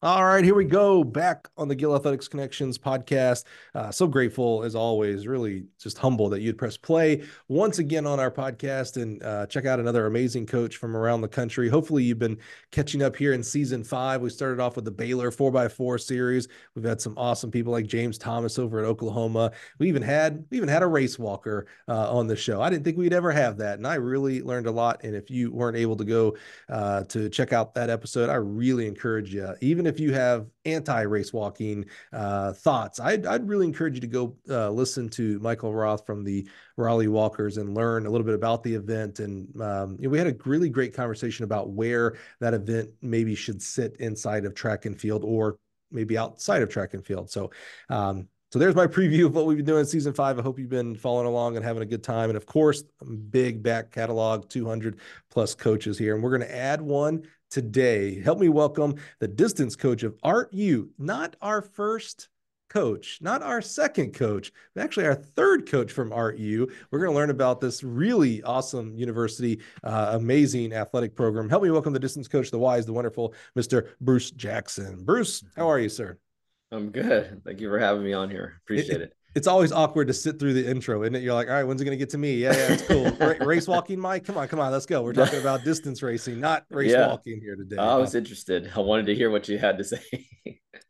All right, here we go. Back on the Gill Athletics Connections podcast. So grateful as always, really just humble that you'd press play once again on our podcast and check out another amazing coach from around the country. Hopefully, you've been catching up here in season 5. We started off with the Baylor 4x4 series. We've had some awesome people like James Thomas over at Oklahoma. We even had a race walker on the show. I didn't think we'd ever have that, and I really learned a lot. And if you weren't able to go to check out that episode, I really encourage you. Even if you have anti-race walking thoughts, I'd really encourage you to go listen to Michael Roth from the Raleigh Walkers and learn a little bit about the event. And we had a really great conversation about where that event maybe should sit inside of track and field or maybe outside of track and field. So there's my preview of what we've been doing in season 5. I hope you've been following along and having a good time. And of course, big back catalog, 200 plus coaches here. And we're going to add one today. Help me welcome the distance coach of Art U, not our first coach, not our second coach, but actually our third coach from Art U. We're going to learn about this really awesome university, amazing athletic program. Help me welcome the distance coach, the wise, the wonderful, Mr. Bruce Jackson. Bruce, how are you, sir? I'm good. Thank you for having me on here. Appreciate it. It's always awkward to sit through the intro, isn't it? You're like, all right, when's it going to get to me? Yeah, it's cool. Race walking, Mike. Come on, let's go. We're talking about distance racing, not race Yeah, walking here today. I was interested. I wanted to hear what you had to say.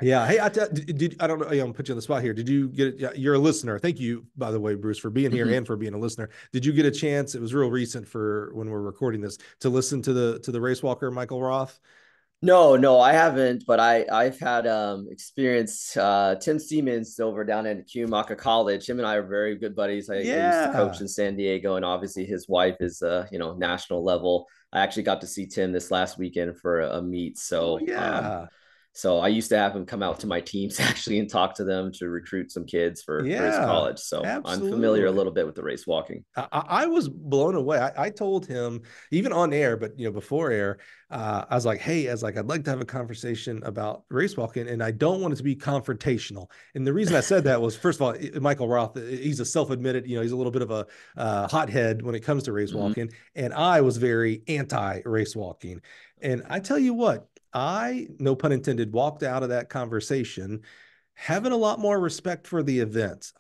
Yeah. Hey, I don't know. I'm gonna put you on the spot here. Did you get it? Yeah, you're a listener. Thank you, by the way, Bruce, for being here and for being a listener. Did you get a chance? It was real recent for when we're recording this to listen to the race walker, Michael Roth. No, I haven't, but I've had experience Tim Siemens over down at Cumaka College. Him and I are very good buddies. I used to coach Yeah. in San Diego, and obviously his wife is national level. I actually got to see Tim this last weekend for a meet. Oh, So yeah. so I used to have him come out to my teams actually and talk to them to recruit some kids for his Yeah. college. So I'm familiar a Absolutely. little bit with the race walking. I was blown away. I told him even on air, but before air, I was like, "Hey, I'd like to have a conversation about race walking, and I don't want it to be confrontational." And the reason I said that was, first of all, Michael Roth, he's a self-admitted, he's a little bit of a hothead when it comes to race Mhm. walking, and I was very anti-race walking. And I tell you what, I, no pun intended, walked out of that conversation having a lot more respect for the event.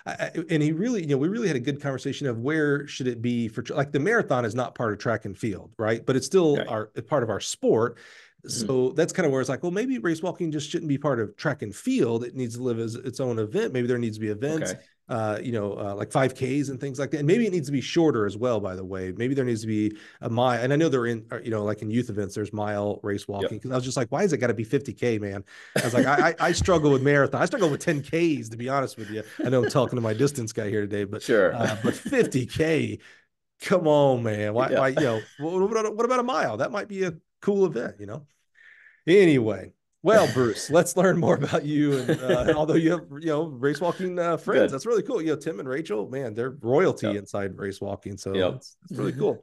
And he really, we really had a good conversation of where should it be for, like, the marathon is not part of track and field, right? But it's still Okay. part of our sport. Mhm. So that's kind of where it's like, well, maybe race walking just shouldn't be part of track and field. It needs to live as its own event. Maybe there needs to be events, Okay. like 5Ks and things like that. And maybe it needs to be shorter as well, by the way. Maybe there needs to be a mile. And I know they're in, like in youth events, there's mile race walking. Yep. Cause I was just like, why is it got to be 50K, man? I was like, I struggle with marathon. I struggle with 10Ks, to be honest with you. I know I'm talking to my distance guy here today, but Sure. 50K, come on, man. Yeah. What about a mile? That might be a cool event. Anyway, well, Bruce, let's learn more about you. And although you have, race walking friends, Good. that's really cool. Tim and Rachel, man, they're royalty Yep. inside race walking. So Yep. that's really cool.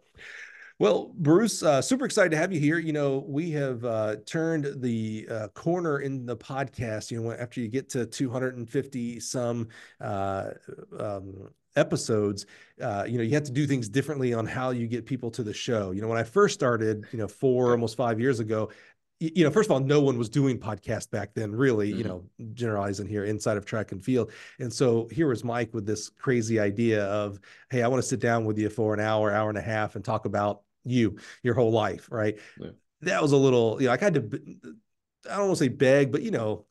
Well, Bruce, super excited to have you here. We have turned the corner in the podcast. After you get to 250 some episodes, you have to do things differently on how you get people to the show. When I first started, Okay. almost 5 years ago, first of all, no one was doing podcast back then, really, Mhm. generalizing here inside of track and field. And so here was Mike with this crazy idea of, hey, I want to sit down with you for an hour, hour and a half and talk about your whole life, right? Yeah. That was a little, I had to, I don't want to say beg, but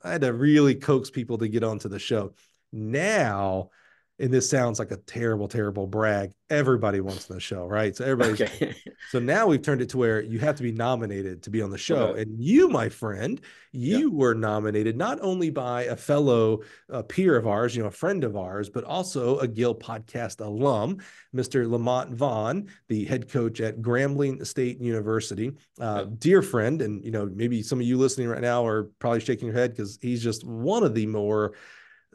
I had to really coax people to get onto the show. Now, and this sounds like a terrible, terrible brag, everybody wants the show, right? So everybody's Okay. so now we've turned it to where you have to be nominated to be on the show. Okay. And you, my friend, Yeah. you were nominated not only by a fellow peer of ours, a friend of ours, but also a Gill podcast alum, Mr. Lamont Vaughn, the head coach at Grambling State University, Yeah. dear friend. And, maybe some of you listening right now are probably shaking your head because he's just one of the more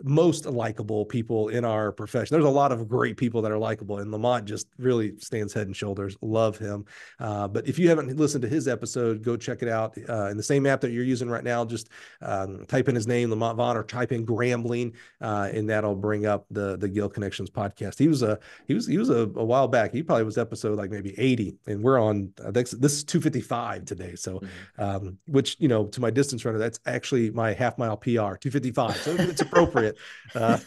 most likable people in our profession. There's a lot of great people that are likable, and Lamont just really stands head and shoulders. Love him. But if you haven't listened to his episode, go check it out in the same app that you're using right now. Just type in his name, Lamont Vaughn, or type in Grambling, and that'll bring up the Gill Connections podcast. He was a while back. He probably was episode like maybe 80, and we're on this is 255 today. So, which, you know, to my distance runner, that's actually my half mile PR, 255. So it's appropriate. I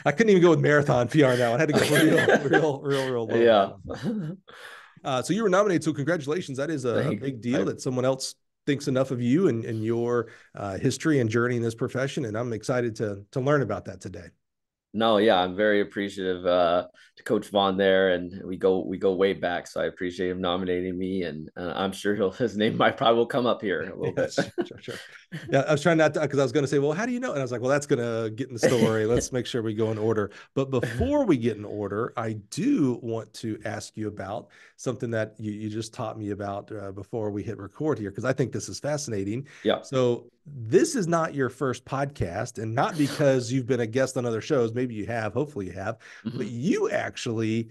couldn't even go with marathon PR now. I had to go real low. Yeah. So you were nominated. So congratulations. That is a big deal that someone else thinks enough of you and your history and journey in this profession. And I'm excited to learn about that today. No, yeah, I'm very appreciative to Coach Vaughn there, and we go way back. So I appreciate him nominating me, and I'm sure his name might probably will come up here a little bit. Sure. Yeah, I was trying not to, because I was going to say, well, how do you know? And I was like, well, that's going to get in the story. Let's make sure we go in order. But before we get in order, I do want to ask you about something that you just taught me about before we hit record here, because I think this is fascinating. Yeah. So this is not your first podcast, and not because you've been a guest on other shows. Maybe you have, hopefully you have, but you actually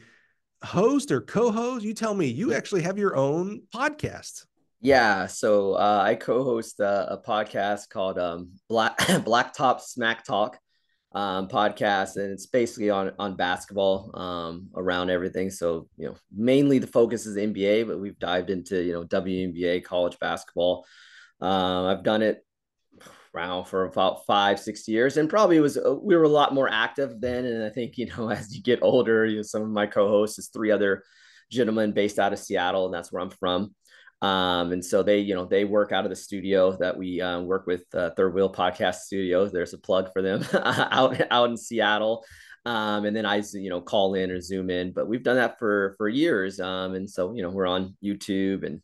host or co-host. You tell me, you actually have your own podcast. Yeah, so I co-host a podcast called Blacktop Smack Talk podcast, and it's basically on basketball, around everything. So, you know, mainly the focus is NBA, but we've dived into, you know, WNBA, college basketball. I've done it around for about 5-6 years, and probably we were a lot more active then. And I think, you know, as you get older, you know, some of my co-hosts is 3 other gentlemen based out of Seattle, and that's where I'm from. And so they, you know, they work out of the studio that we work with, Third Wheel Podcast Studios. There's a plug for them out in Seattle. And then I, you know, call in or Zoom in, but we've done that for years. And so, you know, we're on YouTube and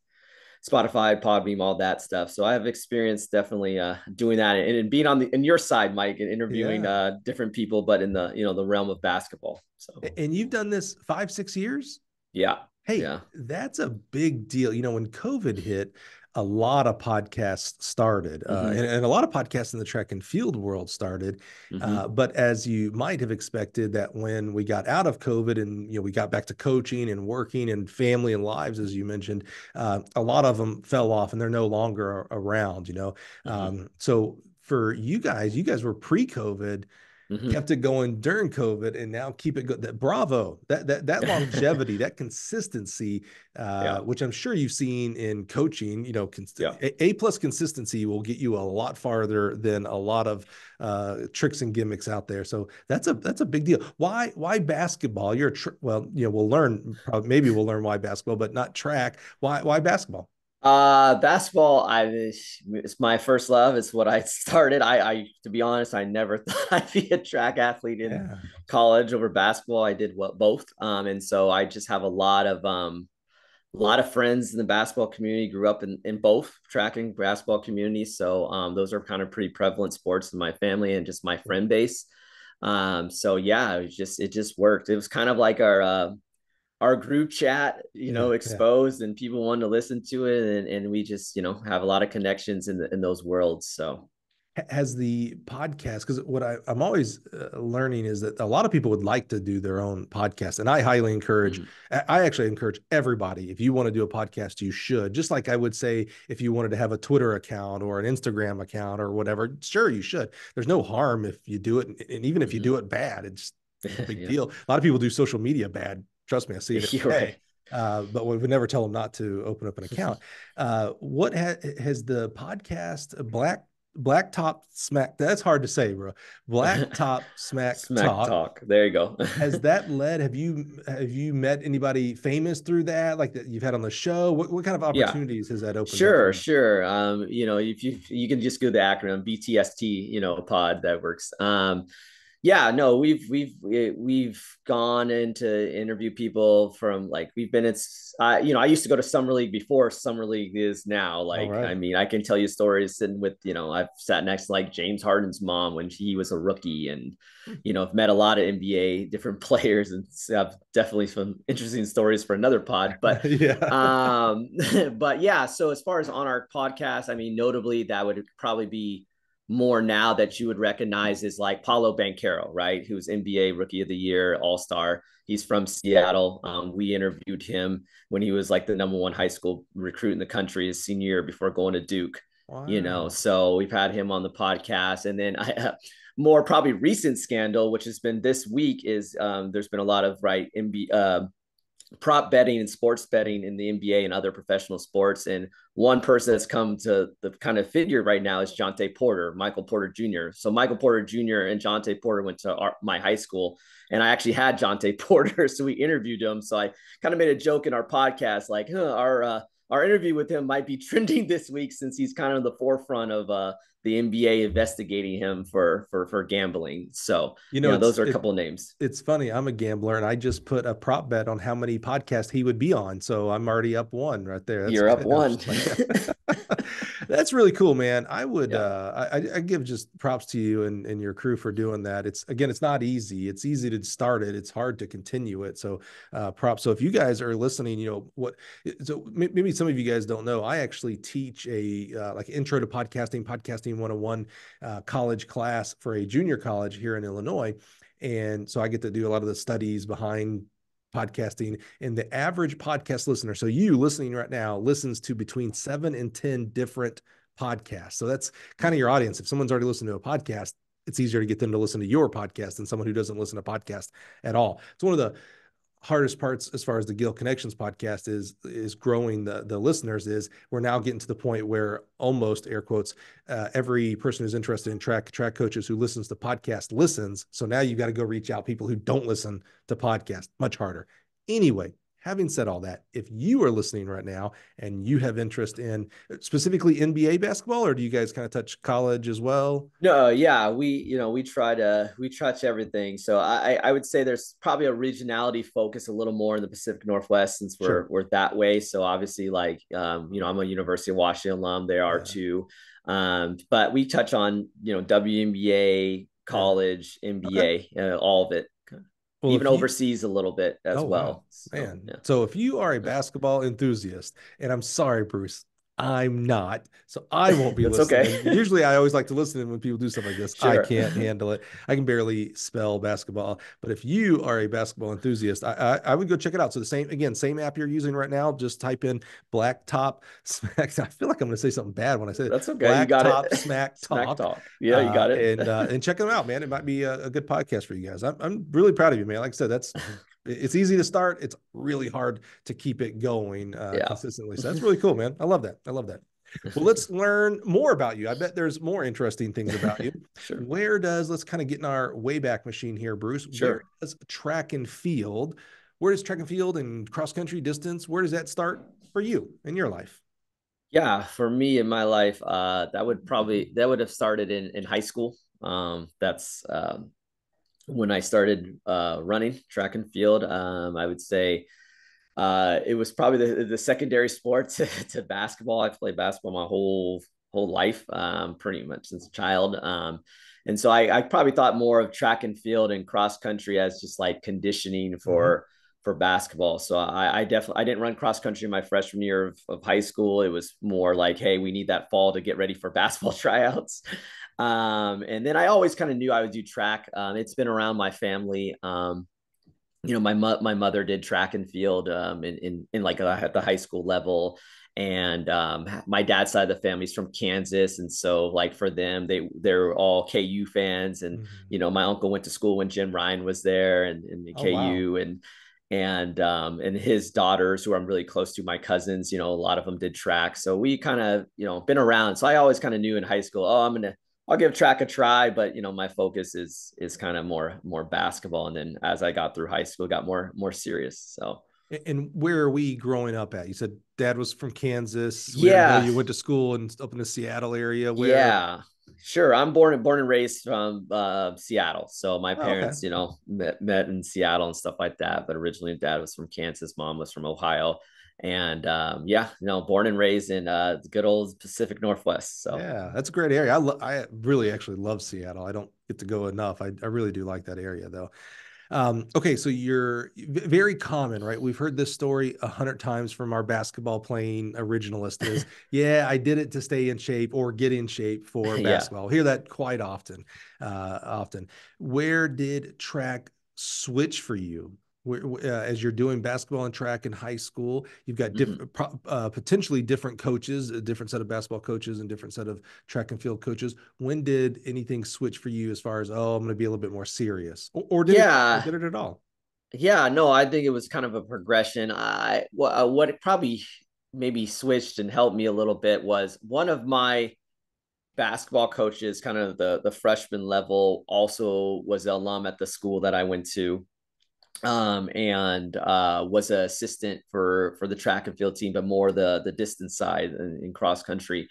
Spotify, Podbeam, all that stuff. So I have experience definitely doing that and being in your side, Mike, and interviewing different people, but in the, you know, the realm of basketball. So, and you've done this 5-6 years? Yeah. Hey, yeah. That's a big deal. You know, when COVID hit, a lot of podcasts started, and a lot of podcasts in the track and field world started. But as you might have expected, that when we got out of COVID and, you know, we got back to coaching and working and family and lives, as you mentioned, a lot of them fell off and they're no longer around, you know. So for you guys were pre-COVID, kept it going during COVID, and now keep it good. Bravo, that longevity, that consistency, which I'm sure you've seen in coaching. You know, A+ consistency will get you a lot farther than a lot of tricks and gimmicks out there. So that's a big deal. Why basketball? Well, you know, maybe we'll learn why basketball, but not track. Why basketball? Basketball, it's my first love. It's what I started. I to be honest, I never thought I'd be a track athlete in college over basketball. I did both. And so I just have a lot of friends in the basketball community, grew up in both track and basketball communities. So those are kind of pretty prevalent sports in my family and just my friend base. So yeah, it just worked. It was kind of like our group chat, you know, exposed, and people wanted to listen to it. And we just, you know, have a lot of connections in those worlds. So has the podcast, because what I'm always learning is that a lot of people would like to do their own podcast. And I highly encourage, I actually encourage everybody, if you want to do a podcast, you should. Just like I would say, if you wanted to have a Twitter account or an Instagram account or whatever, sure, you should. There's no harm if you do it. And even if you do it bad, it's a big deal. A lot of people do social media bad. Trust me, I see it every day. But we would never tell them not to open up an account. What has the podcast Blacktop Smack? That's hard to say, bro. Blacktop Smack Talk. There you go. Has that led? Have you met anybody famous through that, like that you've had on the show? What kind of opportunities has that opened? Sure. You know, if you can just go the acronym BTST, you know, pod, that works. Yeah, no, we've gone into interview people from, like, we've been you know, I used to go to Summer League before Summer League is now. Like, I mean, I can tell you stories sitting with, you know, I've sat next to like James Harden's mom when he was a rookie, and, you know, I've met a lot of NBA different players, and have definitely some interesting stories for another pod. But but yeah, so as far as on our podcast, I mean, notably that would probably be more now that you would recognize is like Paulo Banchero, right? Who's NBA Rookie of the Year, All-Star. He's from Seattle. We interviewed him when he was like the #1 high school recruit in the country his senior year before going to Duke. Wow. So we've had him on the podcast. And then more probably recent scandal, which has been this week, is there's been a lot of prop betting and sports betting in the NBA and other professional sports. And one person that's come to the kind of figure right now is Jonte Porter, Michael Porter Jr. So Michael Porter Jr. and Jonte Porter went to my high school, and I actually had Jonte Porter, so we interviewed him. So I kind of made a joke in our podcast, like, our interview with him might be trending this week since he's kind of the forefront of the NBA investigating him for gambling. So You know, those are a couple of names. it's funny. I'm a gambler, and I just put a prop bet on how many podcasts he would be on. So I'm already up one right there. That's You're up good. I'm one. just playing. That's really cool, man. I would, Yeah. I give just props to you and your crew for doing that. It's again, it's not easy. It's easy to start it. It's hard to continue it. So, props. So if you guys are listening, so maybe some of you guys don't know, I actually teach a like intro to podcasting 101 college class for a junior college here in Illinois. And so I get to do a lot of the studies behind podcasting, and the average podcast listener, so you listening right now, listens to between 7 and 10 different podcasts. So that's kind of your audience. If someone's already listened to a podcast, it's easier to get them to listen to your podcast than someone who doesn't listen to podcast at all. It's one of the hardest parts as far as the Gill Connections podcast is growing the listeners. Is we're now getting to the point where almost, air quotes, every person who's interested in track coaches who listens to podcast listens. So now you got to go reach out people who don't listen to podcast. Much harder. Anyway, having said all that, if you are listening right now and you have interest in specifically NBA basketball, or do you guys kind of touch college as well? No, yeah, we touch everything. So I would say there's probably a regionality focus a little more in the Pacific Northwest since Sure. we're that way. So obviously, like, I'm a University of Washington alum. They are Yeah. too. But we touch on WNBA, Yeah. college, Okay. NBA, all of it, Well, even if you overseas a little bit as Oh, wow, well. So man. yeah, So if you are a basketball enthusiast, and I'm sorry, Bruce, I'm not, so I won't be that's okay. listening. Usually I always like to listen when people do stuff like this. I Sure. can't handle it. I can barely spell basketball. But if you are a basketball enthusiast, I would go check it out. So the same app you're using right now, just type in Blacktop Smack. I feel like I'm going to say something bad when I say it. That's okay. You got it. Blacktop Smack Smack Talk. talk. Yeah, you got it. And check them out, man. It might be a good podcast for you guys. I'm really proud of you, man. Like I said, it's easy to start. It's really hard to keep it going Yeah. consistently. So that's really cool, man. I love that. I love that. Well, let's learn more about you. I bet there's more interesting things about you. Sure. Let's kind of get in our Wayback Machine here, Bruce. Sure. Where does track and field and cross country distance, where does that start for you in your life? Yeah, for me in my life, that would have started in high school. That's when I started running track and field. I would say it was probably the secondary sport to basketball. I've played basketball my whole life, pretty much since a child. And so I probably thought more of track and field and cross country as just like conditioning Mm-hmm. for basketball. So I definitely I didn't run cross country my freshman year of high school. It was more like, hey, we need that fall to get ready for basketball tryouts. And then I always kind of knew I would do track. It's been around my family. My mother did track and field in like at the high school level, and my dad's side of the family's from Kansas, and so like for them they're all KU fans, and Mm-hmm. my uncle went to school when Jim Ryan was there, and the Oh, wow. KU, and his daughters, who I'm really close to, my cousins, a lot of them did track, so we kind of been around. So I always kind of knew in high school, oh, I'll give track a try, but my focus is kind of more basketball. And then as I got through high school, got more serious. So And where are we growing up at? You said dad was from Kansas. I know yeah, you went to school up in the Seattle area. Where? yeah, sure. I'm born and raised from Seattle. So my Oh, okay. parents, met in Seattle and stuff like that. But originally dad was from Kansas, mom was from Ohio. And yeah, born and raised in the good old Pacific Northwest. So Yeah, that's a great area. I really actually love Seattle. I don't get to go enough. I really do like that area though. Okay, so you're very common, right? We've heard this story 100 times from our basketball playing originalist is, yeah, I did it to stay in shape or get in shape for Yeah. basketball. I hear that quite often. Often. Where did track switch for you? As you're doing basketball and track in high school, you've got Mhm. potentially different coaches, a different set of basketball coaches and different set of track and field coaches. When did anything switch for you as far as, oh, I'm going to be a little bit more serious, or did it, or Yeah. did it at all? Yeah, no, I think it was kind of a progression. What it probably maybe switched and helped me a little bit was one of my basketball coaches, kind of the freshman level, also was an alum at the school that I went to, and was an assistant for the track and field team, but more the distance side in cross country.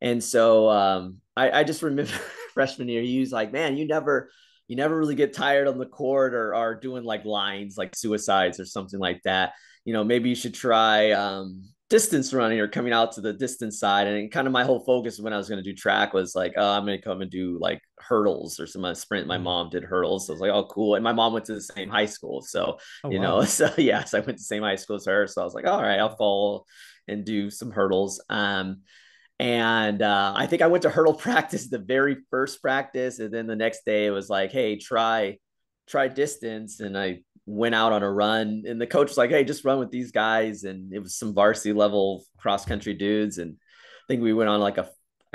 And so I just remember freshman year, he was like, man, you never really get tired on the court or are doing like lines like suicides or something like that. Maybe you should try distance running or coming out to the distance side. And kind of my whole focus when I was going to do track was like, oh, I'm going to come and do like hurdles or some sprint. My Mm. mom did hurdles. So I was like, oh, cool. And my mom went to the same high school. So, Oh, wow. so yeah, so I went to the same high school as her. So I was like, all right, I'll follow and do some hurdles. And I think I went to hurdle practice the very first practice, and then the next day it was like, hey, try distance, and I went out on a run, and the coach was like, hey, just run with these guys, and it was some varsity level cross country dudes, and I think we went on like I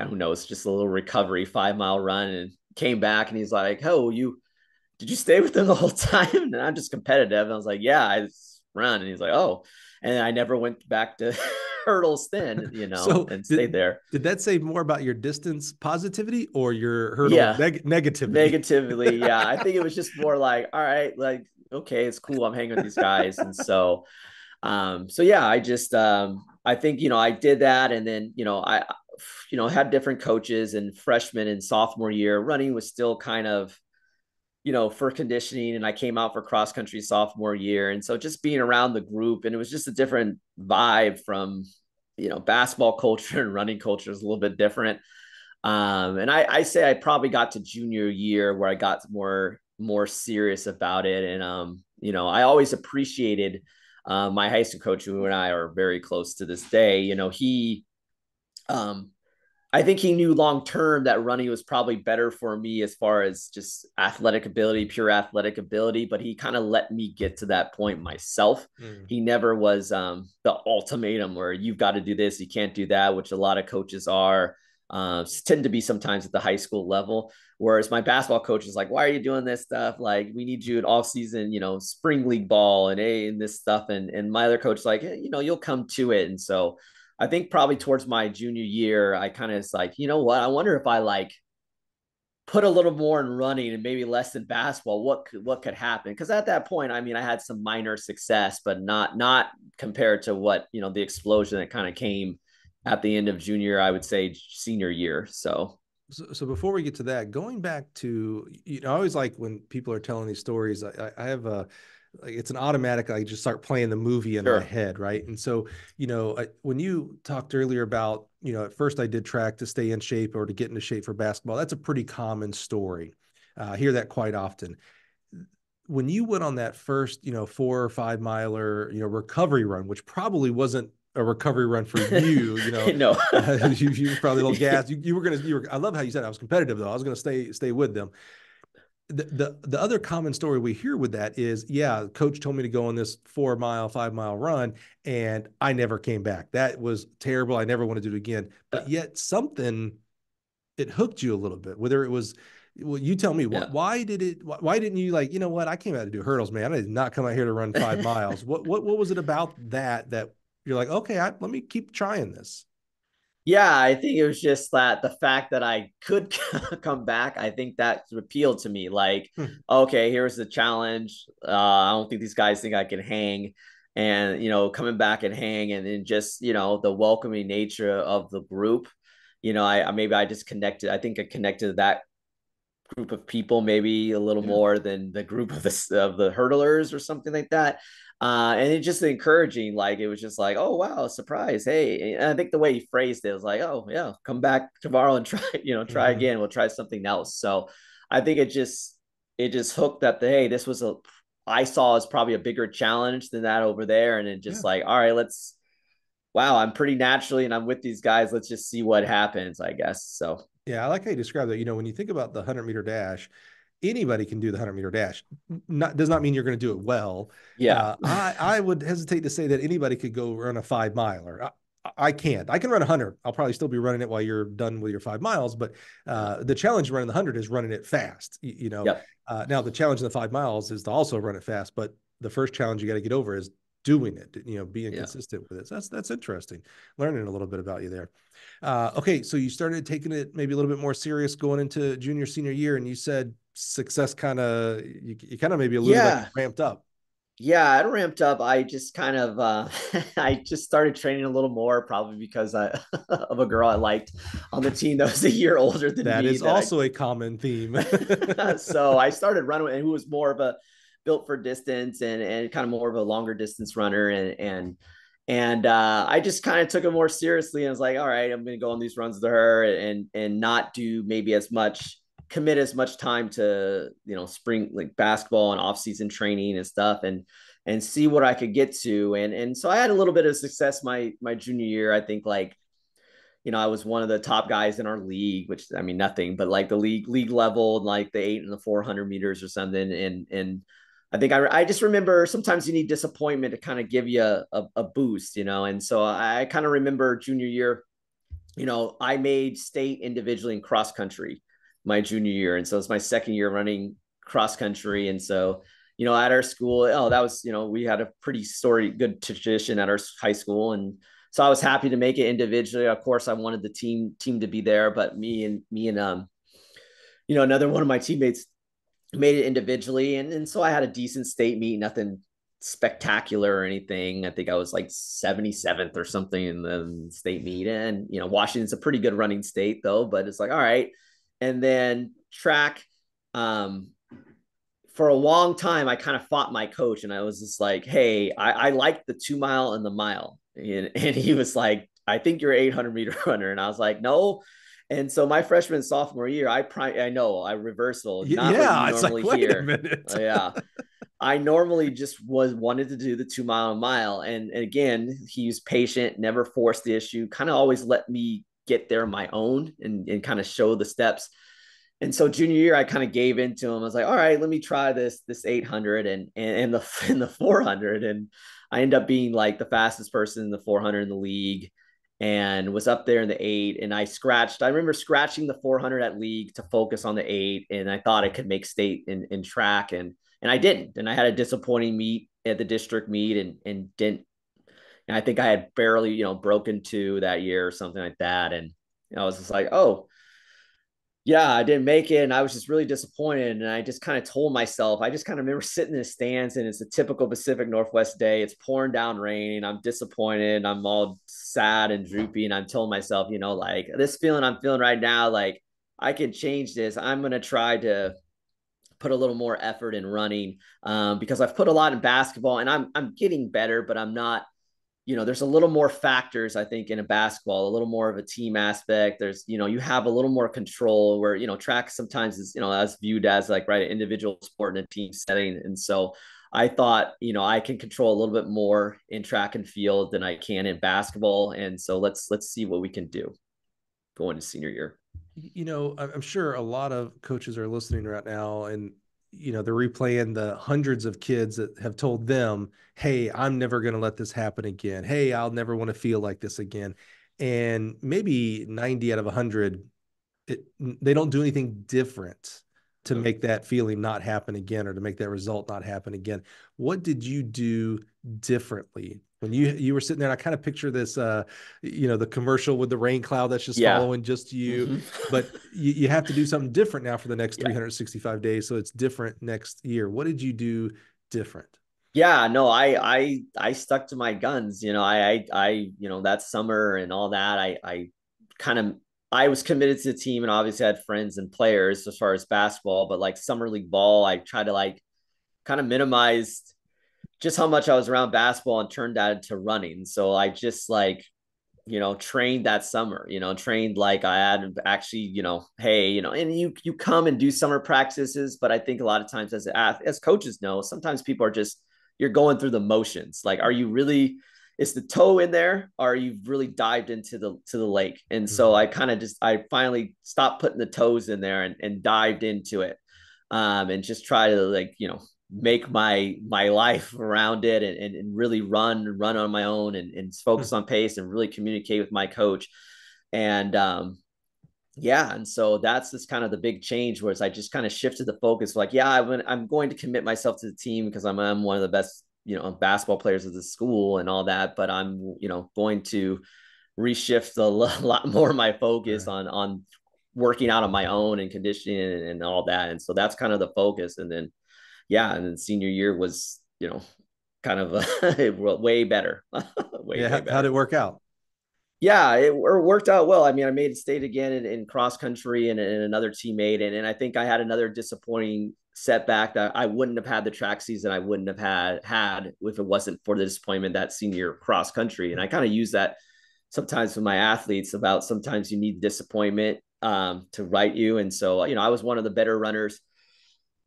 don't know, it's just a little recovery 5 mile run, and came back, and he's like, oh, you did you stay with them the whole time? And I'm just competitive. And I was like, yeah, I just run. And he's like, oh, and I never went back to hurdles then, So and stayed did there. did that say more about your distance positivity or your hurdle Yeah, negativity? negatively. Yeah, I think it was just more like, all right, like, okay, it's cool. I'm hanging with these guys. And so yeah, I think, I did that. And then, had different coaches, and freshman and sophomore year running was still kind of, for conditioning, and I came out for cross country sophomore year. And so just being around the group, and it was just a different vibe from, basketball culture and running culture is a little bit different. And I say I probably got to junior year where I got more serious about it. And, I always appreciated my high school coach, who and I are very close to this day. Um, I think he knew long term that running was probably better for me as far as just athletic ability, pure athletic ability, but he kind of let me get to that point myself. Mm. He never was the ultimatum where you've got to do this, you can't do that, which a lot of coaches are. Tend to be sometimes at the high school level. Whereas my basketball coach is like, why are you doing this stuff? Like, we need you in off season, spring league ball and this stuff. And my other coach is like, hey, you'll come to it. And so I think probably towards my junior year, I kind of was like, you know what? I wonder if I like put a little more in running and maybe less in basketball, what could happen? Because at that point, I mean, I had some minor success, but not compared to what, the explosion that kind of came at the end of junior, I would say senior year. So So before we get to that, going back to, I always like when people are telling these stories, I have a, like, it's an automatic, I just start playing the movie in my sure. head, right? And so, when you talked earlier about, at first I did track to stay in shape or to get into shape for basketball, that's a pretty common story. I hear that quite often. When you went on that first, 4 or 5 miler, recovery run, which probably wasn't a recovery run for you, No. you were probably a little gassed. I love how you said I was competitive though. I was gonna stay with them. The other common story we hear with that is, yeah, coach told me to go on this 4 mile, 5 mile run, and I never came back. That was terrible. I never want to do it again. But yet something, it hooked you a little bit, whether it was, well, you tell me, Yeah. why didn't you, like, what, I came out to do hurdles, man. I did not come out here to run 5 miles. What was it about that you're like, okay, let me keep trying this? Yeah, I think it was just that the fact that I could come back, I think that appealed to me. Like, Hmm. okay, here's the challenge. I don't think these guys think I can hang. And, coming back and hang, and then just, the welcoming nature of the group. I maybe I just connected. I think I connected to that group of people maybe a little Yeah. more than the group of the hurdlers or something like that. And it's just encouraging. Like, it was just like, oh wow, surprise, hey. And I think the way he phrased it was like, oh yeah, come back tomorrow and try, try Mm-hmm. again. We'll try something else. So I think it just hooked that hey, this was I saw as probably a bigger challenge than that over there. And then Yeah. just like, all right, wow, I'm pretty naturally and I'm with these guys. Let's just see what happens, I guess. So, Yeah, I like how you describe that. When you think about the 100-meter dash, anybody can do the 100-meter dash. Does not mean you're going to do it well. yeah. I would hesitate to say that anybody could go run a 5 miler. I can't. I can run 100. I'll probably still be running it while you're done with your 5 miles. But Yeah. the challenge running the 100 is running it fast. Yep. Now the challenge in the 5 miles is to also run it fast. But the first challenge you got to get over is doing it. Being Yeah. consistent with it. So that's interesting. Learning a little bit about you there. Okay, so you started taking it maybe a little bit more serious going into junior, senior year, and you said success you kind of maybe alluded like Yeah. ramped up. Yeah, it ramped up. I just kind of I just started training a little more, probably because of a girl I liked on the team that was a year older than That me is that also a common theme. so I started running and who was more of a built for distance and kind of more of a longer distance runner and I just kind of took it more seriously and was like, all right, I'm going to go on these runs to her and not do maybe as much commit as much time to spring like basketball and off season training and stuff and see what I could get to and so I had a little bit of success my junior year. I think like I was one of the top guys in our league, which I mean nothing, but like the league level, like the 8 and the 400 meters or something. And I think I just remember sometimes you need disappointment to kind of give you a boost, And so I kind of remember junior year, I made state individually in cross country my junior year, and so it's my second year running cross country, and so. At our school, that was, we had a pretty good tradition at our high school, and so I was happy to make it individually. Of course, I wanted the team to be there, but me and another one of my teammates made it individually, and so I had a decent state meet, nothing spectacular or anything. I think I was like 77th or something in the state meet, and Washington's a pretty good running state though, but it's like all right. And then track, for a long time, I kind of fought my coach and I was just like, hey, I like the 2 mile and the mile. And he was like, I think you're an 800-meter runner. And I was like, no. And so my freshman and sophomore year, I know I reversal, not what you Yeah, it's like, normally wait a hear. minute. Yeah. I normally just wanted to do the 2 mile. And again, he was patient, never forced the issue, kind of always let me get there on my own and kind of show the steps. And so junior year, I kind of gave into him. I was like, all right, let me try this 800 and the in the 400, and I ended up being like the fastest person in the 400 in the league, and was up there in the 8. And I remember scratching the 400 at league to focus on the 8, and I thought I could make state in track, and I didn't. And I had a disappointing meet at the district meet, and didn't. And I think I had barely broken 2 that year or something like that, and I was just like, oh yeah, I didn't make it. And I was just really disappointed. And I just kind of told myself, I just kind of remember sitting in the stands and it's a typical Pacific Northwest day. It's pouring down rain. I'm disappointed. I'm all sad and droopy. And I'm telling myself, like this feeling I'm feeling right now, like I can change this. I'm going to try to put a little more effort in running because I've put a lot in basketball and I'm getting better, but I'm not there's a little more factors, I think, in a basketball, a little more of a team aspect. There's, you have a little more control where, track sometimes is, as viewed as like, right, an individual sport in a team setting. And so I thought, I can control a little bit more in track and field than I can in basketball. And so let's see what we can do going to senior year. I'm sure a lot of coaches are listening right now and they're replaying the hundreds of kids that have told them, hey, I'm never going to let this happen again. Hey, I'll never want to feel like this again. And maybe 90 out of 100, they don't do anything different to make that feeling not happen again or to make that result not happen again. What did you do differently when you were sitting there? And I kind of picture this, the commercial with the rain cloud that's just Yeah. following just you, Mm-hmm. but you have to do something different now for the next Yeah. 365 days. So it's different next year. What did you do different? Yeah, no, I stuck to my guns. That summer and all that, I kind of I was committed to the team and obviously had friends and players as far as basketball, but like summer league ball, I tried to like kind of minimize just how much I was around basketball and turned that into running. So I just like trained that summer, trained like I had actually, hey, and you come and do summer practices, but I think a lot of times as coaches know, sometimes people are just, you're going through the motions. Like, are you really, is the toe in there? Or are you really dived into the lake? And so Mhm. I finally stopped putting the toes in there and dived into it. And just try to, like, make my life around it, and really run on my own, and focus on pace and really communicate with my coach. And yeah, and so that's just kind of the big change, where I just kind of shifted the focus. Like, yeah, I'm going to commit myself to the team because I'm one of the best, basketball players of the school and all that, but I'm, going to reshift a lot more of my focus Right. on working out on my own and conditioning and all that. And so that's kind of the focus. And then, yeah, and then senior year was, kind of way better, Yeah. way How'd better. it work out? Yeah, it worked out well. I mean, I made it state again in cross country, and another teammate, and I think I had another disappointing setback that I wouldn't have had the track season I wouldn't have had if it wasn't for the disappointment that senior cross country. And I kind of use that sometimes with my athletes, about sometimes you need disappointment to right you. And so, I was one of the better runners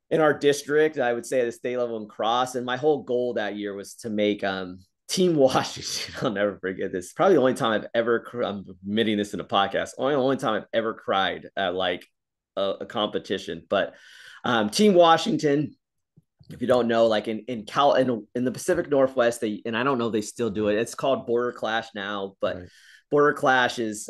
in our district, I would say, at the state level in cross. And my whole goal that year was to make Team Washington. I'll never forget this. Probably the only time I've ever, I'm admitting this in a podcast, only time I've ever cried at like a competition. But Team Washington, if you don't know, like in the Pacific Northwest, and I don't know if they still do it. It's called Border Clash now, but Right. Border Clash is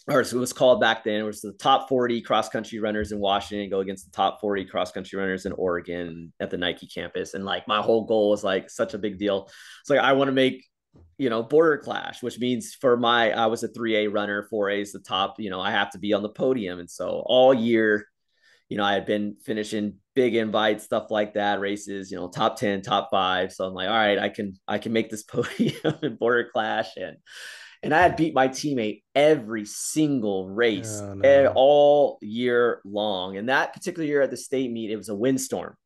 or it was called back then. It was the top 40 cross country runners in Washington go against the top 40 cross country runners in Oregon at the Nike campus. And like my whole goal was like such a big deal. It's like, I want to make, Border Clash, which means I was a 3A runner, 4A is the top, I have to be on the podium. And so all year, I had been finishing big invites, stuff like that, races, top 10, top 5. So I'm like, all right, I can make this podium in Border Clash. And I had beat my teammate every single race Oh no. all year long. And that particular year at the state meet, it was a windstorm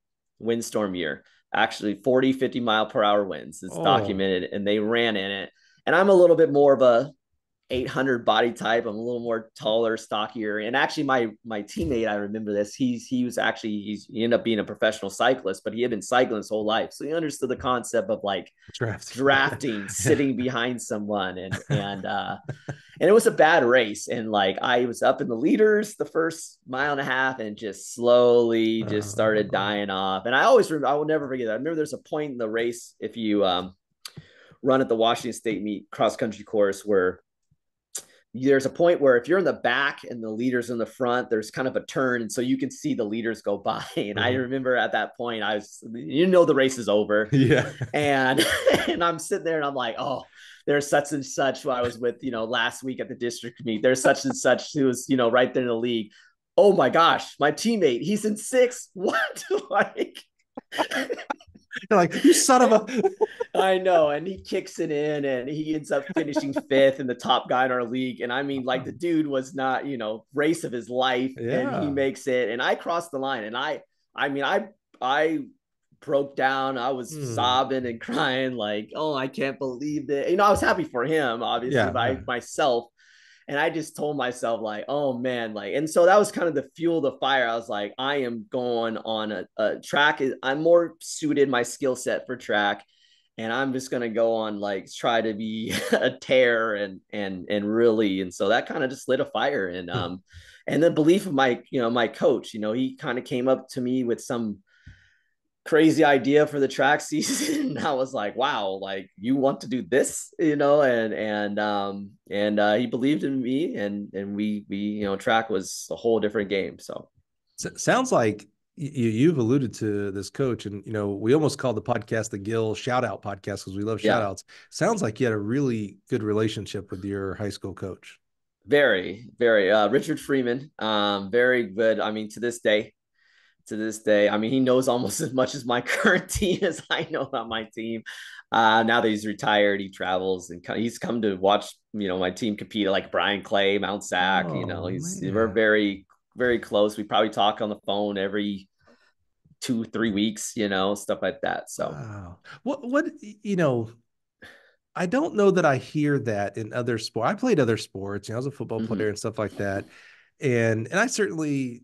year, actually 40, 50-mile-per-hour winds. It's Oh. documented, and they ran in it. And I'm a little bit more of a 800 body type. I'm a little more taller, stockier. And actually, my teammate, I remember this. He was actually he ended up being a professional cyclist, but he had been cycling his whole life, so he understood the concept of like Drafting. drafting, Yeah. sitting behind someone, and it was a bad race. And like I was up in the leaders the first mile and a half, and just slowly just started Oh. dying off. And I will never forget that. I remember there's a point in the race, if you run at the Washington State meet cross country course, where there's a point where if you're in the back and the leaders in the front, there's kind of a turn, and so you can see the leaders go by. And I Mhm. remember at that point, the race is over, Yeah. and and I'm sitting there and I'm like, oh, there's such and such who I was with, last week at the district meet. There's such and such who was, right there in the league. Oh my gosh, my teammate, he's in sixth. What? Like, You're like, you son of a. I know. And he kicks it in, and he ends up finishing fifth and the top guy in our league. And I mean, like, the dude was not, race of his life, and he Yeah. makes it. And I crossed the line, and I mean, I broke down. I was Hmm. sobbing and crying, like, oh, I can't believe that. I was happy for him, obviously, Yeah. but Yeah. myself, and I just told myself, like, oh man, like, and so that was kind of the fuel, the fire. I was like, I am going on a track. I'm more suited my skill set for track, and I'm just gonna go on, like, try to be a tear, and really. And so that kind of just lit a fire. And the belief of my coach, he kind of came up to me with some crazy idea for the track season. And I was like, wow, like, you want to do this, and he believed in me, and we track was a whole different game. So Sounds like you've alluded to this coach, and we almost called the podcast the Gill Shout Out Podcast because we love shout yeah, outs. Sounds like you had a really good relationship with your high school coach. very, very, Richard Freeman, very good. I mean, to this day, I mean, he knows almost as much as my current team as I know about my team. Now that he's retired, he travels, and he's come to watch, my team compete at like Brian Clay, Mount Sac. Oh We're man. very, very close. We probably talk on the phone every 2, 3 weeks, stuff like that. So Wow. What I don't know that I hear that in other sports. I played other sports, I was a football player Hmm. and stuff like that. And I certainly,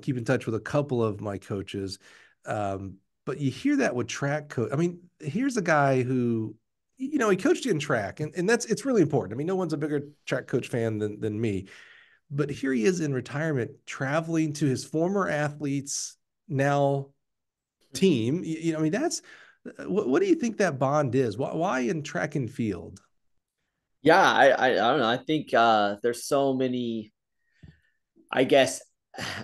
keep in touch with a couple of my coaches. Um, but you hear that with track coach. I mean, here's a guy who, he coached you in track, and it's really important. I mean, no one's a bigger track coach fan than me. But here he is in retirement, traveling to his former athletes now team. I mean, that's what do you think that bond is? Why in track and field? Yeah, I don't know. I think there's so many, I guess,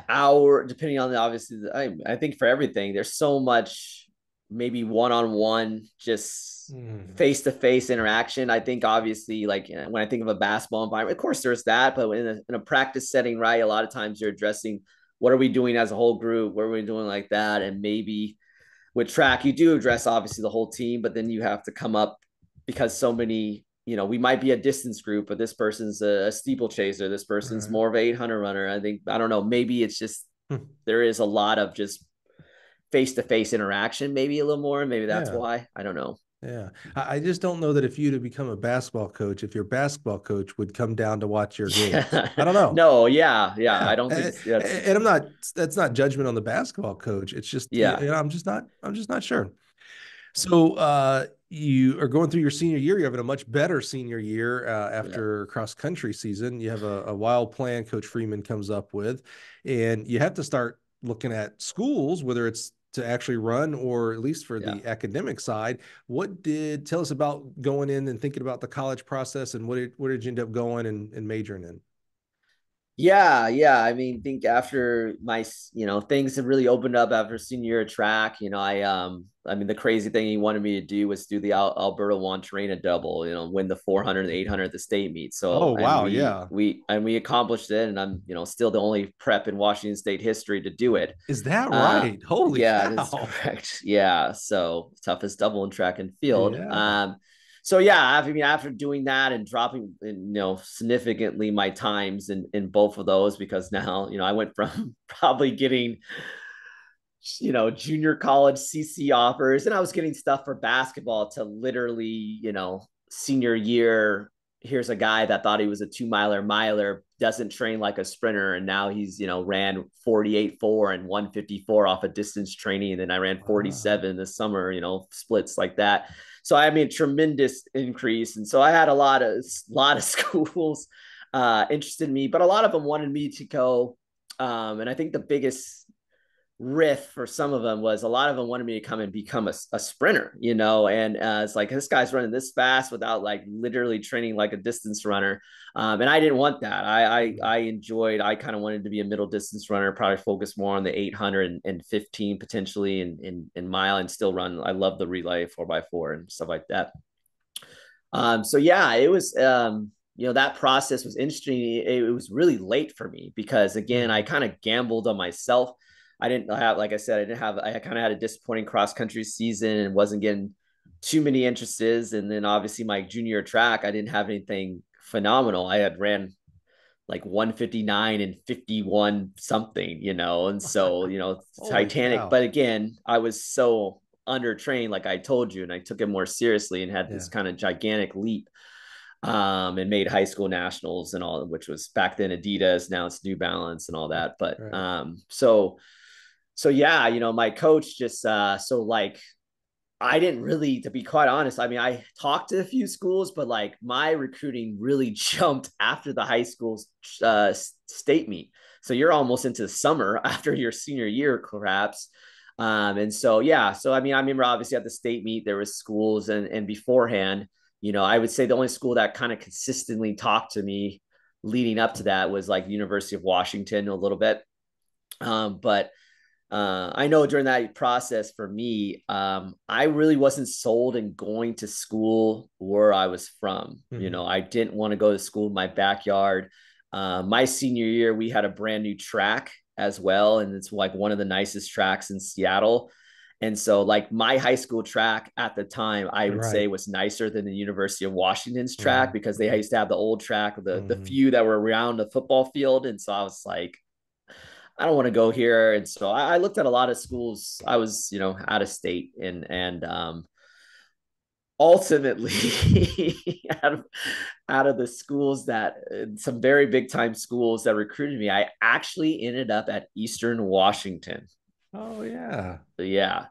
our depending on the obviously I think for everything there's so much maybe one-on-one just Mm, face-to-face interaction. I think obviously like when I think of a basketball environment, of course there's that, but in a practice setting, right, a lot of times you're addressing what are we doing as a whole group, what are we doing like that. And maybe with track, you do address obviously the whole team, but then you have to come up because so many, we might be a distance group, but this person's a steeplechaser. This person's right. more of a 800 runner. I think, I don't know, maybe it's just, there is a lot of just face to face interaction, maybe a little more. Maybe that's Yeah. why. I don't know. Yeah. I just don't know that if you to become a basketball coach, if your basketball coach would come down to watch your games. Yeah. I don't know. No, yeah. Yeah. I Yeah. don't think that's, And that's not judgment on the basketball coach. It's just, yeah. I'm just not sure. So you are going through your senior year. You're having a much better senior year Yeah. after cross country season. You have a wild plan Coach Freeman comes up with, and you have to start looking at schools, whether it's to actually run or at least for Yeah. the academic side. Tell us about going in and thinking about the college process, and where did you end up going and majoring in? Yeah, yeah. I mean, think after my, things have really opened up after senior year of track. I mean, the crazy thing he wanted me to do was do the Alberta One Terrain double. Win the 400 and 800 at the state meet. Oh So, and wow, we yeah. we and we accomplished it, and I'm still the only prep in Washington State history to do it. Is that right? Holy Yeah, that is cow. correct. Yeah, so toughest double in track and field. Yeah. So yeah, after doing that and dropping, significantly my times in both of those, because now, I went from probably getting, junior college CC offers, and I was getting stuff for basketball, to literally, senior year, here's a guy that thought he was a 2 miler, doesn't train like a sprinter. And now he's, ran 48.4 and 154 off of distance training. And then I ran Wow. 47 this summer, splits like that. So I mean, tremendous increase. And so I had a lot of schools interested in me, but a lot of them wanted me to go. And I think the biggest riff for some of them was a lot of them wanted me to come and become a sprinter, and it's like, this guy's running this fast without like literally training like a distance runner. And I didn't want that. I kind of wanted to be a middle distance runner, probably focus more on the 815 potentially in mile, and still run. I love the relay 4x4 and stuff like that. So yeah, it was, that process was interesting. It was really late for me because, again, I Mhm. kind of gambled on myself. I didn't have, like I said, I kind of had a disappointing cross country season and wasn't getting too many interests. And then obviously my junior track, I didn't have anything phenomenal. I had ran like 159 and 51 something, and so, Holy Titanic. cow. But again, I was so undertrained, like I told you, and I took it more seriously and had this Yeah. kind of gigantic leap, and made high school nationals and all, which was back then Adidas, now it's New Balance and all that. But Right. so yeah, my coach just so like, I didn't really, to be quite honest. I mean, I talked to a few schools, but like my recruiting really jumped after the high school state meet. So you're almost into summer after your senior year, perhaps. And so yeah, so I mean, I remember obviously at the state meet there was schools, and beforehand, I would say the only school that kind of consistently talked to me leading up to that was like University of Washington a little bit. But I know during that process for me, I really wasn't sold in going to school where I was from. Mhm. I didn't want to go to school in my backyard. My senior year, we had a brand new track as well, and it's like one of the nicest tracks in Seattle. And so, like, my high school track at the time, I would say Right. was nicer than the University of Washington's track, Mhm. because they used to have the old track, the Mhm. few that were around the football field. And so I was like, I don't want to go here. And so I looked at a lot of schools. I was, out of state, and ultimately, out of out of the schools that some very big time schools that recruited me, I actually ended up at Eastern Washington. Oh yeah. Yeah,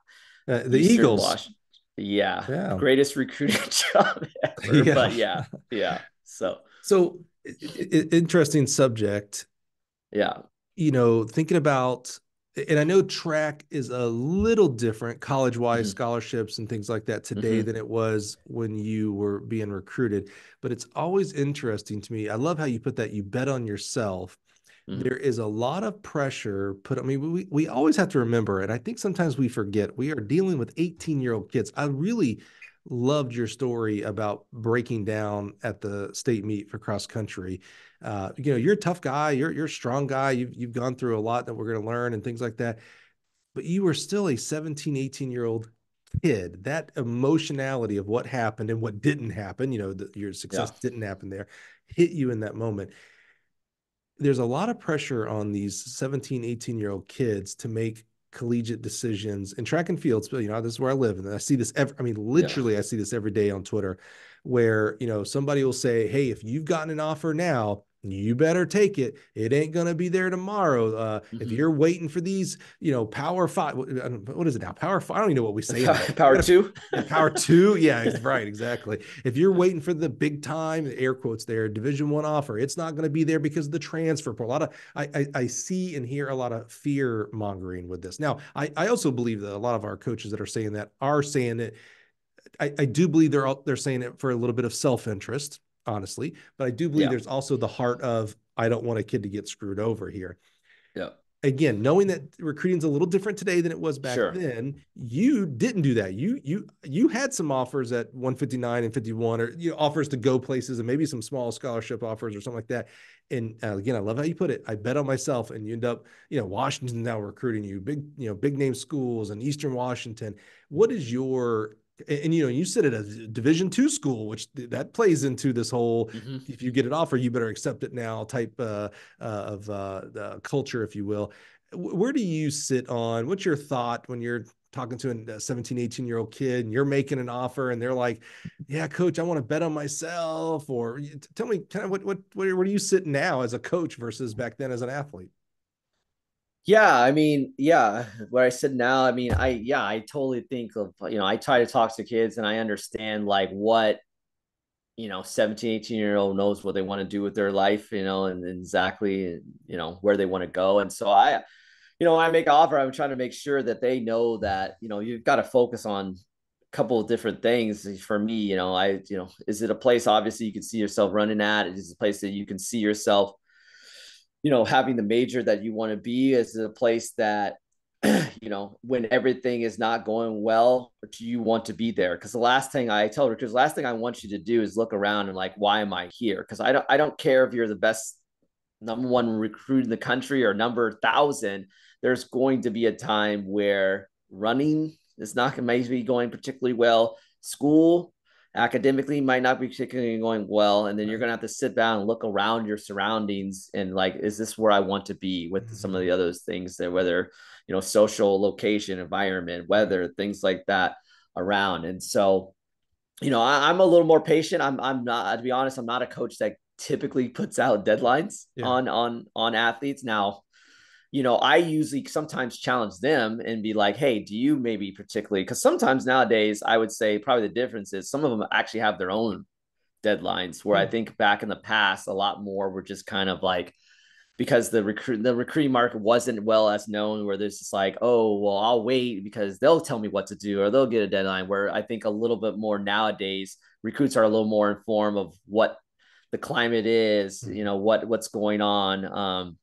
The Eastern Eagles. Washington. Yeah, Yeah. greatest recruiting job ever. Yeah. But yeah, yeah. So So interesting subject. yeah. Thinking about, and I know track is a little different college-wise Mm-hmm. scholarships and things like that today Mm-hmm. than it was when you were being recruited. But it's always interesting to me. I love how you put that, you bet on yourself. Mm-hmm. There is a lot of pressure put. I mean, we always have to remember, and I think sometimes we forget, we are dealing with 18-year-old kids. I really loved your story about breaking down at the state meet for cross country. You're a tough guy, you're a strong guy, you've gone through a lot that we're going to learn and things like that, but you were still a 17, 18-year-old kid. That emotionality of what happened and what didn't happen, your Yeah. success didn't happen there, hit you in that moment. There's a lot of pressure on these 17, 18-year-old kids to make collegiate decisions in track and fields. But this is where I live, and I see this Yeah. literally I see this every day on Twitter, where somebody will say, hey, if you've gotten an offer now, you better take it. It ain't gonna be there tomorrow. If Mm-hmm. you're waiting for these, power five, what is it now? Power five. I don't even know what we say anymore. We Power gotta, two. yeah, power two. Yeah, right, exactly. If you're waiting for the big time, air quotes there, Division I offer, it's not going to be there because of the transfer portal. A lot of I see and hear a lot of fear mongering with this. Now, I also believe that a lot of our coaches that are saying it. I do believe they're saying it for a little bit of self interest, honestly, but I do believe Yeah. there's also the heart of I don't want a kid to get screwed over here. Yeah. Again, knowing that recruiting is a little different today than it was back Sure. then, you didn't do that. You had some offers at 159 and 51, or offers to go places, and maybe some small scholarship offers or something like that. And again, I love how you put it. I bet on myself, and you end up, Washington now recruiting you, big name schools and Eastern Washington. What is your and you sit at a Division II school, which that plays into this whole, Mm-hmm. if you get an offer, you better accept it now type of culture, if you will. Where do you sit on, what's your thought when you're talking to a 17, 18-year-old kid and you're making an offer and they're like, yeah, coach, I want to bet on myself? Or tell me kind of where do you sit now as a coach versus back then as an athlete? Yeah, I mean, yeah, where I sit now, I mean, I totally think of, I try to talk to kids and I understand like what, 17, 18-year-old knows what they want to do with their life, and exactly, where they want to go. And so I make an offer, I'm trying to make sure that they know that, you've got to focus on a couple of different things. For me, is it a place obviously you can see yourself running at? Is it a place that you can see yourself having the major that you want to be? Is it a place that, when everything is not going well, do you want to be there? Because the last thing I tell recruiters, the last thing I want you to do is look around and like, why am I here? Because I don't care if you're the best number one recruit in the country or number 1,000. There's going to be a time where running is not going to be going particularly well. School academically might not be particularly going well, and then you're Right. going to have to sit down and look around your surroundings and like, is this where I want to be with some of Mm-hmm. the other things that, whether social, location, environment, Right. weather, things like that around. And so I'm a little more patient. I'm not, to be honest, I'm not a coach that typically puts out deadlines Yeah. on athletes. Now, I usually sometimes challenge them and be like, hey, do you maybe particularly, because sometimes nowadays I would say probably the difference is some of them actually have their own deadlines, where I Hmm. think back in the past a lot more were just kind of like, because the recruiting market wasn't well as known, where there's just like, oh well, I'll wait because they'll tell me what to do or they'll get a deadline. Where I think a little bit more nowadays recruits are a little more informed of what the climate is, Hmm. what's going on,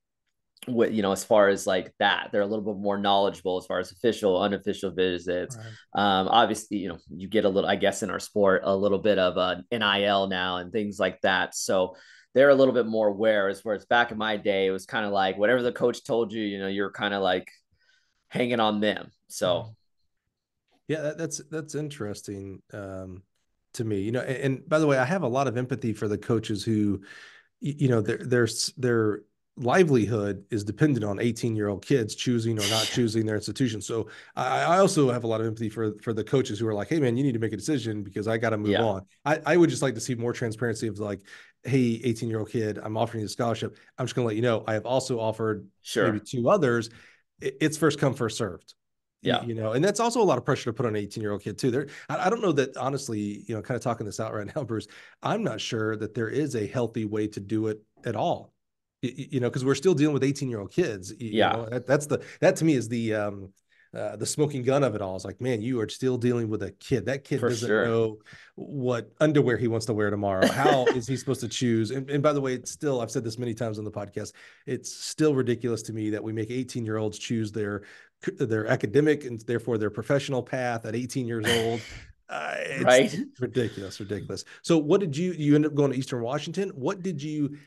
what, as far as like that, they're a little bit more knowledgeable as far as official unofficial visits. Right. Obviously, you get a little, I guess, in our sport a little bit of NIL now and things like that, so they're a little bit more aware. As whereas back in my day it was kind of like whatever the coach told you, you're kind of like hanging on them. So Yeah, that's interesting, to me. And by the way, I have a lot of empathy for the coaches who, they're livelihood is dependent on 18-year-old kids choosing or not choosing their institution. So I also have a lot of empathy for the coaches who are like, hey man, you need to make a decision because I got to move Yeah, on. I would just like to see more transparency of like, hey, 18-year-old kid, I'm offering you a scholarship. I'm just going to let you know, I have also offered maybe sure. two others. It's first come, first served. Yeah, And that's also a lot of pressure to put on an 18-year-old kid too. I don't know that honestly, kind of talking this out right now, Bruce, I'm not sure that there is a healthy way to do it at all. Because we're still dealing with 18-year-old kids. yeah, That to me is the smoking gun of it all. It's like, man, you are still dealing with a kid. That kid for doesn't sure. know what underwear he wants to wear tomorrow. How is he supposed to choose? And by the way, it's still, I've said this many times on the podcast, it's still ridiculous to me that we make 18-year-olds choose their academic and therefore their professional path at 18 years old. It's Right. ridiculous, ridiculous. So what did you end up going to Eastern Washington? What did you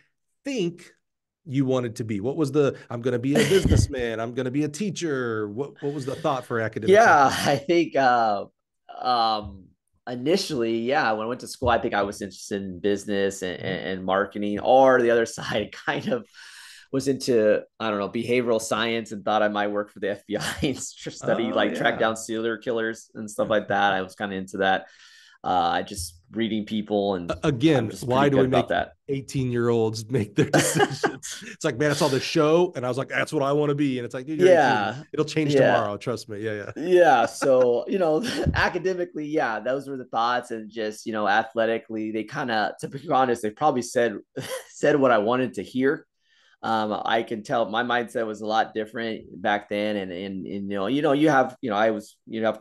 think you wanted to be? What was I'm going to be a businessman, I'm going to be a teacher? What was the thought for academics Yeah, after? I think um initially, yeah, when I went to school, I think I was interested in business Mhm. and marketing, or the other side kind of was into, I don't know, behavioral science and thought I might work for the FBI and study, Oh like track yeah. down serial killers and stuff like that. I was kind of into that. I just reading people, and I'm Again, just pretty why do good we about make that. 18-year-olds make their decisions? It's like, man, I saw the show and I was like, that's what I want to be. And it's like, dude, you're 18. Yeah. It'll change Yeah. tomorrow. Trust me. Yeah, yeah. Yeah, so academically, yeah, those were the thoughts, and just athletically, they kind of, to be honest, they probably said said what I wanted to hear. I can tell my mindset was a lot different back then, and you have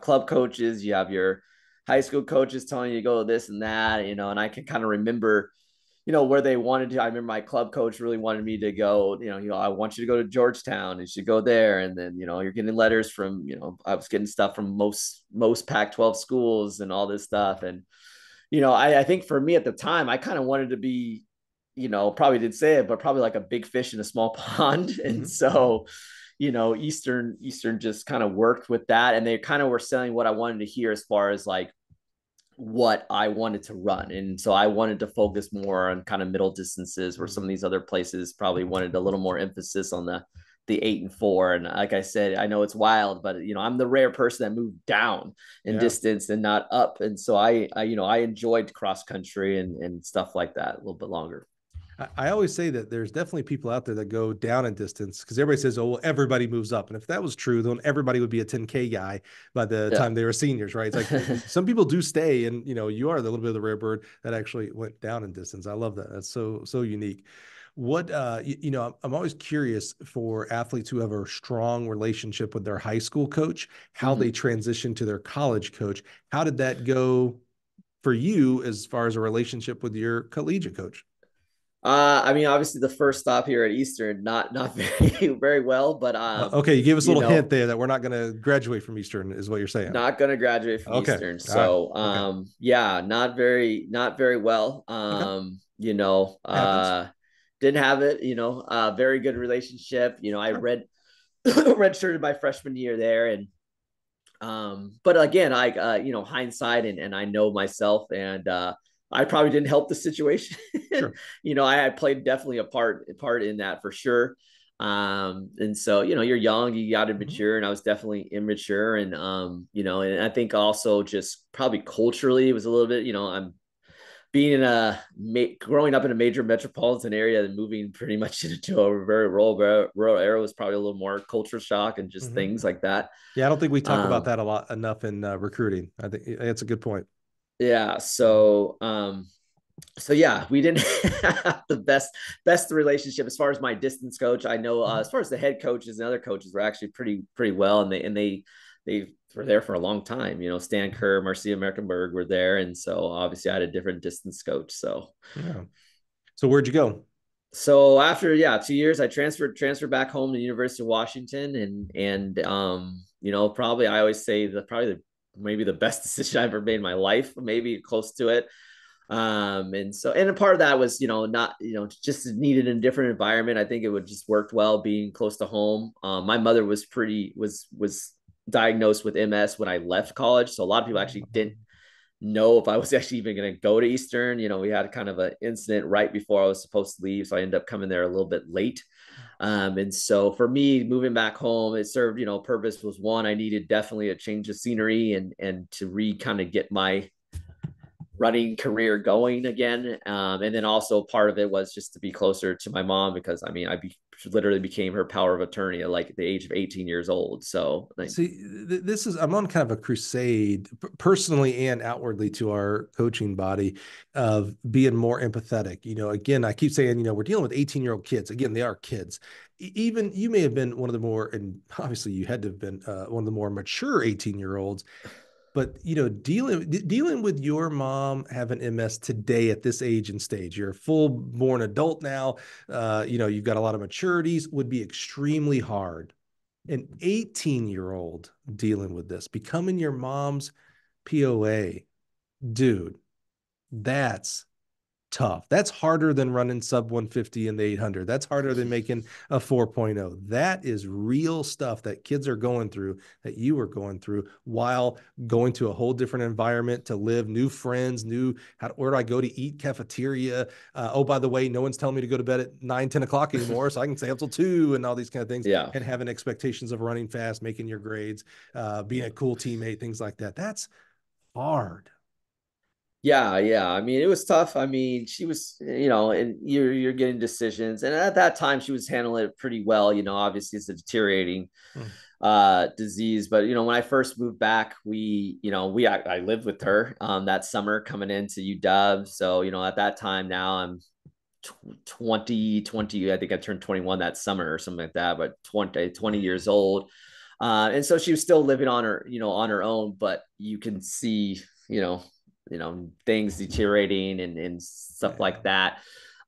club coaches, you have your high school coaches telling you to go this and that, and I can kind of remember where they wanted to. I remember my club coach really wanted me to go, I want you to go to Georgetown. You should go there. And then, you're getting letters from, I was getting stuff from most Pac-12 schools and all this stuff. And, I think for me at the time, I kind of wanted to be, probably did say it, but probably like a big fish in a small pond. And Mhm, mhm. so, Eastern just kind of worked with that. And they kind of were selling what I wanted to hear as far as like what I wanted to run. And so I wanted to focus more on kind of middle distances, where some of Mhm. these other places probably wanted a little more emphasis on the 8 and 4. And like I said, I know it's wild, but I'm the rare person that moved down in Yeah. distance and not up. And so I enjoyed cross country and stuff like that a little bit longer. I always say that there's definitely people out there that go down in distance because everybody says, oh, well, everybody moves up. And if that was true, then everybody would be a 10K guy by the Yeah. time they were seniors, right? It's like some people do stay, and you are the little bit of the rare bird that actually went down in distance. I love that. That's so unique. What I'm always curious for athletes who have a strong relationship with their high school coach, how they Mm-hmm. transition to their college coach. How did that go for you as far as a relationship with your collegiate coach? I mean, obviously the first stop here at Eastern, not very very well, but Okay, you gave us a you little hint know, there that we're not going to graduate from Eastern, is what you're saying. not gonna graduate from Okay, Eastern. all right, So okay, yeah, not very well. okay, happens. Didn't have it, very good relationship. I Sure. redshirted my freshman year there, and but again, I hindsight, and I know myself, and I probably didn't help the situation. Sure. I played definitely a part in that for sure. And so you're young, you got to Mhm. mature, and I was definitely immature, and and I think also just probably culturally it was a little bit, I'm being in growing up in a major metropolitan area and moving pretty much into a very rural area was probably a little more culture shock and just Mhm. things like that. Yeah, I don't think we talk about um that a lot enough in recruiting. I think that's a good point. yeah, Mhm. so yeah, we didn't have the best relationship. As far as my distance coach, I know, Mhm. as far as the head coaches and other coaches were actually pretty well, and they were there for a long time. Stan Kerr, Marcia Mecklenburg were there, and so obviously I had a different distance coach. Yeah. So where'd you go? So after, yeah, 2 years, I transferred back home to the University of Washington, and probably, I always say, maybe the best decision I ever made in my life, maybe close to it. And a part of that was, not, just needed a different environment. I think it would just worked well being close to home. My mother was diagnosed with MS when I left college, so a lot of people actually didn't know if I was actually even going to go to Eastern. You know, we had kind of an incident right before I was supposed to leave. So I ended up coming there a little bit late. And so for me, moving back home, it served, purpose was one, I needed definitely a change of scenery and to kind of get my running career going again. And then also part of it was just to be closer to my mom because I mean, literally became her power of attorney at like the age of 18 years old. So like, See, this is, I'm on kind of a crusade personally and outwardly to our coaching body of being more empathetic. Again, I keep saying, we're dealing with 18-year-old kids. Again, they are kids. Even you may have been one of the more, and obviously you had to have been one of the more mature 18-year-olds, but dealing with your mom having MS today at this age and stage, you're a full born adult now. You've got a lot of maturities, would be extremely hard. An 18-year-old dealing with this, becoming your mom's POA, dude, that's tough. That's harder than running sub 150 in the 800. That's harder than making a 4.0. That is real stuff that kids are going through, that you are going through while going to a whole different environment to live, new friends, where do I go to eat, cafeteria? Oh, by the way, no one's telling me to go to bed at 9, 10 o'clock anymore. So I can stay up till 2 and all these kind of things, yeah. and having expectations of running fast, making your grades, being a cool teammate, things like that. That's hard. Yeah, yeah. I mean, it was tough. I mean, she was, and you're getting decisions. And at that time she was handling it pretty well. Obviously it's a deteriorating Mm. disease. But when I first moved back, I lived with her that summer coming into UW. So, at that time now I'm 20, I think I turned 21 that summer or something like that, but 20 years old. And so she was still living on her own, but you can see, things deteriorating and stuff like that.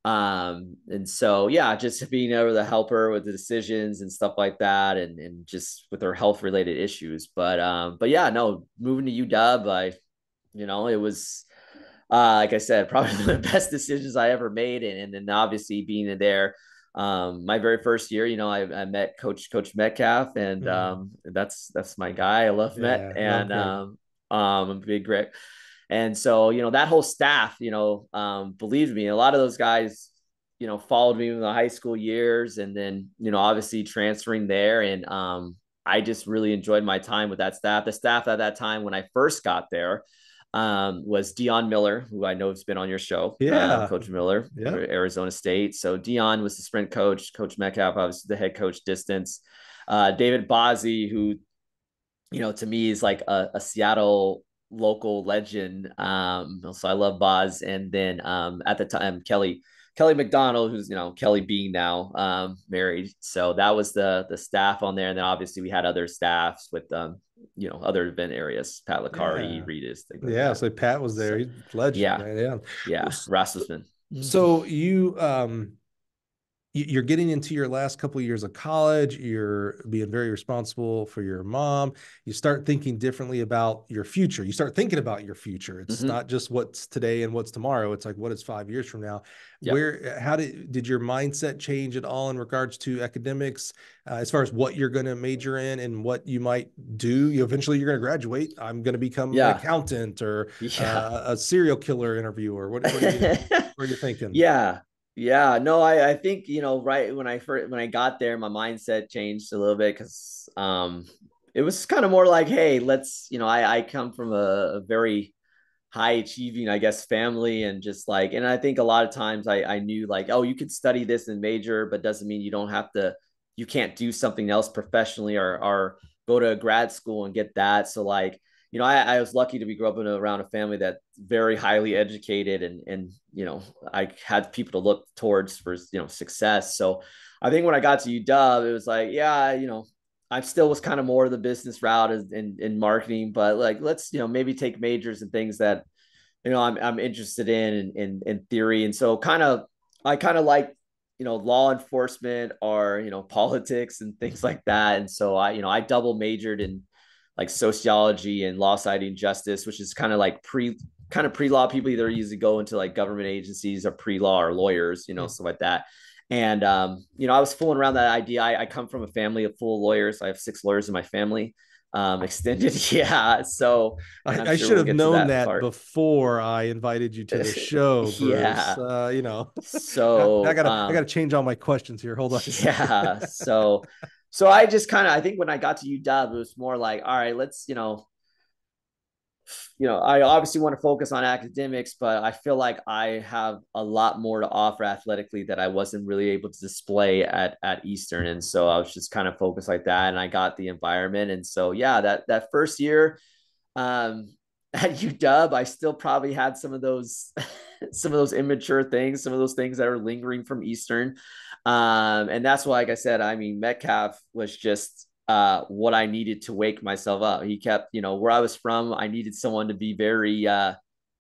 And so yeah, just being able to help her with the decisions and stuff like that, and just with her health related issues. But yeah, no, moving to UW, it was like I said, probably the best decisions I ever made. And then obviously being in there, my very first year, I met Coach Metcalf, and that's my guy. I love Met, Yeah, love and Greg. I'm a big Greg. And so, that whole staff, believed me. A lot of those guys, followed me in the high school years, and then, obviously transferring there. And I just really enjoyed my time with that staff. The staff at that time when I first got there was Dion Miller, who I know has been on your show, Yeah. Coach Miller, Yep. Arizona State. So Dion was the sprint coach, Coach Metcalf, obviously the head coach distance. David Bozzi, who, to me is like a Seattle local legend. So I love Boz. And then at the time, Kelly McDonald, who's, Kelly Bean now, married. So that was the staff on there. And then obviously we had other staffs with, other event areas, Pat Licari, Yeah. Regis, things like Yeah. that. So Pat was there. So He's a legend, yeah, man. Yeah. yeah, Rasmussen. So you're getting into your last couple of years of college, you're being very responsible for your mom, you start thinking differently about your future, you start thinking about your future. It's Mm-hmm. not just what's today and what's tomorrow, it's like what is 5 years from now. Yeah. How did your mindset change at all in regards to academics, as far as what you're going to major in and what you might do? Eventually you're going to graduate, I'm going to become an Yeah. accountant or Yeah. a serial killer interviewer. What are you thinking? Yeah. Yeah. No, I think, right when I got there, my mindset changed a little bit because it was kind of more like, hey, I come from a very high achieving, I guess, family, and just like, and I think a lot of times I knew like, oh, you could study this and major, but doesn't mean you can't do something else professionally, or go to a grad school and get that. So like, I was lucky to be grow up around a family that's very highly educated, and I had people to look towards for success. So I think when I got to UW, it was like, yeah, I still was kind of more of the business route in marketing, but like, let's, maybe take majors and things that, I'm interested in theory. And so I kind of like, law enforcement or, politics and things like that. And so I double majored in like sociology and law, society, and justice, which is kind of pre-law. People either usually go into like government agencies or pre-law or lawyers, stuff like that. And I was fooling around that idea. I come from a family of full lawyers. I have 6 lawyers in my family. extended. Yeah. So, and I'm I sure should we'll have get to known that that part. before I invited you to the show, Bruce. Yeah. You know, now I So, gotta change all my questions here. Hold on a second. yeah. So I just kind of, I think when I got to UW, it was more like, all right, let's, I obviously want to focus on academics, but I feel like I have a lot more to offer athletically that I wasn't really able to display at Eastern. And so I was just kind of focused like that. And I got the environment. And so, yeah, that first year, um, at UW, I still probably had some of those some of those immature things, some of those things that are lingering from Eastern. And that's why, like I said, I mean, Metcalf was just what I needed to wake myself up. He kept, where I was from, I needed someone to be very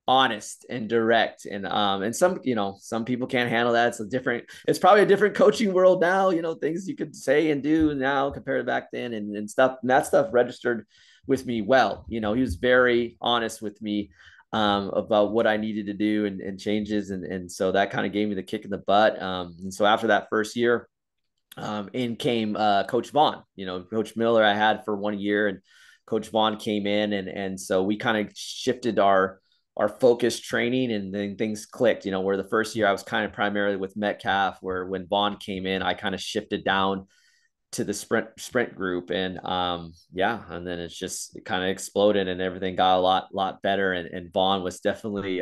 honest and direct. And some people can't handle that. It's probably a different coaching world now, things you could say and do now compared to back then and stuff. And that stuff registered with me well. He was very honest with me about what I needed to do and changes. And so that kind of gave me the kick in the butt. And so after that first year, in came Coach Vaughn. Coach Miller I had for 1 year, and Coach Vaughn came in, and so we kind of shifted our focus training, and then things clicked. Where the first year I was kind of primarily with Metcalf, where when Vaughn came in, I kind of shifted down to the sprint group, and and then it kind of exploded, and everything got a lot better, and Vaughn was definitely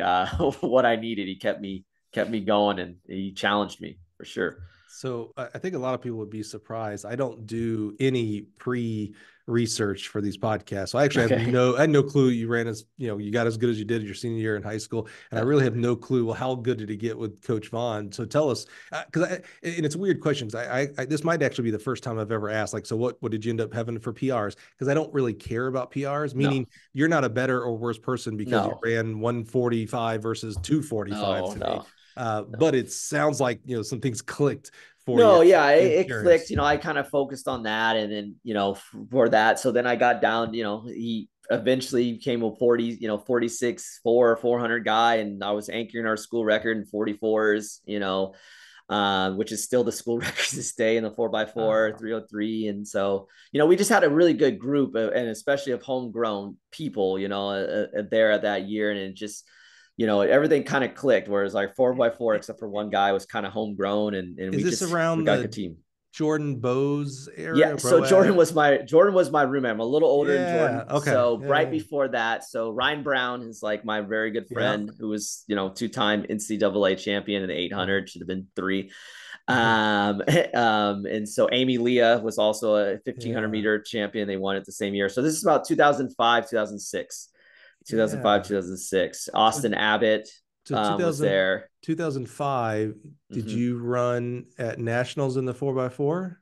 what I needed. He kept me going, and he challenged me for sure. So I think a lot of people would be surprised. I don't do any pre-research for these podcasts. So I actually Okay. I had no clue you ran you got as good as you did your senior year in high school. And I Yeah. really have no clue, well, how good did he get with Coach Vaughn? So tell us, and it's a weird question. This might actually be the first time I've ever asked, like, so what did you end up having for PRs? Because I don't really care about PRs, No. meaning you're not a better or worse person because you No. ran 145 versus 245 No. to me. No. But No. it sounds like some things clicked for you. No, So yeah, I'm it clicked. curious. I kind of focused on that, and then for that, so then I got down. He eventually became a 40, 46, 400 guy, and I was anchoring our school record in 44s. Which is still the school record to stay in the 4x4 Uh, 303. And so we just had a really good group and especially of homegrown people there at that year, and it just everything kind of clicked. Whereas like 4x4, except for one guy, was kind of homegrown, and is this we around got a good the team. Jordan Bose Yeah, area, so Broad? Jordan was my roommate. I'm a little older than Yeah. Jordan. Okay. So Yeah. right Yeah. before that, so Ryan Brown is like my very good Yeah. friend who was, two-time NCAA champion in the Uh-huh. 800, should have been three. And so Amy Leah was also a 1500 Yeah. meter champion. They won it the same year. So this is about 2005, 2006, 2005, Yeah. 2006. So Austin Abbott so was 2000, there. 2005, did Mm-hmm. you run at nationals in the 4x4?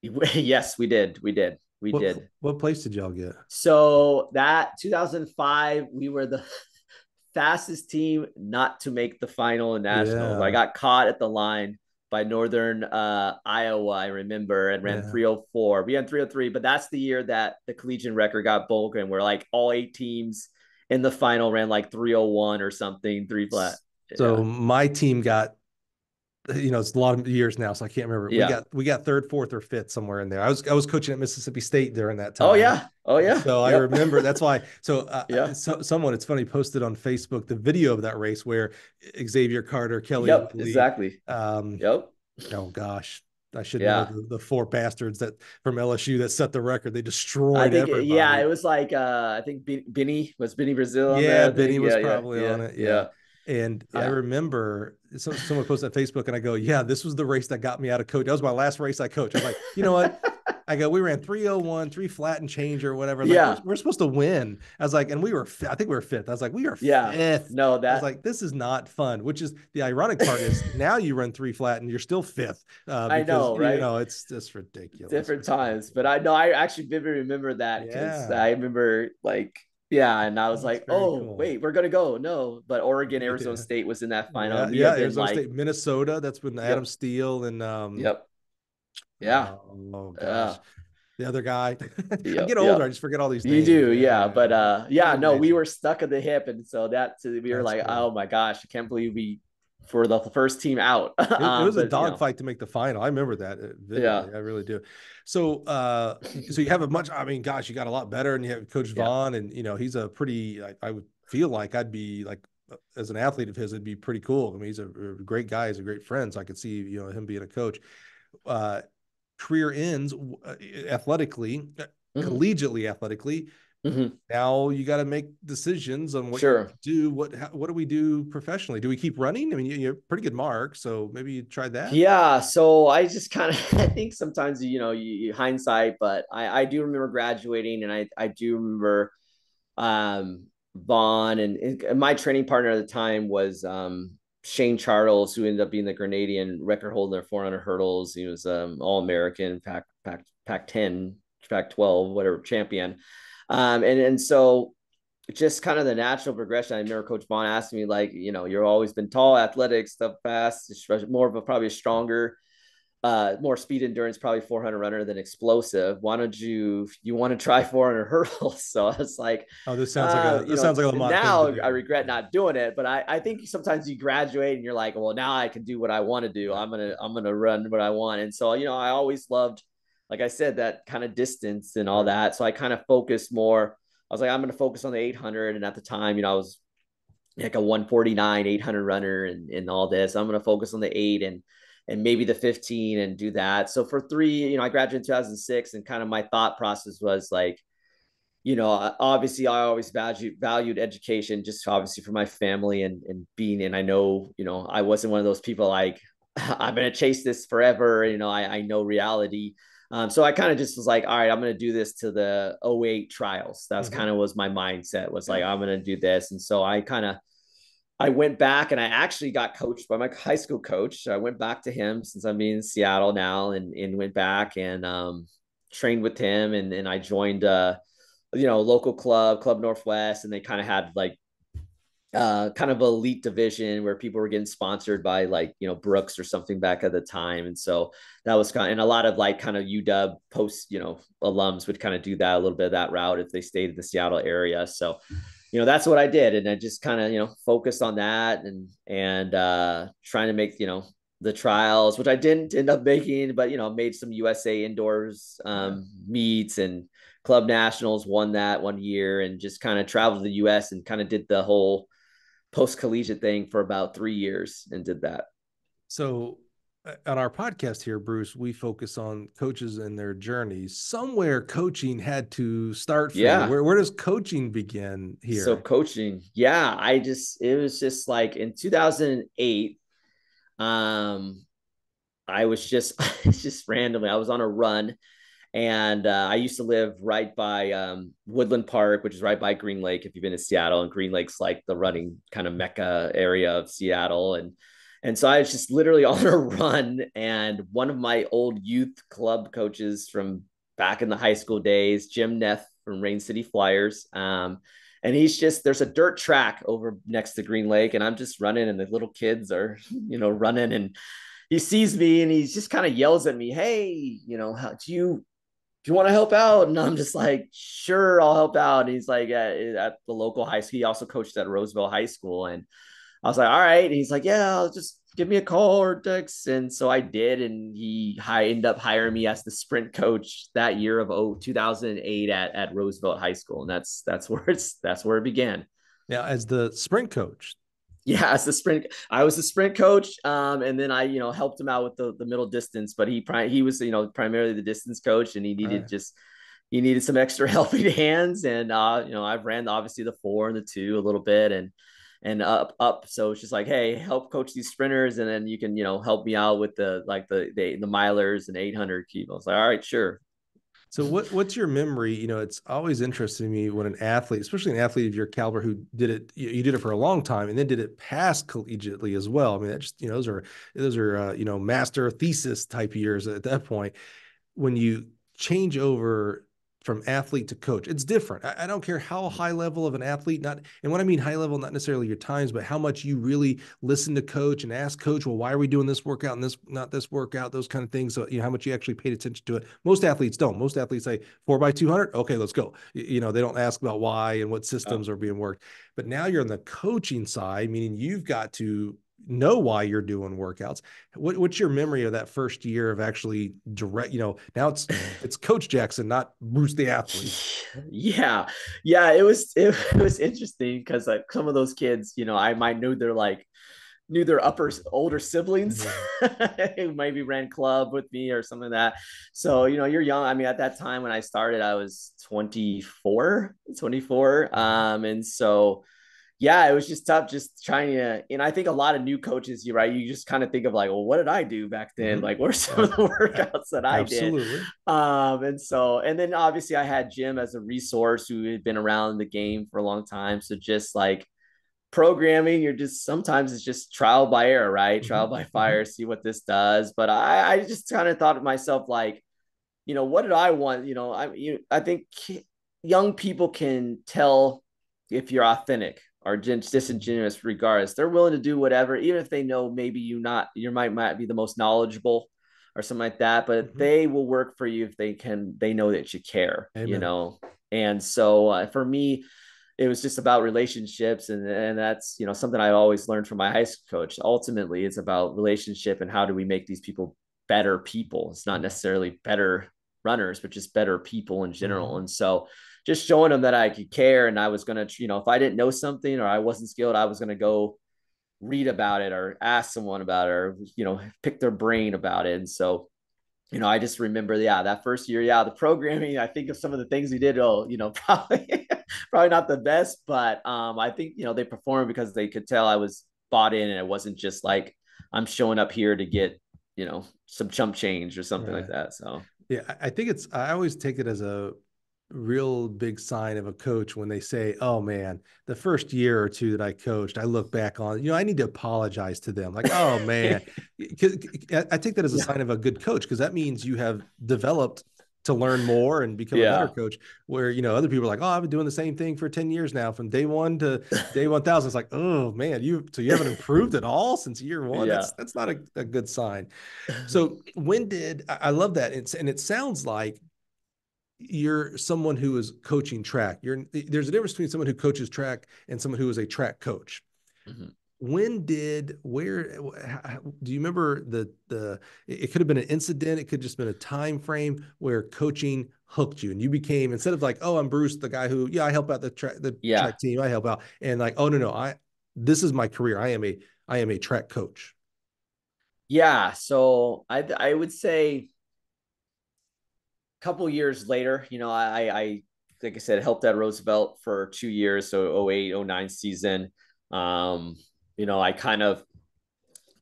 Yes, we did. We did. We What did. what place did y'all get? So that 2005, we were the fastest team not to make the final in nationals. I Yeah. got caught at the line by Northern Iowa, I remember, and ran Yeah. 304. We had 303, but that's the year that the collegiate record got broken, where like all 8 teams in the final ran like 301 or something, three flat. So Yeah. my team got, it's a lot of years now, so I can't remember. We Yeah. got third, fourth, or fifth somewhere in there. I was coaching at Mississippi State during that Oh, time, yeah. Oh, and yeah. so I Yep. remember that's why. So, Yeah. someone, it's funny, posted on Facebook the video of that race where Xavier Carter, Kelly Yep. Lindley, Exactly. um, Yep. oh gosh, I should know Yeah. the four bastards that from LSU that set the record. They I destroyed think, yeah, it everybody. was like, I think Benny Brazil on Yeah, there. I think, Benny was yeah, yeah, probably yeah, on it. Yeah. yeah, And I yeah, remember someone posted on Facebook and I go, yeah, this was the race that got me out of coach. That was my last race I coached. I was like, you know what? I go, we ran 301, three flat and change or whatever. I was like, we're, yeah, we're supposed to win. I was like, and I think we were fifth. I was like, we are yeah. fifth. No, I was that like, this is not fun, which is the ironic part is now you run three flat and you're still fifth I because, know, right? it's just ridiculous. Different It's times, but ridiculous. I know I actually vividly remember that because Yeah. I remember like, yeah, and I was That's like, very oh cool. wait, we're gonna go. No, but Oregon, Arizona Yeah. State was in that final, Yeah, and we yeah. had been Arizona like, State, Minnesota. That's when Adam yep, Steele and yep, yeah, oh yeah. gosh, the other guy. I Yep, get older, I yep. just forget all these You names. do, yeah. But Pretty yeah, no, we amazing. were stuck at the hip, and so we were That's like, cool. oh my gosh, I can't believe we for the first team out. It was a But dogfight to make the final. I remember that yeah, vividly. I really do. So, so you have a much, I mean, gosh, you got a lot better, and you have Coach yeah, Vaughn, and he's a pretty. I would feel like I'd be like, as an athlete of his, it'd be pretty cool. I mean, he's a great guy. He's a great friend. So I could see, him being a coach. Uh, Career ends athletically, hmm collegiately athletically. hmm Now you got to make decisions on what you sure. do. What do we do professionally? Do we keep running? I mean, you're a pretty good mark, so maybe you try that. Yeah, so I just kind of I think sometimes you hindsight, but I do remember graduating, and I do remember Vaughn, and my training partner at the time was Shane Charles, who ended up being the Grenadian record holder 400 hurdles. He was All American, Pac 10, Pac 12, whatever champion. And so just kind of the natural progression. I remember Coach Vaughn asked me, like, you've always been tall, athletic, stuff fast, more of a probably stronger, more speed endurance, probably 400 runner than explosive. Why don't you want to try 400 hurdles? So I was like, Oh, this sounds like a Lamont thing to now I do. regret not doing it, but I think sometimes you graduate and you're like, well, now I can do what I want to do. Right. I'm gonna run what I want. And so, I always loved, like I said, that kind of distance and all Right. that. So I kind of focused more. I was like, I'm going to focus on the 800. And at the time, I was like a 149, 800 runner and all this. I'm going to focus on the 8 and maybe the 15 and do that. So for 3, I graduated in 2006, and kind of my thought process was like, obviously I always valued education, just obviously for my family and being, and I know, I wasn't one of those people like, I'm going to chase this forever. I know reality. So I kind of just was like, all right, I'm going to do this to the '08 trials. That's Mm-hmm. kind of was my mindset, was Yeah. like, I'm going to do this. And so I went back, and I actually got coached by my high school coach. So I went back to him, since I'm in Seattle now, and went back and trained with him. And I joined, local Club Northwest. And they kind of had like kind of elite division where people were getting sponsored by, like, Brooks or something back at the time. And so that was and a lot of like kind of UW post, alums would kind of do that, a little bit of that route if they stayed in the Seattle area. So, that's what I did. And I just kind of, focused on that and trying to make, the trials, which I didn't end up making, but, made some USA indoors Yeah. meets and club nationals, won that one year, and just kind of traveled to the US and kind of did the whole post collegiate thing for about 3 years and did that. So on our podcast here, Bruce, we focus on coaches and their journeys. Somewhere coaching had to start for you. Yeah. Where does coaching begin So here? coaching, yeah, it was just like in 2008. Um, I was just, it's just randomly, I was on a run, and I used to live right by Woodland Park, which is right by Green Lake. If you've been to Seattle, and Green Lake's like the running kind of mecca area of Seattle, and so I was just literally on a run, and one of my old youth club coaches from back in the high school days, Jim Neff from Rain City Flyers, and there's a dirt track over next to Green Lake, and I'm just running, and the little kids are running, and he sees me, and he just kind of yells at me, hey, how do you want to help out? And I'm just like, sure, I'll help out. And he's like, at the local high school. He also coached at Roseville High School. And I was like, all right. And he's like, yeah, I'll just give me a call or text. And so I did. And ended up hiring me as the sprint coach that year of 2008 at Roosevelt High School. And that's where it began. Now, as the sprint coach. Yeah, as the sprint, I was the sprint coach, and then I, helped him out with the middle distance. But he was, primarily the distance coach, and Right. he needed some extra helping hands. And I've ran obviously the 4 and the 2 a little bit, and up. So it's just like, hey, help coach these sprinters, and then you can, help me out with the milers and 800 keep. I was like, all right, sure. So what's your memory? It's always interesting to me when an athlete, especially an athlete of your caliber who did it, you did it for a long time and then did it past collegiately as well. I mean, that just, those are master thesis type years at that point. When you change over from athlete to coach, it's different. I don't care how high level of an athlete, not, and when I mean high level, not necessarily your times, but how much you really listen to coach and ask coach, well, why are we doing this workout and this, not this workout, those kind of things. So, how much you actually paid attention to it. Most athletes don't. Most athletes say 4x200. Okay, let's go. They don't ask about why and what Oh, systems are being worked. But now you're on the coaching side, meaning you've got to know why you're doing workouts. What's your memory of that first year of actually direct, now it's Coach Jackson, not Bruce the athlete. Yeah. Yeah. It was interesting because like some of those kids, I might know they're like, knew their older siblings Mhm. who maybe ran club with me or something like that. So, you're young. I mean, at that time when I started, I was 24. And so, yeah, it was just tough just trying to, and I think a lot of new coaches, you're right. You just kind of think of like, well, what did I do back then? Mhm. Like, what are some of the workouts that I did? Absolutely. And then obviously I had Jim as a resource who had been around the game for a long time. So just like, programming, you're just sometimes it's just trial by error, right? Trial Mhm. by Mhm. fire, see what this does. But I just kind of thought of myself like, what did I want? I think young people can tell if you're authentic or just disingenuous regardless. They're willing to do whatever, even if they know maybe you might be the most knowledgeable or something like that, but Mhm. they will work for you if they know that you care, Amen. And so for me, it was just about relationships, and that's something I always learned from my high school coach. Ultimately, it's about relationship and how do we make these people better people. It's not necessarily better runners, but just better people in general. Mhm. And so just showing them that I could care, and I was going to, if I didn't know something or I wasn't skilled, I was going to go read about it or ask someone about it or, pick their brain about it. And so, I just remember, yeah, that first year, yeah, the programming, I think of some of the things we did, probably, probably not the best, but I think, they performed because they could tell I was bought in and it wasn't just like, I'm showing up here to get, some chump change or something like Right. that. So, Yeah, I think I always take it as a real big sign of a coach when they say, "Oh man, the first year or two that I coached, I look back on, I need to apologize to them." Like, "Oh man." 'Cause I take that as a yeah, sign of a good coach because that means you have developed to learn more and become a better yeah, coach. Where, other people are like, "Oh, I've been doing the same thing for 10 years now, from day one to day 1,000." It's like, "Oh man, you haven't improved at all since year one." yeah. That's not a good sign. So when did I love that? And it sounds like you're someone who is coaching track. There's a difference between someone who coaches track and someone who is a track coach. Mhm. When did where do you remember the it could have been an incident, it could have just been a time frame where coaching hooked you and you became, instead of like, "Oh, I'm Bruce, the guy who, yeah, I help out the Yeah. track team, I help out," and like, "Oh no, I this is my career. I am a track coach." Yeah. So I would say couple years later, like I said, helped at Roosevelt for 2 years, so 08, 09 season. Um, I kind of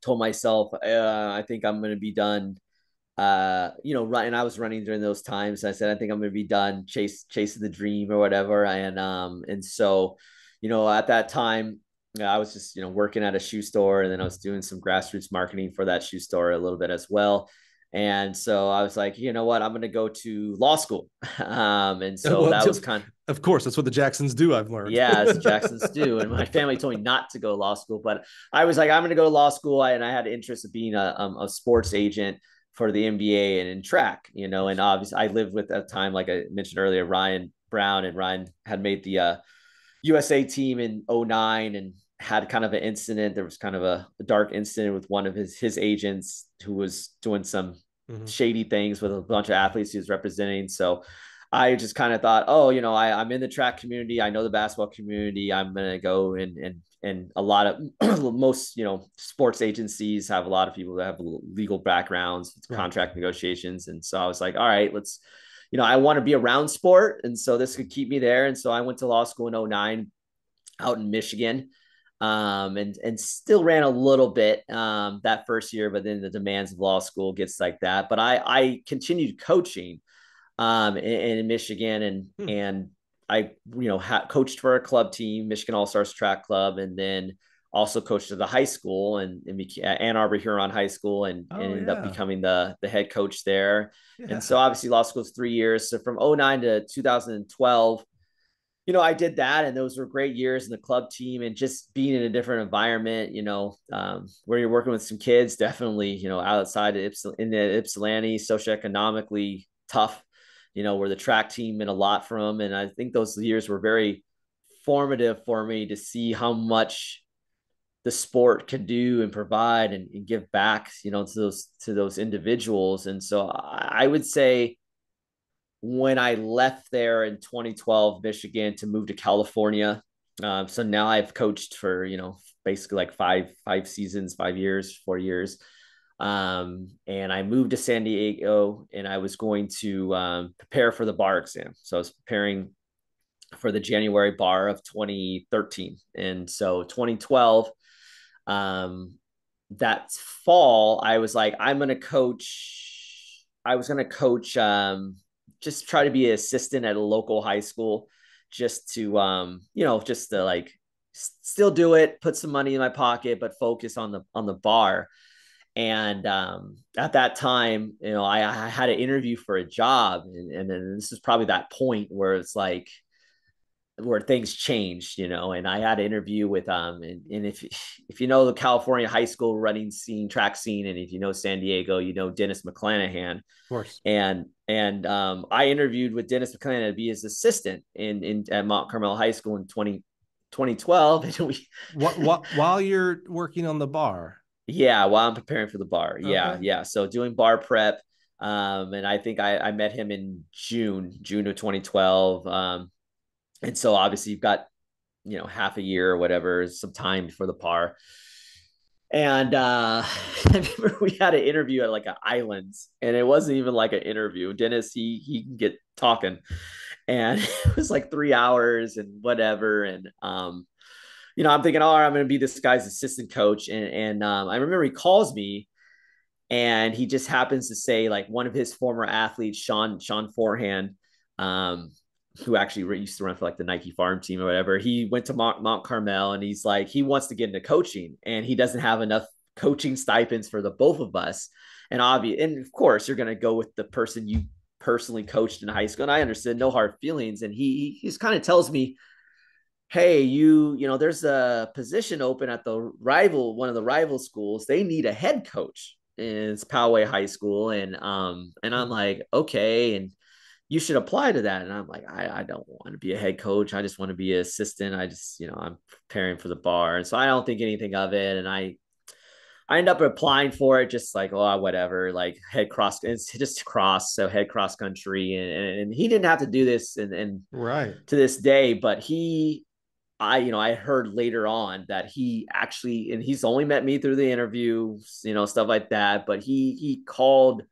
told myself, I think I'm going to be done. And I was running during those times. I said, I think I'm going to be done chasing the dream or whatever. And so, at that time, I was just, working at a shoe store, and then I was doing some grassroots marketing for that shoe store a little bit as well. And so I was like, you know what, I'm going to go to law school. And so Well, that was kind of, of course, that's what the Jacksons do, I've learned. yeah, as Jacksons do. And my family told me not to go to law school, but I was like, I'm going to go to law school. And I had an interest of being a sports agent for the NBA and in track, and obviously I lived with at the time, like I mentioned earlier, Ryan Brown, and Ryan had made the USA team in '09 and had kind of an incident. There was kind of a dark incident with one of his agents who was doing some Mhm. shady things with a bunch of athletes he was representing. So I just kind of thought, oh, I'm in the track community. I know the basketball community. I'm gonna go and a lot of most sports agencies have a lot of people that have legal backgrounds, Right. contract negotiations, and so I was like, all right, let's. I want to be around sport, and so this could keep me there. And so I went to law school in '09 out in Michigan, and still ran a little bit that first year, but then the demands of law school gets like that. But I continued coaching in Michigan, Hmm. and I coached for a club team, Michigan All Stars Track Club, and then also coached at the high school and Ann Arbor Huron High School, and Oh ended up yeah. becoming the head coach there. And so Yeah. obviously law school is 3 years. So from '09 to 2012, I did that, and those were great years in the club team and just being in a different environment, where you're working with some kids, definitely, outside of in the Ypsilanti, socioeconomically tough, where the track team meant a lot for them. And I think those years were very formative for me to see how much the sport can do and provide and give back, to those individuals. And so I would say when I left there in 2012, Michigan, to move to California. So now I've coached for, basically like five seasons, 5 years, 4 years. And I moved to San Diego, and I was going to prepare for the bar exam. So I was preparing for the January bar of 2013. And so 2012, that fall, I was like, I was going to coach, just try to be an assistant at a local high school, just to, just to like still do it, put some money in my pocket, but focus on the bar. And at that time, I had an interview for a job, and then this is probably that point where it's like, where things changed, and I had an interview with and if you know the California high school running scene, track scene, and if you know San Diego, Dennis McClanahan. Of course. And I interviewed with Dennis McClanahan to be his assistant in at Mount Carmel High School in 2012. And While you're working on the bar. Yeah, while I'm preparing for the bar. Yeah, Okay. yeah. So doing bar prep. And I think I met him in June of 2012. And so obviously you've got, half a year or whatever, some time for the par. And I remember we had an interview at like an islands, and it wasn't even like an interview. Dennis, he can get talking, and it was like 3 hours and whatever. And I'm thinking, all right, I'm going to be this guy's assistant coach. And I remember he calls me, and he just happens to say, like, one of his former athletes, Sean Forehand, who actually used to run for like the Nike farm team or whatever. He went to Mount Carmel, and he's like, he wants to get into coaching, and he doesn't have enough coaching stipends for the both of us. And of course, you're going to go with the person you personally coached in high school. And I understood, no hard feelings. And he just kind of tells me, hey, there's a position open at one of the rival schools. They need a head coach. And it's Poway High School. And I'm like, okay. And you should apply to that. And I'm like, I don't want to be a head coach. I just want to be an assistant. I just, I'm preparing for the bar. And so I don't think anything of it. And I end up applying for it, just like, oh, whatever, like head cross, it's just cross. So head cross country. And he didn't have to do this and Right. to this day, but I heard later on that he actually, and he's only met me through the interview, stuff like that. But he called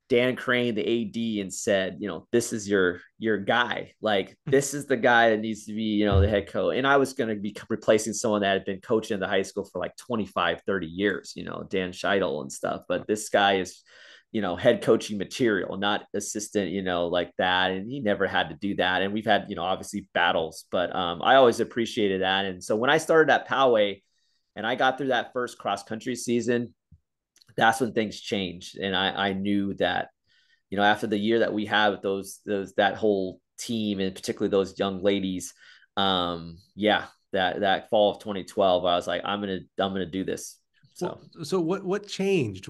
Dan Crane, the AD, and said, this is your guy. Like, this is the guy that needs to be, the head coach. And I was going to be replacing someone that had been coaching in the high school for like 25, 30 years, Dan Scheidel and stuff. But this guy is, head coaching material, not assistant, like that. And he never had to do that. And we've had, obviously battles, but I always appreciated that. And so when I started at Poway and I got through that first cross country season, that's when things changed. And I knew that, after the year that we had with that whole team, and particularly those young ladies, that fall of 2012, I was like, I'm going to do this. So what changed?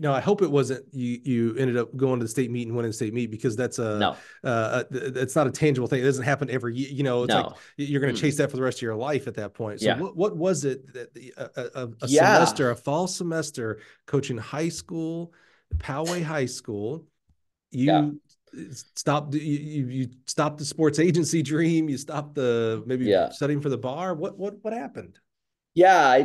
I hope it wasn't you ended up going to the state meet and winning the state meet, because that's no, that's not a tangible thing. It doesn't happen every year. It's no. like you're going to chase that for the rest of your life at that point. So Yeah. what was it that a semester, a fall semester coaching high school, Poway High School, you stopped you stopped the sports agency dream, you stopped maybe studying for the bar? What happened? Yeah, I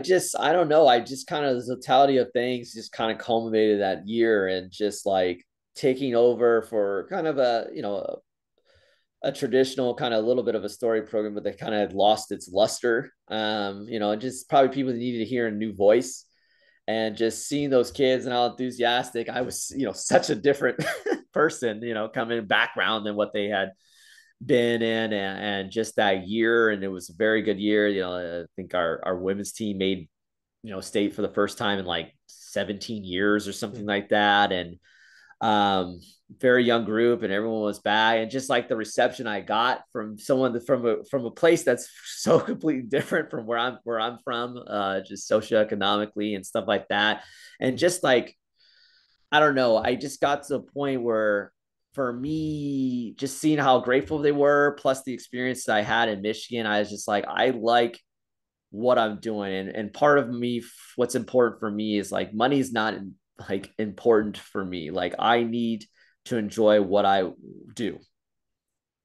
don't know. I just kind of, the totality of things just kind of culminated that year, and just like taking over for kind of a traditional kind of a little bit of a story program, but they kind of had lost its luster. Just probably people needed to hear a new voice, and just seeing those kids and how enthusiastic I was, such a different person, coming background than what they had been in, and just that year. And it was a very good year. I think our women's team made, state for the first time in like 17 years or something like that. And very young group, and everyone was back, and just like the reception I got from someone from a place that's so completely different from where I'm from, just socioeconomically and stuff like that. And just like, I don't know, I just got to the point where, for me, just seeing how grateful they were, plus the experience that I had in Michigan, I was just like, I like what I'm doing. And part of me, what's important for me is like money's not like important for me. Like I need to enjoy what I do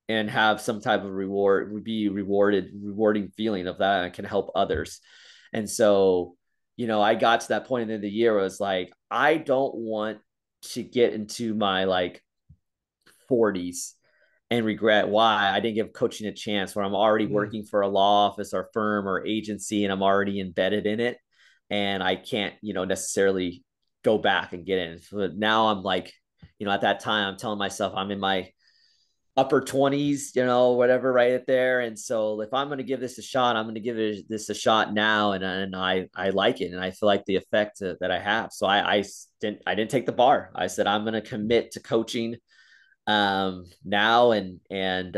and have some type of be rewarding feeling of that. And I can help others. And so, I got to that point in the end of the year where it's like, I don't want to get into my like 40s and regret why I didn't give coaching a chance where I'm already Mm. working for a law office or firm or agency and I'm already embedded in it and I can't, necessarily go back and get in. So now I'm like, at that time I'm telling myself I'm in my upper 20s, whatever, right there. And so if I'm going to give this a shot, I'm going to this a shot now. And I like it. And I feel like the effect that I have. So I didn't take the bar. I said, I'm going to commit to coaching now and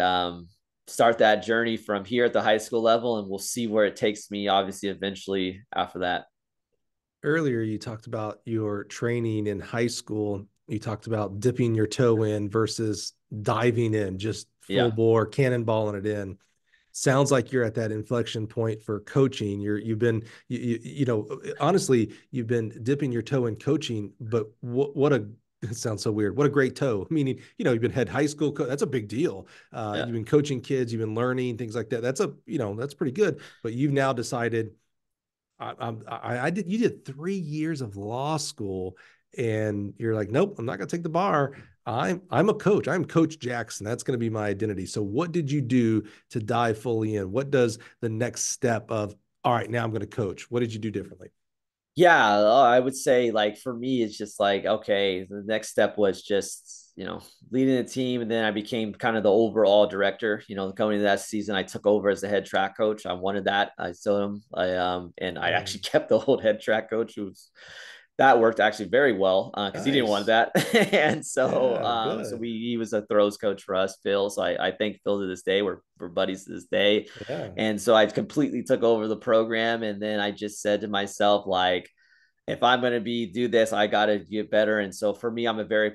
start that journey from here at the high school level. And we'll see where it takes me, obviously, eventually after that. Earlier, you talked about your training in high school. You talked about dipping your toe in versus diving in, just full Yeah. bore, cannonballing it in. Sounds like you're at that inflection point for coaching. You've been, honestly, you've been dipping your toe in coaching, but what a, it sounds so weird. What a great toe. Meaning, you've been head high school. That's a big deal. Yeah. You've been coaching kids, you've been learning things like that. That's pretty good. But you've now decided I did. You did 3 years of law school, and you're like, nope, I'm not going to take the bar. I'm a coach. I'm Coach Jackson. That's going to be my identity. So, what did you do to dive fully in? What does the next step of all right, now I'm going to coach? What did you do differently? Yeah, I would say like for me, it's just like, okay, the next step was just, leading the team. And then I became kind of the overall director, going into that season, I took over as the head track coach. I wanted that. I still am. And I actually Mm, kept the old head track coach that worked actually very well because he didn't want nice. that. And so, Yeah, so good. he was a throws coach for us, Phil. So I thank Phil to this day. We're buddies to this day. Yeah, And so I completely took over the program. And then I just said to myself, like, if I'm going to do this, I got to get better. And so for me, I'm a very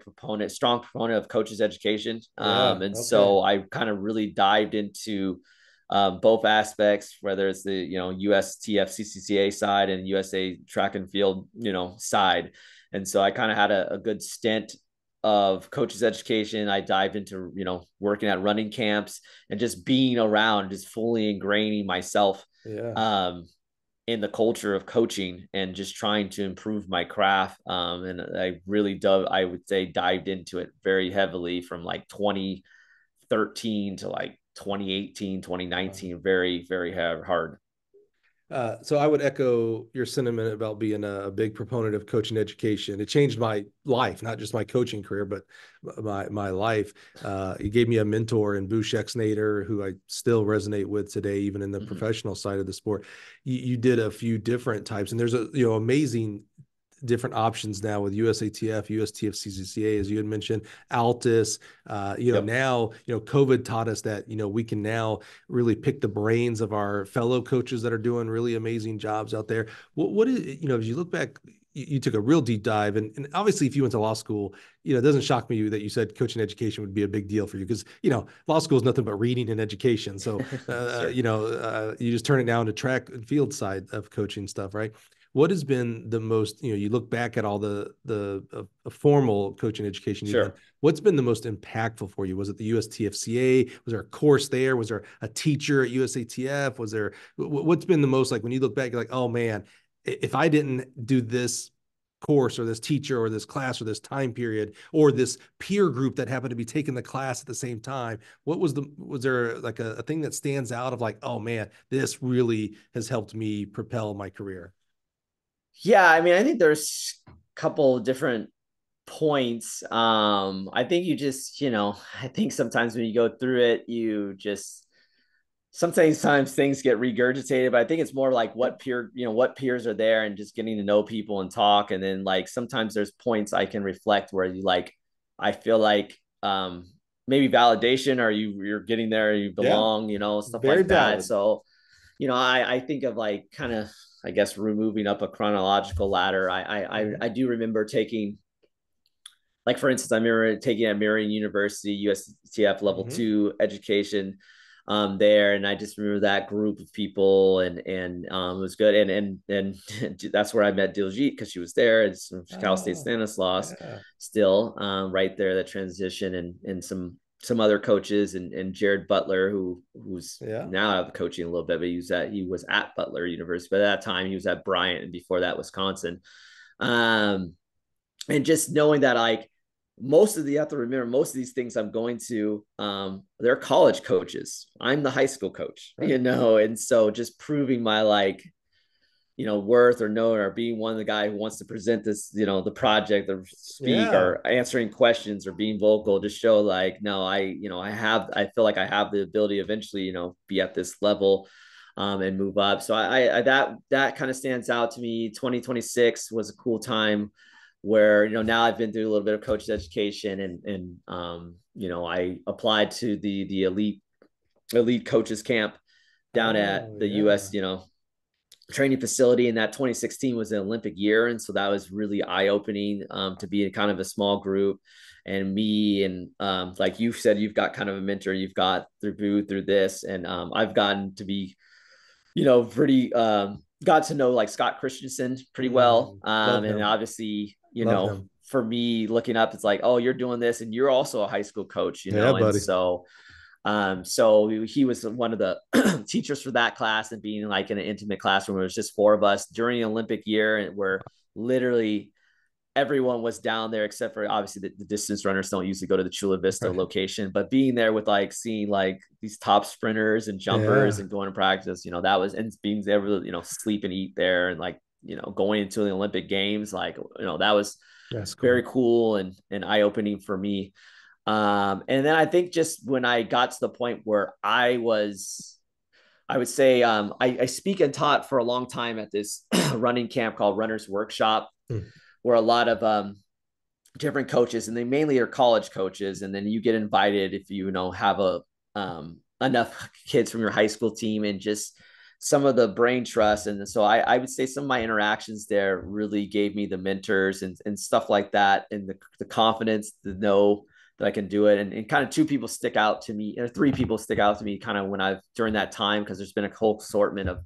strong proponent of coaches education. yeah. And Okay. so I kind of really dived into both aspects, whether it's the, USTF CCCA side and USA track and field, side. And so I kind of had a good stint of coaches education. I dived into, working at running camps and just being around, just fully ingraining myself Yeah. um, in the culture of coaching and just trying to improve my craft. And I would say, dived into it very heavily from like 2013 to like 2018, Wow. 2019, very, very hard. So I would echo your sentiment about being a big proponent of coaching education. It changed my life, not just my coaching career, but my life. It gave me a mentor in Boo Schexnader, who I still resonate with today, even in the Mm-hmm. professional side of the sport. You did a few different types, and there's a amazing different options now with USATF, USTF, CCCA, as you had mentioned, Altus. Yep. Now, COVID taught us that, we can now really pick the brains of our fellow coaches that are doing really amazing jobs out there. What is, as you look back, you took a real deep dive. And obviously, if you went to law school, it doesn't shock me that you said coaching education would be a big deal for you because, law school is nothing but reading and education. So, Sure. you just turn it down to track and field side of coaching stuff, right? What has been the most, you look back at all the formal coaching education you've done, Sure. what's been the most impactful for you? Was it the USTFCA? Was there a course there? Was there a teacher at USATF? Was there, what's been the most, like when you look back, you're like, oh man, if I didn't do this course or this teacher or this class or this time period or this peer group that happened to be taking the class at the same time, was there like a thing that stands out of like, oh man, this really has helped me propel my career? Yeah. I mean, I think there's a couple different points. I think I think sometimes when you go through it, you just sometimes things get regurgitated, but I think it's more like what peers are there and just getting to know people and talk. And then like sometimes there's points I can reflect where I feel like maybe validation or you're getting there, you Yeah, belong, stuff very like that. valid. So, I think of like kind of, I guess, removing up a chronological ladder. I Mhm. do remember taking, like, for instance, I remember taking at Marion University USTF level Mhm. 2 education. there. And I just remember that group of people, and it was good. And that's where I met Diljeet, because she was there. It's from Cal State Oh, Stanislaus yeah. still, right there, that transition, and some other coaches, and Jared Butler, who's Yeah. now out of coaching a little bit, but he was at Butler University, but at that time he was at Bryant, and before that Wisconsin. Um, and just knowing that, like, you have to remember, most of these things I'm going to, they're college coaches. I'm the high school coach, Right. and so just proving my, like, worth, or knowing, or being one of the guy who wants to present this, the project, or speak, Yeah. or answering questions, or being vocal, to show, like, no, I feel like I have the ability to eventually, be at this level, and move up. So I that kind of stands out to me. 2026 was a cool time where, now I've been through a little bit of coach's education, and I applied to the elite coaches camp down at Oh, the yeah. US, training facility. And that 2016 was an Olympic year, and so that was really eye-opening, to be in kind of a small group. And me, and like you said, you've got kind of a mentor, you've got through this, and I've gotten to be, pretty, got to know, like, Scott Christensen pretty well. Love And him. obviously, Love him. for me, looking up, it's like, oh, you're doing this, and you're also a high school coach, Yeah, and buddy. so he was one of the teachers for that class, and being, like, in an intimate classroom where it was just four of us during the Olympic year, and where literally everyone was down there, except for obviously the distance runners don't usually go to the Chula Vista Right. location. But being there with, like, seeing, like, these top sprinters and jumpers, Yeah. and going to practice, that was, and being able to, sleep and eat there, and, like, going into the Olympic Games, like, that was That's very cool. cool, and eye opening for me. And then I think, just when I got to the point where I would say, I speak and taught for a long time at this running camp called Runner's Workshop, Hmm. where a lot of different coaches, and they mainly are college coaches, and then you get invited if have enough kids from your high school team, and just some of the brain trust. And so I would say some of my interactions there really gave me the mentors, and stuff like that, and the confidence to know that I can do it. And kind of two people stick out to me, or three people stick out to me, kind of when I've during that time, because there's been a whole assortment of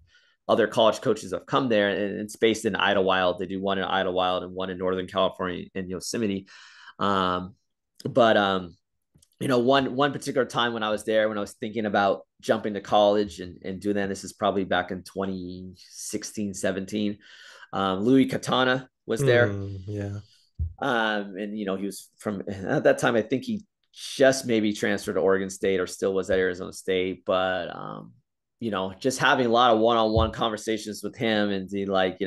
other college coaches have come there, and it's based in Idlewild. They do one in Idlewild and one in Northern California in Yosemite. Um, but one particular time when I was there, when I was thinking about jumping to college, and doing that, this is probably back in 2016, 17. Louis Katana was there. Yeah. And he was from, at that time, I think he just maybe transferred to Oregon State, or still was at Arizona State. But just having a lot of one-on-one conversations with him, and the, like,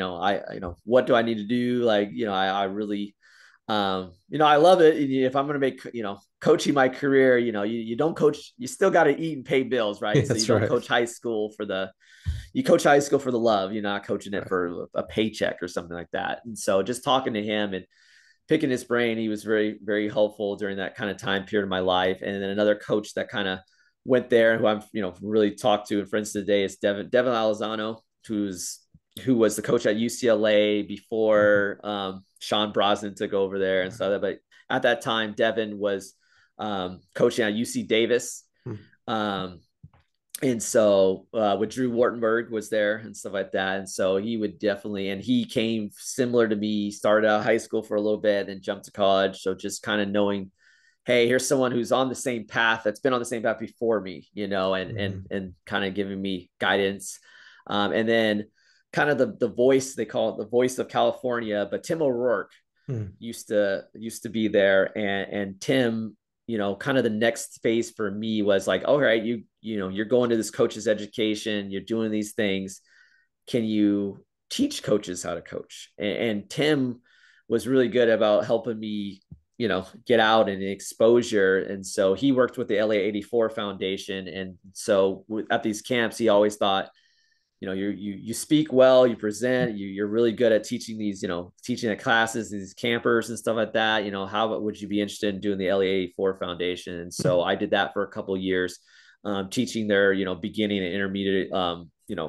what do I need to do? Like, I really, I love it. If I'm going to make, coaching my career, you don't coach, you still got to eat and pay bills, right? So you That's don't right. coach high school for you coach high school for the love. You're not coaching it Right. for a paycheck or something like that. And so just talking to him and picking his brain, he was very, very helpful during that kind of time period of my life. And then another coach that kind of went there, who I'm, really talked to and friends today, is Devin Alizano, who was the coach at UCLA before Sean Brosnan took over there and stuff. But at that time, Devin was coaching at UC Davis. Um, and so with Drew Wartenberg was there and stuff like that. And so he would definitely, and he came similar to me, started out high school for a little bit and jumped to college. So just kind of knowing, hey, here's someone who's on the same path, that's been on the same path before me, and Mm-hmm. kind of giving me guidance. And then kind of the voice, they call it the voice of California, but Tim O'Rourke Mm-hmm. used to be there. And Tim, kind of the next phase for me was like, all right, you're going to this coach's education, you're doing these things, can you teach coaches how to coach? And Tim was really good about helping me, get out and exposure. And so he worked with the LA 84 Foundation. And so at these camps, he always thought, you speak well, you present, you're really good at teaching these, teaching at classes, these campers and stuff like that. How would you be interested in doing the LA 84 Foundation? And so I did that for a couple of years, teaching their, beginning and intermediate,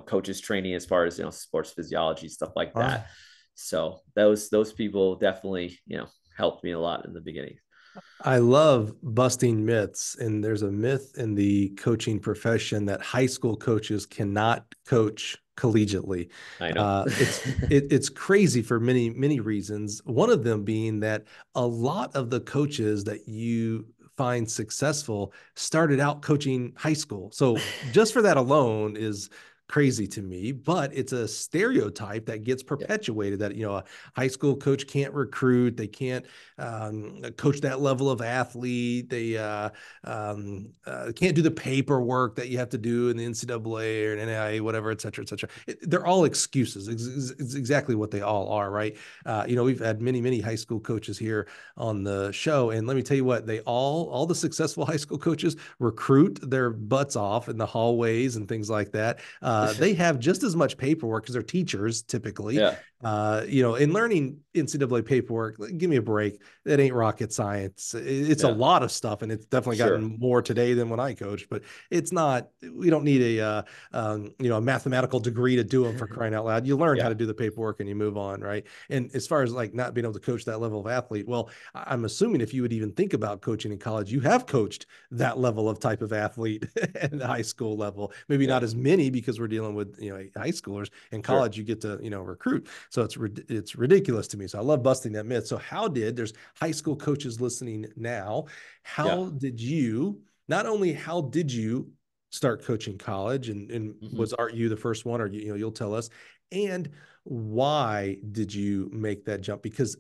coaches training, as far as, sports physiology, stuff like that. Wow. So those people definitely, helped me a lot in the beginning. I love busting myths, and there's a myth in the coaching profession that high school coaches cannot coach collegiately. I know. It's crazy for many reasons. One of them being that a lot of the coaches that you find successful started out coaching high school. So just for that alone is crazy to me, but it's a stereotype that gets Yeah, perpetuated that, a high school coach can't recruit, they can't coach that level of athlete. They can't do the paperwork that you have to do in the NCAA or an NAIA, whatever, et cetera, et cetera. They're all excuses. It's exactly what they all are, right? We've had many high school coaches here on the show, and let me tell you what, all the successful high school coaches recruit their butts off in the hallways and things like that. They have just as much paperwork because they're teachers typically. yeah, In learning NCAA paperwork, give me a break. That ain't rocket science. It's a yeah, lot of stuff, and it's definitely sure. gotten more today than when I coached. But it's not. We don't need a mathematical degree to do them, for crying out loud. You learn how Yeah, to do the paperwork and you move on, right? And as far as like not being able to coach that level of athlete, well, I'm assuming if you would even think about coaching in college, you have coached that level of type of athlete at the high school level. Maybe yeah, not as many because we're dealing with high schoolers. In sure. college, you get to recruit. So it's ridiculous to me. So I love busting that myth. So there's high school coaches listening now. Yeah. How did you, not only how did you start coaching college, and Hmm. was Art you the first one, or you'll tell us, and why did you make that jump? Because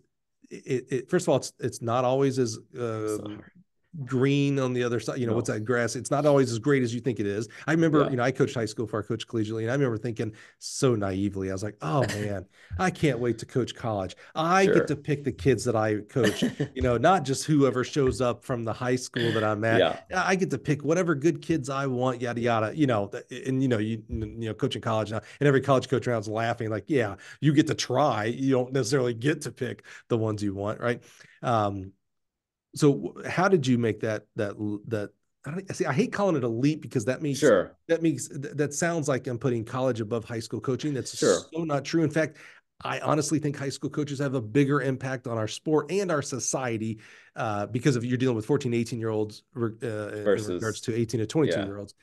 first of all, it's not always as So hard. green on the other side. What's No. that grass? It's not always as great as you think it is. I remember, Yeah, I coached high school before I coached collegiately, and I remember thinking so naively, I was like, oh man, I can't wait to coach college. I get to sure. pick the kids that I coach, not just whoever shows up from the high school that I'm at. Yeah, I get to pick whatever good kids I want, yada yada. And coaching college now, and every college coach around is laughing, like, yeah, you get to try. You don't necessarily get to pick the ones you want, right? Um, so how did you make that I hate calling it a leap because sure, that sounds like I'm putting college above high school coaching. That's sure. so not true. In fact, I honestly think high school coaches have a bigger impact on our sport and our society because of you're dealing with 14, 18-year-olds in regards Versus, to 18 to 22 yeah, year olds.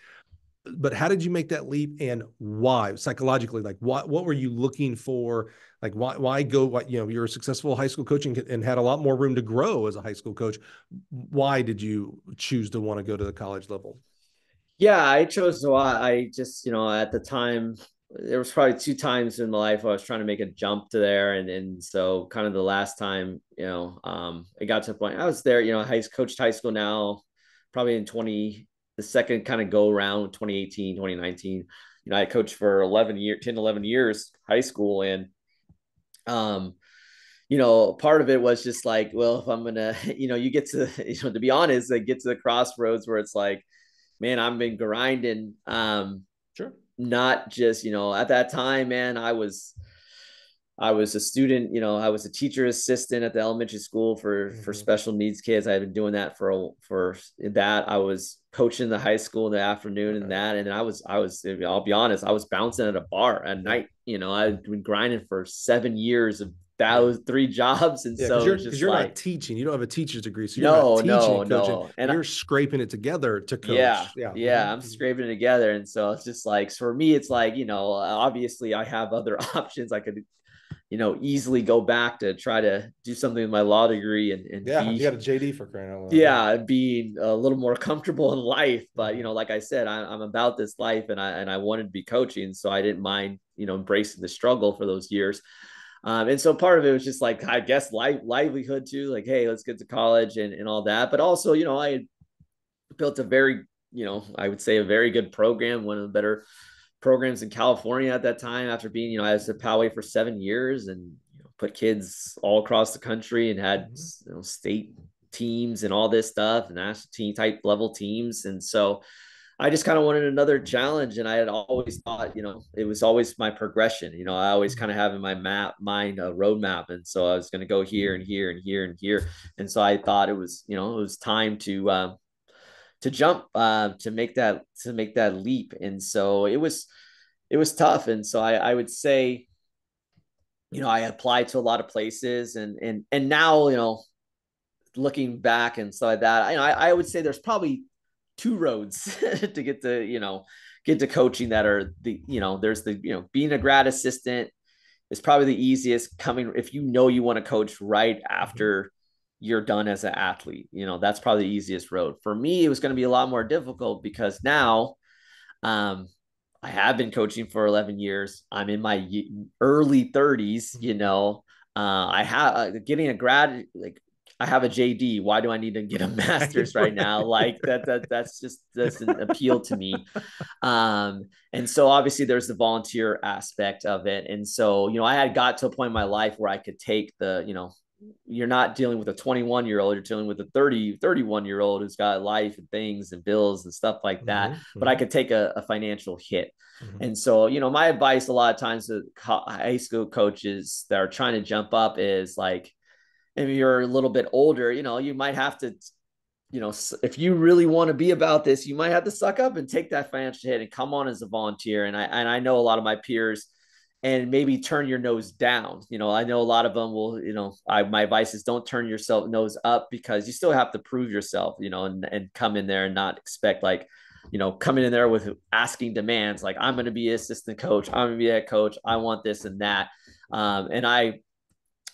But how did you make that leap, and why psychologically? Like what were you looking for? Like why go, you're a successful high school coach and had a lot more room to grow as a high school coach. Why did you choose to want to go to the college level? yeah. I chose to. I just, at the time, there was probably two times in my life where I was trying to make a jump to there, and so kind of the last time, it got to the point I was there. Coached high school now, probably in 20, the second kind of go around 2018, 2019. I coached for 10, 11 years high school, and um part of it was just like, well, if I'm gonna, you get to, to be honest, like get to the crossroads where it's like, man, I've been grinding. Sure. Not just, at that time, man, I was a student, I was a teacher assistant at the elementary school for Mm-hmm. special needs kids. I had been doing that for that. I was coaching the high school in the afternoon and Right. that, and then I'll be honest, I was bouncing at a bar at Yeah. night. I'd been grinding for 7 years of Yeah. those three jobs, and Yeah, because so you're it's because just you're not like, teaching. You don't have a teacher's degree, so you're not no, teaching no, and coaching. no, and You're scraping it together to yeah, coach. Yeah. yeah, I'm Mm-hmm. scraping it together, and so it's just like, so for me, it's like, obviously I have other options. I could, easily go back to try to do something with my law degree and Yeah, you be, got a JD for crying out loud. Yeah. yeah, being a little more comfortable in life. But Mm-hmm. like I said, I'm about this life, and I wanted to be coaching, so I didn't mind, embracing the struggle for those years. And so part of it was just like, I guess, livelihood too, like, hey, let's get to college and all that. But also, I had built a very, I would say a very good program, one of the better programs in California at that time, after being, I was at Poway for 7 years, and put kids all across the country, and had, Mm-hmm. state teams and all this stuff, and national team type level teams. And so I just kind of wanted another challenge, and I had always thought, it was always my progression. I always kind of have in my mind a roadmap, and so I was going to go here and here and here and here. And so I thought it was time to jump, to make that leap. And so it was tough. And so I would say, I applied to a lot of places, and now, looking back and stuff like that, I would say there's probably two roads to get to coaching that are there's being a grad assistant is probably the easiest coming if you want to coach right after you're done as an athlete. That's probably the easiest road. For me, it was going to be a lot more difficult because now um, I have been coaching for 11 years. I'm in my early 30s, I have getting a grad, like I have a JD. Why do I need to get a master's right now? Like that's just doesn't appeal to me. And so obviously there's the volunteer aspect of it. And so, I had got to a point in my life where I could take you're not dealing with a 21-year-old, you're dealing with a 31-year-old who's got life and things and bills and stuff like that. But I could take a financial hit. And so, my advice a lot of times to high school coaches that are trying to jump up is like, if you're a little bit older, you might have to, if you really want to be about this, you might have to suck up and take that financial hit and come on as a volunteer. And I know a lot of my peers and maybe turn your nose down. I know a lot of them will, my advice is don't turn yourself nose up because you still have to prove yourself, and come in there and not expect like, coming in there with asking demands, like I'm going to be an assistant coach. I'm going to be a head coach. I want this and that. And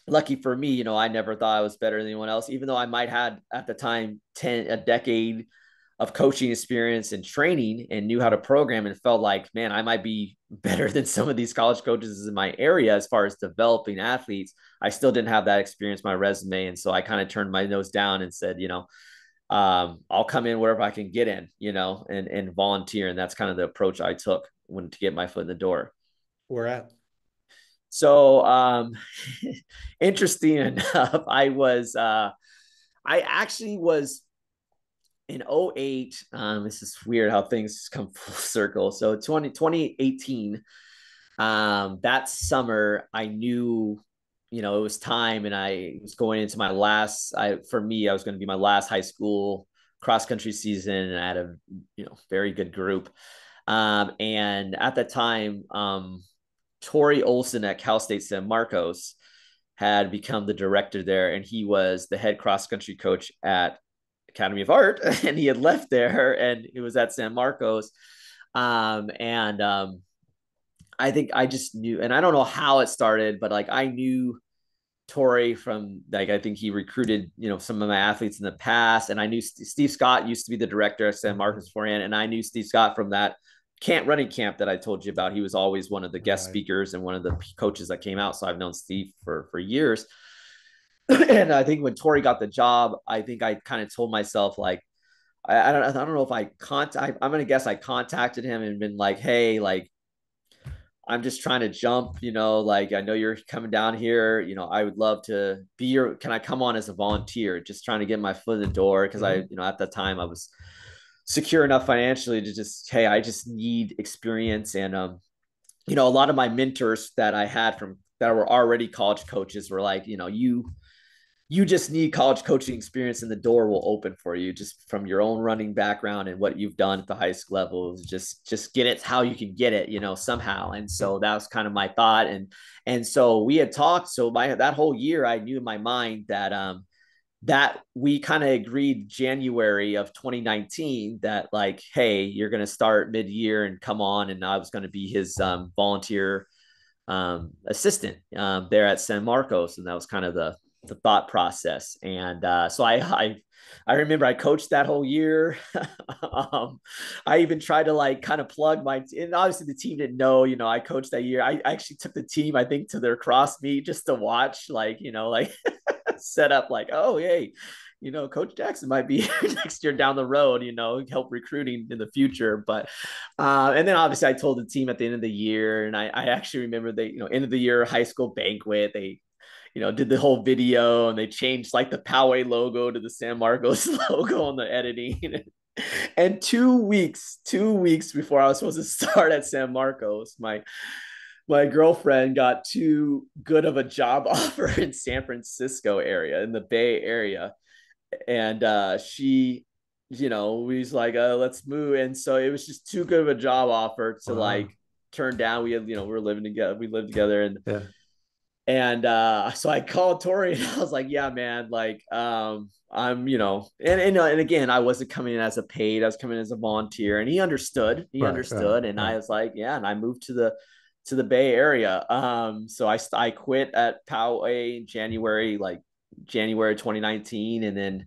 lucky for me, I never thought I was better than anyone else, even though I might had at the time a decade of coaching experience and training and knew how to program and felt like, man, I might be better than some of these college coaches in my area as far as developing athletes. I still didn't have that experience in my resume. And so I kind of turned my nose down and said, I'll come in wherever I can get in, and volunteer. And that's kind of the approach I took to get my foot in the door. Where at? So, interesting enough, I actually was in '08. This is weird how things come full circle. So 2018, that summer, I knew, it was time and I was going into my last, for me, I was going to be my last high school cross country season. And I had a, very good group. And at the time, Tori Olson at Cal State San Marcos had become the director there, and he was the head cross country coach at Academy of Art, and he had left there, and it was at San Marcos. I think I just knew, and I don't know how it started, but like I knew Tori from like I think he recruited some of my athletes in the past, and I knew Steve Scott used to be the director at San Marcos beforehand, and I knew Steve Scott from that running camp that I told you about. He was always one of the guest speakers and one of the coaches that came out. So I've known Steve for years. And I think when Tori got the job, I think I kind of told myself like, I don't know if I'm going to guess I contacted him and been like, hey, like, I'm just trying to jump, like I know you're coming down here, I would love to can I come on as a volunteer? Just trying to get my foot in the door. Cause I, at that time I was secure enough financially to just, hey, I just need experience. And, a lot of my mentors that I had that were already college coaches were like, you just need college coaching experience and the door will open for you just from your own running background and what you've done at the high school level. Just get it how you can get it, somehow. And so that was kind of my thought. And so we had talked. So that whole year I knew in my mind that we kind of agreed January of 2019 that like, hey, you're going to start mid-year and come on. And I was going to be his volunteer assistant there at San Marcos. And that was kind of the thought process. And so I remember I coached that whole year. I even tried to like kind of plug and obviously the team didn't know, I coached that year. I actually took the team, I think, to their cross meet just to watch, like, like set up like, oh, hey, Coach Jackson might be here next year down the road, help recruiting in the future. But, and then obviously I told the team at the end of the year, and I actually remember end of the year high school banquet, they, did the whole video and they changed like the Poway logo to the San Marcos logo on the editing. And 2 weeks before I was supposed to start at San Marcos, my girlfriend got too good of a job offer in San Francisco area, in the Bay Area. And she, we was like, let's move. And so it was just too good of a job offer to like turn down. We had, we were living together. We lived together. And And so I called Tori and I was like, yeah, man, like I'm, and again, I wasn't coming in as a paid, I was coming in as a volunteer, and he understood. He Right. understood. And I was like, yeah, and I moved to the Bay Area. So I quit at Poway in January, like January 2019, and then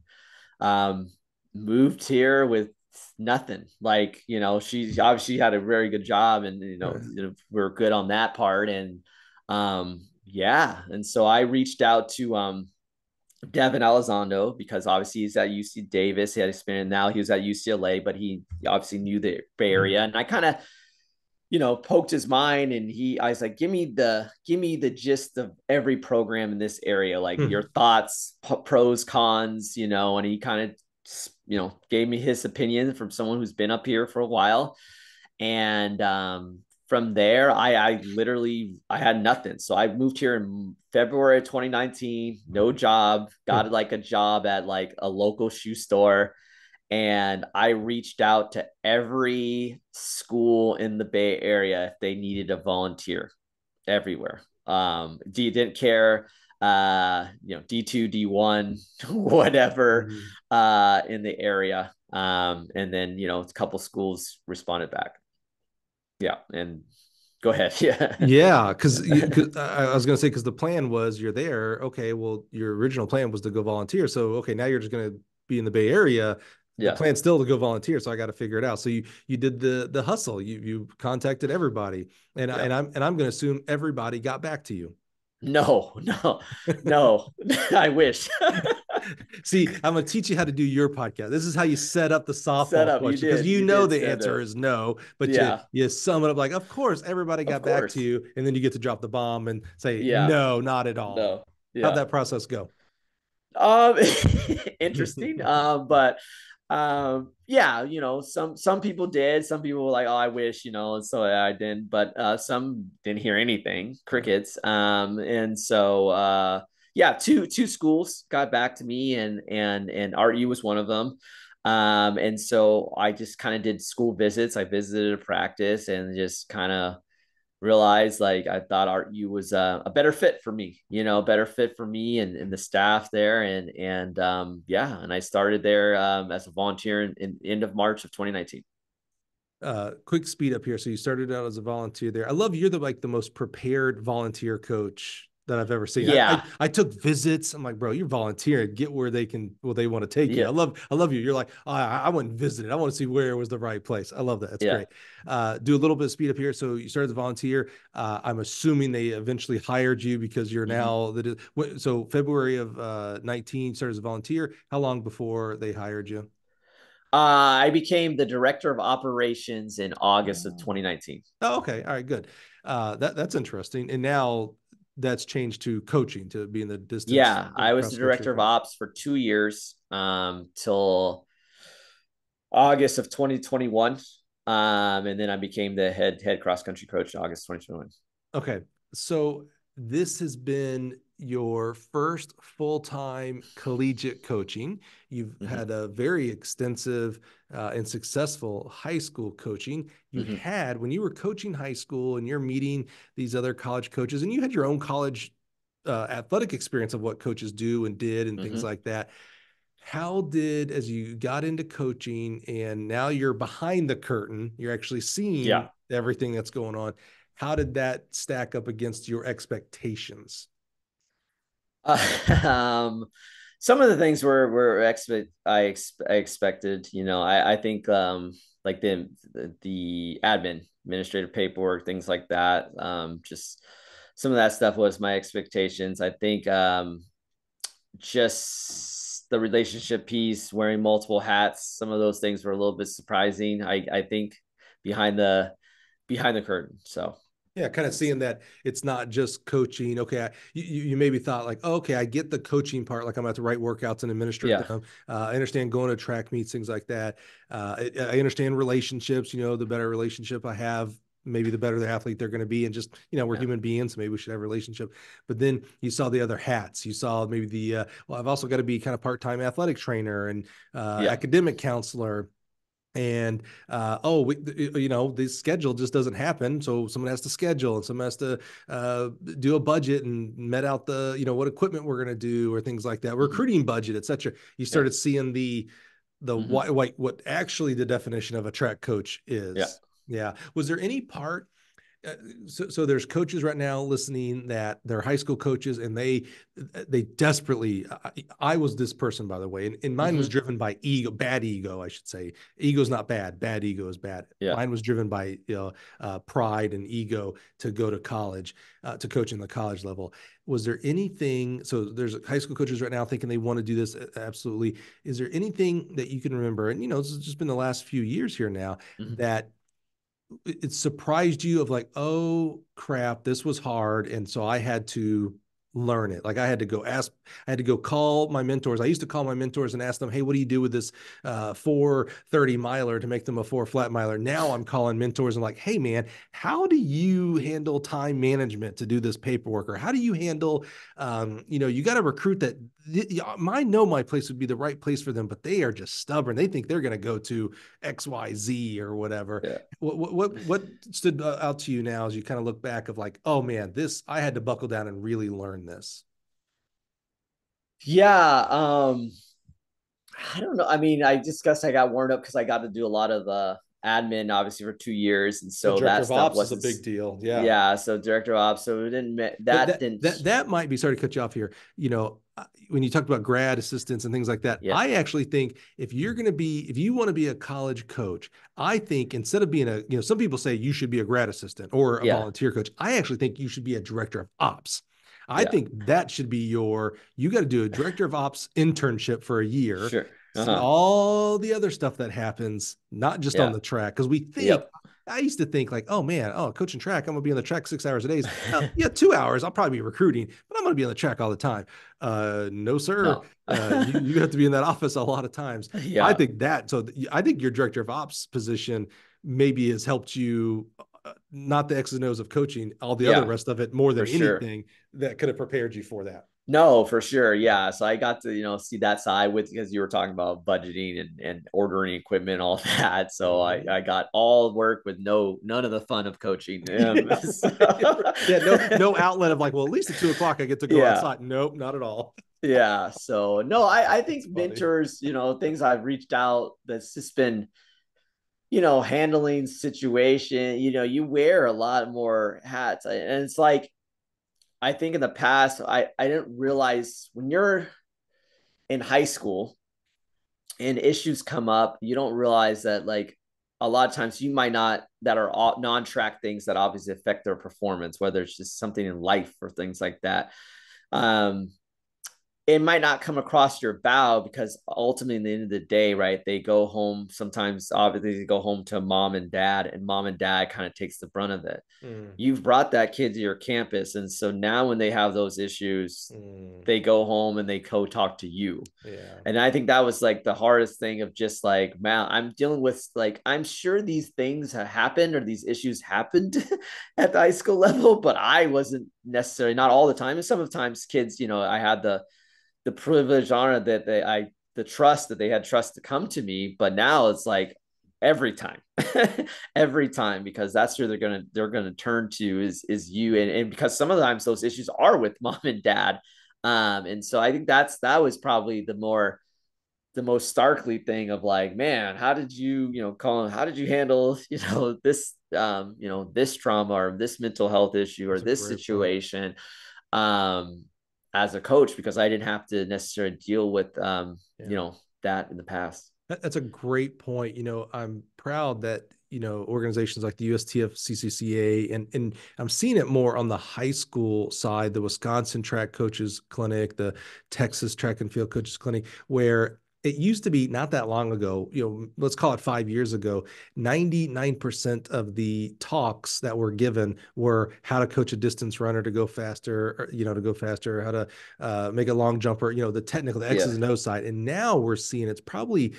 um moved here with nothing. Like, she obviously had a very good job, and Right. we're good on that part. And yeah, and so I reached out to Devin Elizondo, because obviously he's at UC Davis. He had experience. Now he was at UCLA, but he obviously knew the Bay Mhm. Area. And I kind of, poked his mind, and I was like, give me the gist of every program in this area, like your Mhm. thoughts, pros, cons, and he kind of, gave me his opinion from someone who's been up here for a while. And from there, I literally, I had nothing. So I moved here in February of 2019, no job, got like a job at like a local shoe store. And I reached out to every school in the Bay Area if they needed a volunteer, everywhere. Didn't care, D2, D1, whatever, Mhm. in the area. And then, a couple schools responded back. Yeah. And go ahead. Yeah. Yeah, because I was going to say, because the plan was you're there. Okay, well, your original plan was to go volunteer. So okay, now you're just going to be in the Bay Area. The Yeah. plan's still to go volunteer. So I got to figure it out. So you did the hustle. You contacted everybody, and Yeah. I'm going to assume everybody got back to you. No, no, no. I wish. See, I'm going to teach you how to do your podcast. This is how you set up the Set softball up. question, because you You know did the set answer up. is no, but you Yeah. you sum it up like, of course, everybody Of got back to course. you, and then you get to drop the bomb and say, Yeah. no, not at all. No. How'd Yeah. that process go? Um, interesting. But yeah, some people did. Some people were like, "Oh, I wish," and so I didn't. But some didn't hear anything, Right. crickets. And so yeah, two schools got back to me, and RU was one of them. And so I just kind of did school visits. I visited a practice and just kind of realized, like, I thought RU was a better fit for me, better fit for me and the staff there. And yeah, and I started there as a volunteer in end of March of 2019. Quick speed up here. So you started out as a volunteer there. I love you're the most prepared volunteer coach that I've ever seen. I Yeah. I took visits. I'm like, bro, you're volunteering. Get where they want to take you. Yeah. I love you. You're like, oh, I went and visited. I want to see where was the right place. I love that. That's Yeah. great. Do a little bit of speed up here. So you started as a volunteer. I'm assuming they eventually hired you because you're Mm-hmm. now so February of 19 started as a volunteer. How long before they hired you? I became the director of operations in August of 2019. Oh, okay. All right, good. That's interesting. And now that's changed to coaching, to being the distance Yeah, I was the cross country director of coach. ops for 2 years, till August of 2021. And then I became the head cross country coach in August 2021. Okay. So this has been your first full-time collegiate coaching. You've Mm-hmm. had a very extensive and successful high school coaching. You Mm-hmm. had, when you were coaching high school and you're meeting these other college coaches, and you had your own college athletic experience of what coaches do and did and things Mm-hmm. like that. How did, as you got into coaching and now you're behind the curtain, you're actually seeing Yeah. everything that's going on, how did that stack up against your expectations? Um, some of the things I expected. I think like the admin, administrative paperwork, things like that. Just some of that stuff was my expectations. I think just the relationship piece, wearing multiple hats, some of those things were a little bit surprising. I think behind the curtain. So Yeah, kind of seeing that it's not just coaching. Okay, you maybe thought like, oh, okay, I get the coaching part, like I'm at the right workouts and administer yeah, them. I understand going to track meets, things like that. I understand relationships. The better relationship I have, maybe the better the athlete they're going to be. And just we're yeah, human beings, so maybe we should have a relationship. But then you saw the other hats. You saw maybe well, I've also got to be kind of part-time athletic trainer and yeah. academic counselor. And the schedule just doesn't happen, so someone has to schedule and someone has to do a budget and met out the what equipment we're going to do or things like that, Mhm. recruiting budget, etc. You Yeah. started seeing the Hmm. what actually the definition of a track coach Yeah. is. Yeah. Was there any part uh, so there's coaches right now listening that they're high school coaches and they desperately I was this person, by the way, and mine was Hmm. driven by ego, bad ego, I should say. Ego's not bad ego is bad. Yeah. Mine was driven by pride and ego to go to college, to coach in the college level. Was there anything, so there's high school coaches right now thinking they want to do this, absolutely. Is there anything that you can remember, and this has just been the last few years here now, Hmm. that it surprised you of like, oh crap, this was hard. And so I had to learn it. Like I had to go call my mentors. I used to call my mentors and ask them, hey, what do you do with this 430 miler to make them a 4 flat miler? Now I'm calling mentors and like, hey man, how do you handle time management to do this paperwork? Or how do you handle, you got to recruit that. I know my place would be the right place for them, but they are just stubborn. They think they're going to go to XYZ or whatever. Yeah. What stood out to you now as you kind of look back of like, oh man, this I had to buckle down and really learn this. Yeah. I don't know. I mean, I just guess I got warmed up because I got to do a lot of admin, obviously, for 2 years, and The so director that of stuff ops is a wasn't. big deal. Yeah. Yeah, so director of ops. So it didn't. That That that didn't. that that might be, sorry to cut you off here. When you talked about grad assistants and things like that, Yeah. I actually think if you want to be a college coach, I think instead of being some people say you should be a grad assistant or a Yeah. volunteer coach. I actually think you should be a director of ops. I Yeah. think that should be you got to do a director of ops internship for a year, Sure. see Uh-huh. all the other stuff that happens, not just on Yeah. the track. Because Yep. I used to think like, oh man, coaching track, I'm gonna be on the track 6 hours a day. Yeah, 2 hours, I'll probably be recruiting, but I'm gonna be on the track all the time. No, sir. No. You have to be in that office a lot of times. I Yeah. think I think your director of ops position maybe has helped you, not the X's and O's of coaching, all the other Yeah, rest of it more for than sure. anything that could have prepared you for that. No, for sure. Yeah. So I got to, see that side with because you were talking about budgeting and ordering equipment and all that. So Mhm. I got all work with none of the fun of coaching. Yeah, So, right. Yeah, no outlet of like, well, at least at 2 o'clock I get to go yeah. outside. Nope, not at all. Yeah. So no, I think That's funny. mentors, things I've reached out that's just been, handling situation, you wear a lot more hats. And it's like I think in the past, I didn't realize when you're in high school and issues come up, you don't realize that like a lot of times you might not that are non-track things that obviously affect their performance, whether it's just something in life or things like that. Um, it might not come across your bow because ultimately, in the end of the day, right, they go home. Sometimes, obviously, they go home to mom and mom and dad kind of takes the brunt of it. Mm, You've brought that kid to your campus, and so now when they have those issues, mm, they go home and they talk to you. yeah, And I think that was like the hardest thing of just like, man, I'm dealing with like, I'm sure these things have happened or these issues happened at the high school level, but I wasn't necessarily, not all the time. And some of the times kids, I had the privileged honor that the trust that they had trust to come to me. But now it's like every time, every time, because that's who they're gonna turn to is you. And because some of the times those issues are with mom and dad. And so I think that was probably the most starkly thing of like, man, how did you, Colin, how did you handle, this, this trauma or this mental health issue or that's a this great point. situation, um, as a coach, because I didn't have to necessarily deal with, Yeah. that in the past. That's a great point. I'm proud that, organizations like the USTF CCCA, and I'm seeing it more on the high school side, the Wisconsin Track Coaches Clinic, the Texas Track and Field Coaches Clinic, where it used to be not that long ago, let's call it 5 years ago, 99% of the talks that were given were how to coach a distance runner to go faster, or, how to make a long jumper, the technical, the Yeah. X's and O's side. And now we're seeing it's probably,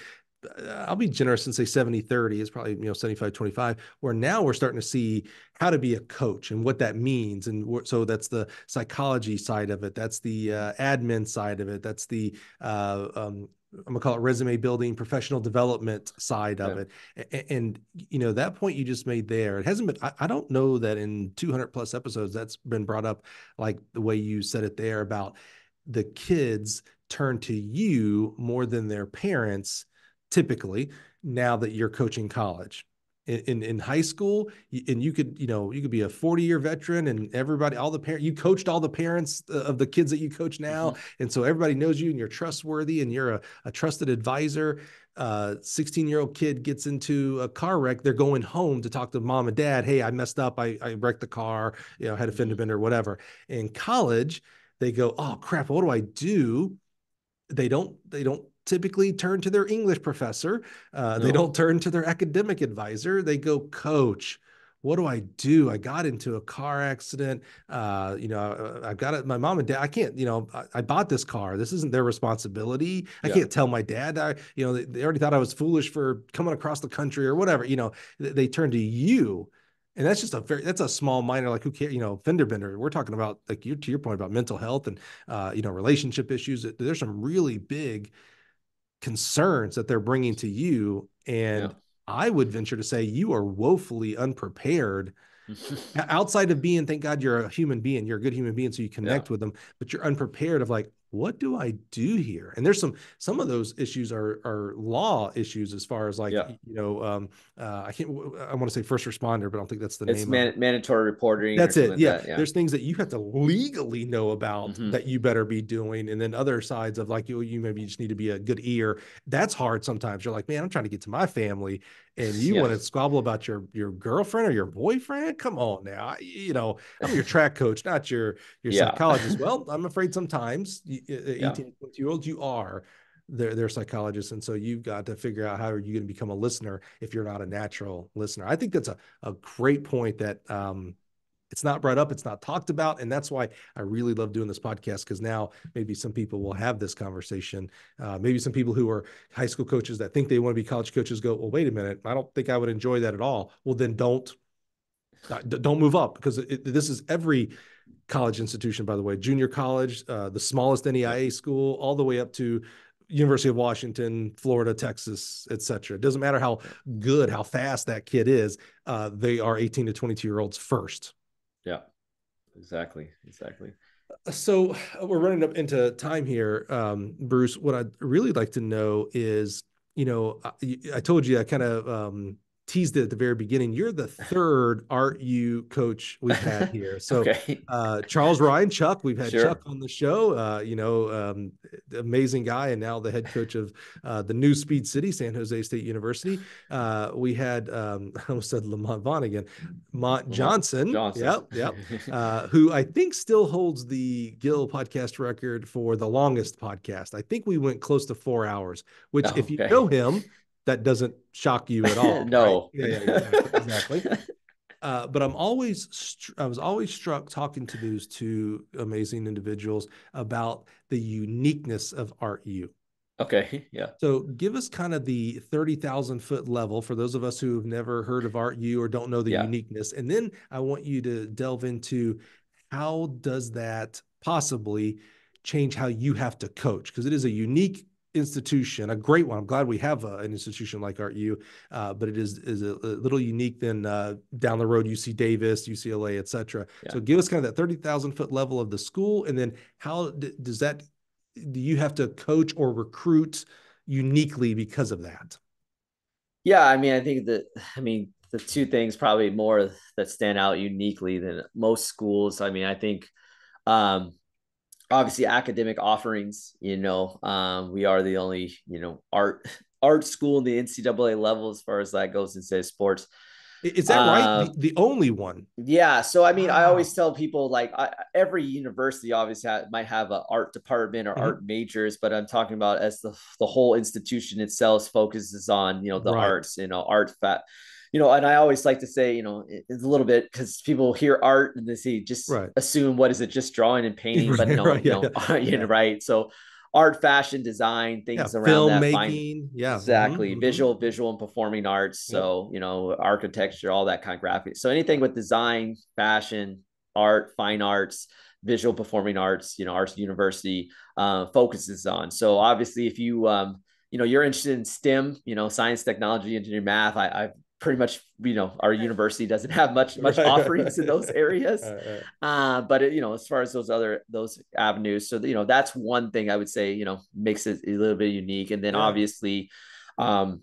I'll be generous and say 70-30. It's probably, 75-25, where now we're starting to see how to be a coach and what that means. And so that's the psychology side of it. That's the admin side of it. That's the I'm gonna call it resume building, professional development side of Yeah. it. And that point you just made there, it hasn't been, I don't know that in 200 plus episodes that's been brought up like the way you said it there about the kids turn to you more than their parents typically now that you're coaching college. In high school, and you could be a 40-year veteran, and everybody, all the parents, you coached all the parents of the kids that you coach now, Mm-hmm. and so everybody knows you and you're trustworthy and you're a trusted advisor. 16-year-old kid gets into a car wreck, they're going home to talk to mom and dad. Hey, I messed up, I wrecked the car, had a fender Mm-hmm. bender or whatever. In college, they go, oh crap, what do I do? They don't typically turn to their English professor. They No. don't turn to their academic advisor. They go, coach, what do I do? I got into a car accident. I've got it. My mom and dad, I can't, I bought this car. This isn't their responsibility. I Yeah. can't tell my dad. They already thought I was foolish for coming across the country or whatever. They turn to you. And that's just that's a small minor, like who cares, fender bender. We're talking about, like, to your point about mental health and relationship issues. There's some really big concerns that they're bringing to you. Yeah. And I would venture to say you are woefully unprepared outside of being, thank God you're a human being, you're a good human being, so you Yeah. connect with them, but you're unprepared of like, what do I do here? And there's some of those issues are law issues as far as like, Yeah. I want to say first responder, but I don't think that's the It's name of it. mandatory reporting or That's something it. like Yeah. that. Yeah. There's things that you have to legally know about Mm-hmm. that you better be doing. And then other sides of like, you maybe just need to be a good ear. That's hard sometimes. You're like, man, I'm trying to get to my family and you Yeah. want to squabble about your girlfriend or your boyfriend? Come on now. I'm your track coach, not your Yeah. psychologist. Well, I'm afraid sometimes Yeah. 18, 20-year-olds, you are their psychologists. And so you've got to figure out how are you going to become a listener if you're not a natural listener. I think that's a great point that it's not brought up, it's not talked about, and that's why I really love doing this podcast, because now maybe some people will have this conversation. Maybe some people who are high school coaches that think they want to be college coaches go, well, wait a minute, I don't think I would enjoy that at all. Well, then don't move up, because this is every college institution, by the way, junior college, the smallest Yeah. NEIA school, all the way up to University of Washington, Florida, Texas, et cetera. It doesn't matter how Yeah. good, how fast that kid is. They are 18 to 22-year-olds first. Yeah. Exactly. Exactly. So we're running up into time here, Bruce. What I'd really like to know is, I told you, I kind of teased it at the very beginning. You're the third Art U coach we've had here. So Okay. Charles Ryan, Chuck, we've had Chuck Sure. on the show. Amazing guy, and now the head coach of the new Speed City, San Jose State University. We had I almost said Lamont Vaughn again, Mont Lamont Johnson. Johnson. Yep, yep. Who I think still holds the Gill podcast record for the longest podcast. I think we went close to 4 hours, which, Oh, if you okay. know him, that doesn't shock you at all, right? No. Yeah, yeah, exactly, exactly. But I was always struck talking to those two amazing individuals about the uniqueness of Art U. Okay. Yeah. So give us kind of the 30,000-foot level for those of us who have never heard of Art U or don't know the Yeah. uniqueness. And then I want you to delve into how does that possibly change how you have to coach? Because it is a unique institution, a great one. I'm glad we have an institution like Art U, but it is a little unique than down the road UC Davis, UCLA, et cetera. Yeah. So give us kind of that 30,000-foot level of the school, and then how does that, do you have to coach or recruit uniquely because of that? Yeah. The two things probably more that stand out uniquely than most schools. I think, um, obviously academic offerings, we are the only, art school in the NCAA level as far as that goes in sports. Is that right? Um, The only one? Yeah. So, I always Wow. tell people like every university obviously might have an art department or Mhm. art majors, but I'm talking about as the whole institution itself focuses on, the Right. arts, art fat, and I always like to say, it's a little bit because people hear art and they see just Right. assume what is it, just drawing and painting, but Right. Right. Yeah. Yeah. right. So art, fashion, design, Yeah. things around that, fine. Filmmaking. Yeah. Exactly. Hmm. Visual and performing arts. Yep. So, architecture, all that kind of graphics. So anything with design, fashion, art, fine arts, visual performing arts, arts university focuses on. So obviously, if you you're interested in STEM, science, technology, engineering, math, I pretty much, our university doesn't have much offerings in those areas. But as far as those avenues, so that's one thing I would say, makes it a little bit unique. And then obviously, and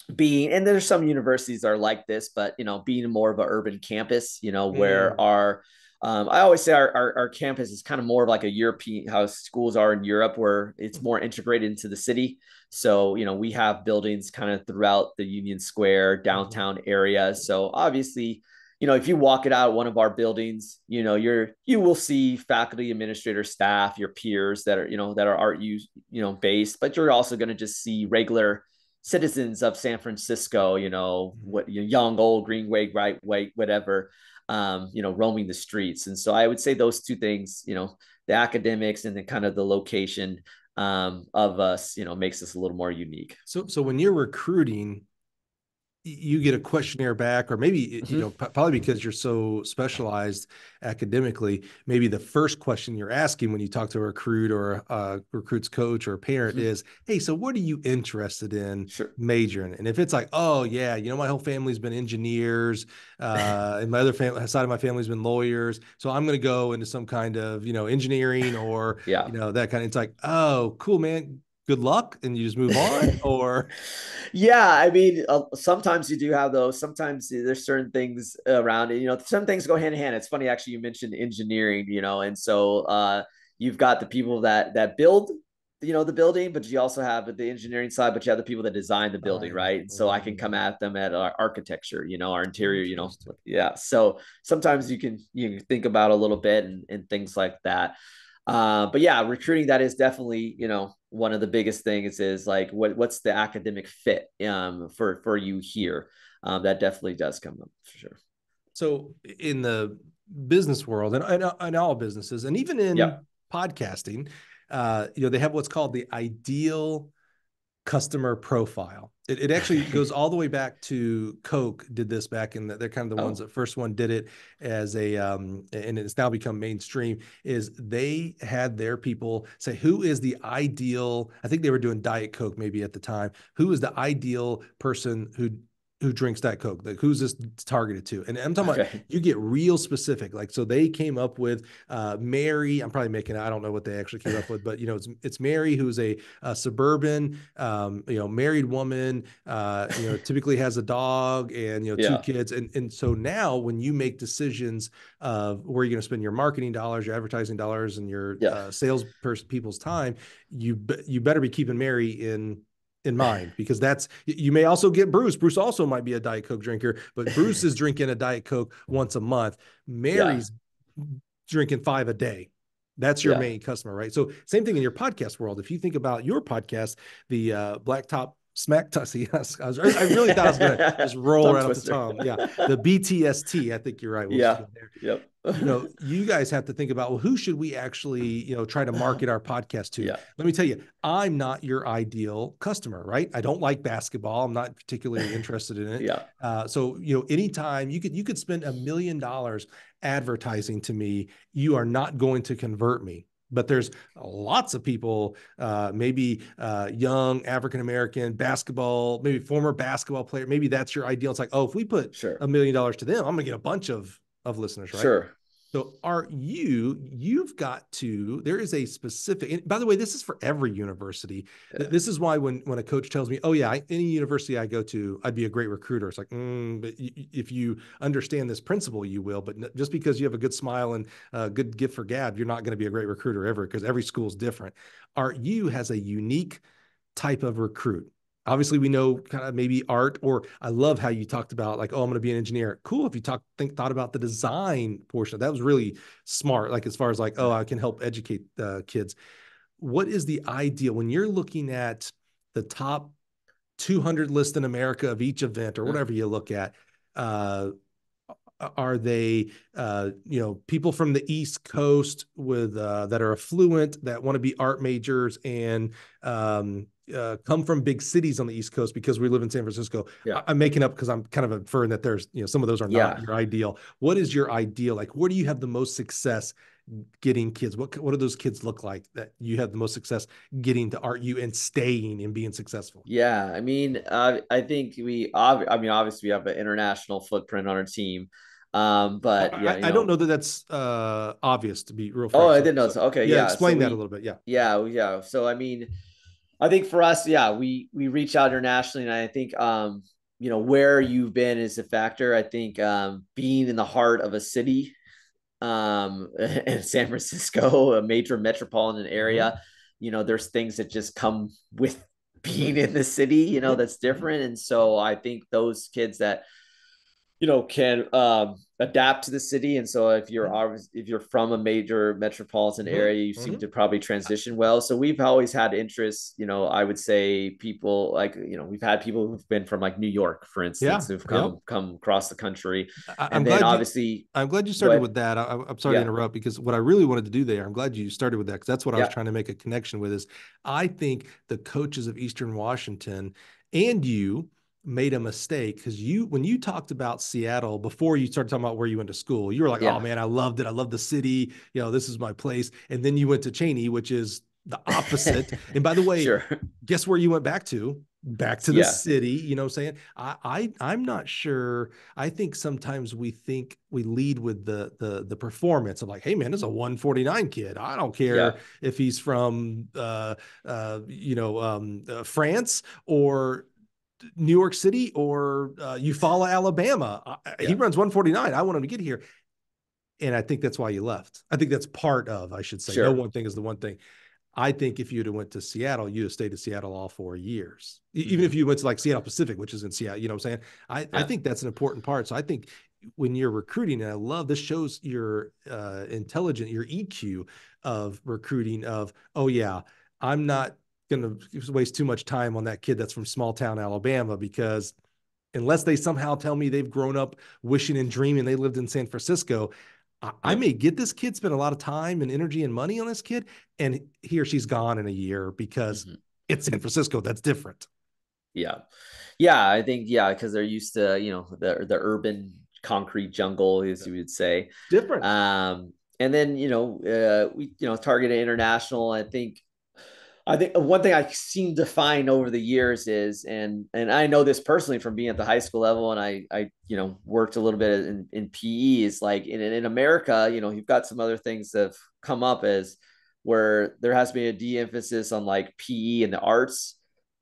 there's some universities are like this, but being more of an urban campus, where I always say our campus is kind of more of like a European, how schools are in Europe, where it's more integrated into the city. So, we have buildings kind of throughout the Union Square downtown area. So obviously, if you walk it out of one of our buildings, you will see faculty, administrator, staff, your peers that are art based, but you're also going to just see regular citizens of San Francisco, young, old, green, white, whatever, roaming the streets. And so I would say those two things, the academics and then kind of the location of us, makes us a little more unique. So when you're recruiting, you get a questionnaire back, or maybe, probably because you're so specialized academically, maybe the first question you're asking when you talk to a recruit or a recruit's coach or a parent is, hey, so what are you interested in majoring? And if it's like, oh yeah, my whole family's been engineers, and my other side of my family's been lawyers, so I'm going to go into some kind of, engineering or, that kind of, it's like, oh, cool, man. Good luck, and you just move on. Or yeah, I mean, sometimes you do have those. Sometimes there's certain things around it. Some things go hand in hand. It's funny, actually, you mentioned engineering, and so you've got the people that build, the building, but you also have the engineering side, but you have the people that design the building, right? And so I can come at them at our architecture, our interior, yeah. So sometimes you can think about a little bit and things like that. But yeah, recruiting, that is definitely, one of the biggest things is like, what's the academic fit for you here? That definitely does come up for sure. So in the business world and all businesses, and even in podcasting, they have what's called the ideal customer profile. It actually goes all the way back to Coke did this back in they're kind of the ones that first one did it as a, and it's now become mainstream, is they had their people say, who is the ideal, I think they were doing Diet Coke maybe at the time, who is the ideal person who drinks Diet Coke? Like, who's this targeted to? And I'm talking about, you get real specific. Like, so they came up with Mary. I'm probably making, I don't know what they actually came up with, but it's Mary, who's a suburban, married woman, typically has a dog and, two kids. And so now when you make decisions of where you're going to spend your marketing dollars, your advertising dollars, and your sales people's time, you better be keeping Mary in mind, because you may also get Bruce. Bruce also might be a Diet Coke drinker, but Bruce is drinking a Diet Coke once a month. Mary's drinking 5 a day. That's your main customer, right? So same thing in your podcast world. If you think about your podcast, the Blacktop Smack Tussy. I really thought I was going to just roll right off the tongue. Yeah. The BTST. I think you're right. We'll just go there. Yep. You guys have to think about, well, who should we actually, try to market our podcast to? Let me tell you, I'm not your ideal customer, right? I don't like basketball. I'm not particularly interested in it. So, anytime you could spend $1 million advertising to me, you are not going to convert me. But there's lots of people, maybe young African-American basketball, maybe former basketball player. Maybe that's your ideal. It's like, oh, if we put $1 million to them, I'm gonna get a bunch of listeners, right? Sure. So you've got to, there is a specific, and by the way, this is for every university. This is why when a coach tells me, oh yeah, any university I go to, I'd be a great recruiter. It's like, but if you understand this principle, you will, but just because you have a good smile and a good gift for gab, you're not going to be a great recruiter ever, because every school is different. ArtU has a unique type of recruit. Obviously, we know kind of maybe art, or I love how you talked about like, oh, I'm going to be an engineer. Cool. If you thought about the design portion, that was really smart. Like, as far as like, oh, I can help educate kids. What is the ideal when you're looking at the top 200 list in America of each event or whatever you look at? Are they, people from the East Coast with that are affluent, that want to be art majors and come from big cities on the East Coast? Because we live in San Francisco. I'm making up because I'm kind of inferring that there's, some of those are not your ideal. What is your ideal? Like, where do you have the most success getting kids? What do those kids look like that you have the most success getting to RU and staying and being successful? Yeah, I mean, I think I mean, obviously we have an international footprint on our team, but yeah, I don't know that that's obvious, to be real oh, frank. I So, didn't know. So, okay, yeah, yeah. So explain that a little bit. Yeah. yeah. So I mean, I think for us, yeah, we reach out internationally, and I think where you've been is a factor. I think being in the heart of a city, in San Francisco, a major metropolitan Mm-hmm. area, there's things that just come with being in the city, Mm-hmm. that's different. And so I think those kids that can adapt to the city. And so if you're from a major metropolitan Mm-hmm. area, you seem Mm-hmm. to probably transition well. So we've always had interest. I would say people like we've had people who've been from like New York, for instance, Yeah. who've Yep. come across the country, I'm and then glad you. obviously I'm glad you go started ahead. with that. I'm sorry to Yeah, interrupt because what I really wanted to do there, I'm glad you started with that because that's what I was yeah, trying to make a connection with. Is I think the coaches of Eastern Washington and you made a mistake because when you talked about Seattle before you started talking about where you went to school, you were like, "Oh yeah. man, I loved it. I love the city. This is my place." And then you went to Cheney, which is the opposite. And by the way, Sure. guess where you went back to? Back to the Yeah, city. You know what I'm saying? I'm not sure. I think sometimes we think we lead with the performance of like, hey man, this is a 149 kid. I don't care yeah, if he's from France or New York City or Eufaula, Alabama. He yeah. runs 149. I want him to get here. And I think that's why you left. I think that's part of, I should say. No Sure. one thing is the one thing. I think if you'd have went to Seattle, you'd have stayed at Seattle all 4 years. Even if Hmm. you went to like Seattle Pacific, which is in Seattle, you know what I'm saying? I Yeah. think that's an important part. So I think when you're recruiting, and I love this shows your intelligent, your EQ of recruiting of, oh yeah, I'm not going to waste too much time on that kid that's from small town Alabama because unless they somehow tell me they've grown up wishing and dreaming they lived in San Francisco, I Yeah. may get this kid, spend a lot of time and energy and money on this kid, and he or she's gone in a year because Hmm. it's San Francisco. That's different. Yeah. Yeah. I think, yeah, because they're used to, the urban concrete jungle, as you would say. Different. And then, we, targeted international. I think one thing I've seen defined over the years is, and I know this personally from being at the high school level, and I worked a little bit in PE, is like in America, you've got some other things that have come up as where there has been a de-emphasis on like PE and the arts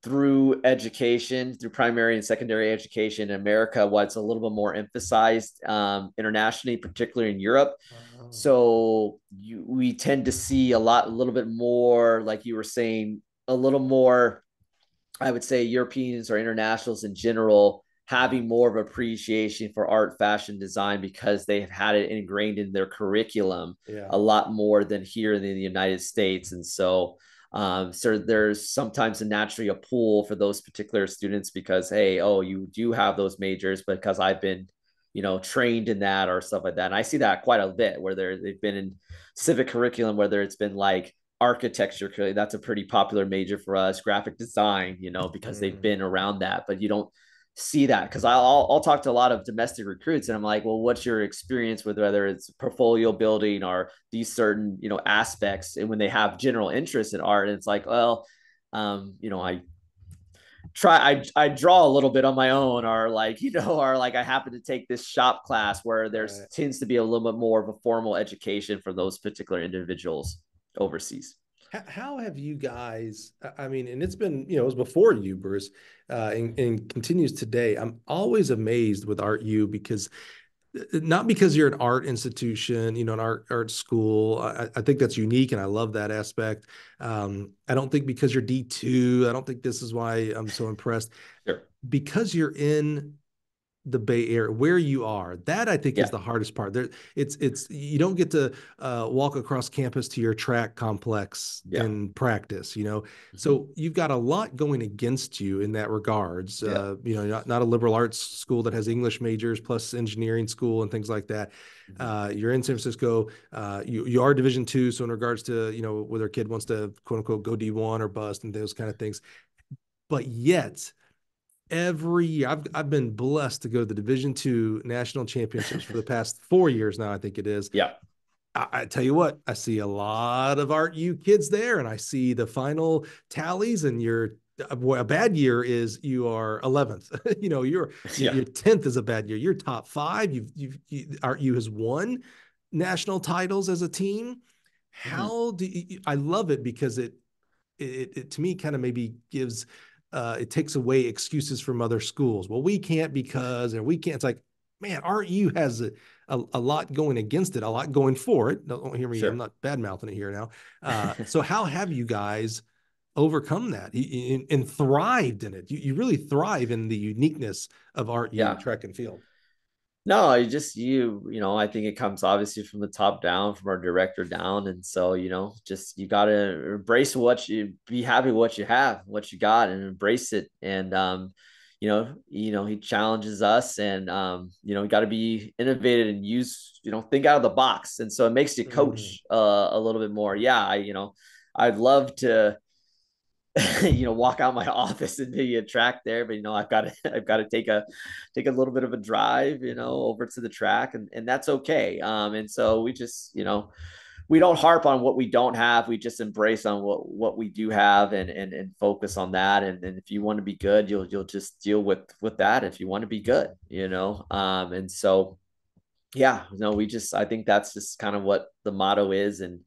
through education, through primary and secondary education in America, what's a little bit more emphasized internationally, particularly in Europe. So we tend to see a little bit more, like you were saying, a little more, I would say Europeans or internationals in general having more of appreciation for art, fashion, design because they have had it ingrained in their curriculum Yeah. a lot more than here in the United States. And so there's sometimes naturally a pull for those particular students because, hey, oh, you do have those majors because I've been, trained in that or stuff like that. And I see that quite a bit where they've been in civic curriculum, whether it's been like architecture, that's a pretty popular major for us, graphic design, because they've Mm. been around that, but you don't see that because I'll talk to a lot of domestic recruits and I'm like, well, what's your experience with whether it's portfolio building or these certain aspects, and when they have general interest in art, and it's like, well, I draw a little bit on my own, or like or like I happen to take this shop class where there's Right. tends to be a little bit more of a formal education for those particular individuals overseas. How have you guys? I mean, and it's been, it was before you, Bruce, and continues today. I'm always amazed with Art U because not because you're an art institution, an art school. I think that's unique, and I love that aspect. I don't think because you're D2. I don't think this is why I'm so impressed. Sure. Because you're in the Bay Area, where you are, that I think is Yeah. the hardest part. It's you don't get to walk across campus to your track complex Yeah. in practice, Mm-hmm. so you've got a lot going against you in that regards. Yeah. Not a liberal arts school that has English majors plus engineering school and things like that. Mm-hmm. You're in San Francisco. You are Division II, so in regards to whether a kid wants to quote unquote go D1 or bust and those kind of things, but yet every year. I've been blessed to go to the Division II national championships for the past 4 years now, I think it is. Yeah. I tell you what, I see a lot of Art U kids there, and I see the final tallies, and a bad year is you are 11th. Your Yeah. 10th is a bad year. You're top five. Art U has won national titles as a team. Mhm. I love it because it to me kind of maybe gives it takes away excuses from other schools. Well, we can't because, and we can't. It's like, man, RU has a lot going against it, a lot going for it. Don't hear me. I'm Sure. not bad mouthing it here now. So how have you guys overcome that and thrived in it? You really thrive in the uniqueness of RU Yeah. track and field. No, I think it comes obviously from the top down, from our director down. And so, just you gotta embrace be happy with what you have, what you got, and embrace it. And he challenges us, and you gotta be innovative and think out of the box. And so it makes you Mm. coach a little bit more. Yeah, I'd love to walk out my office and maybe a track there, but I've got to take a little bit of a drive, over to the track, and that's okay. And so we don't harp on what we don't have. We just embrace on what we do have, and focus on that. And if you want to be good, you'll just deal with that. If you want to be good, and so yeah, no, I think that's just kind of what the motto is, and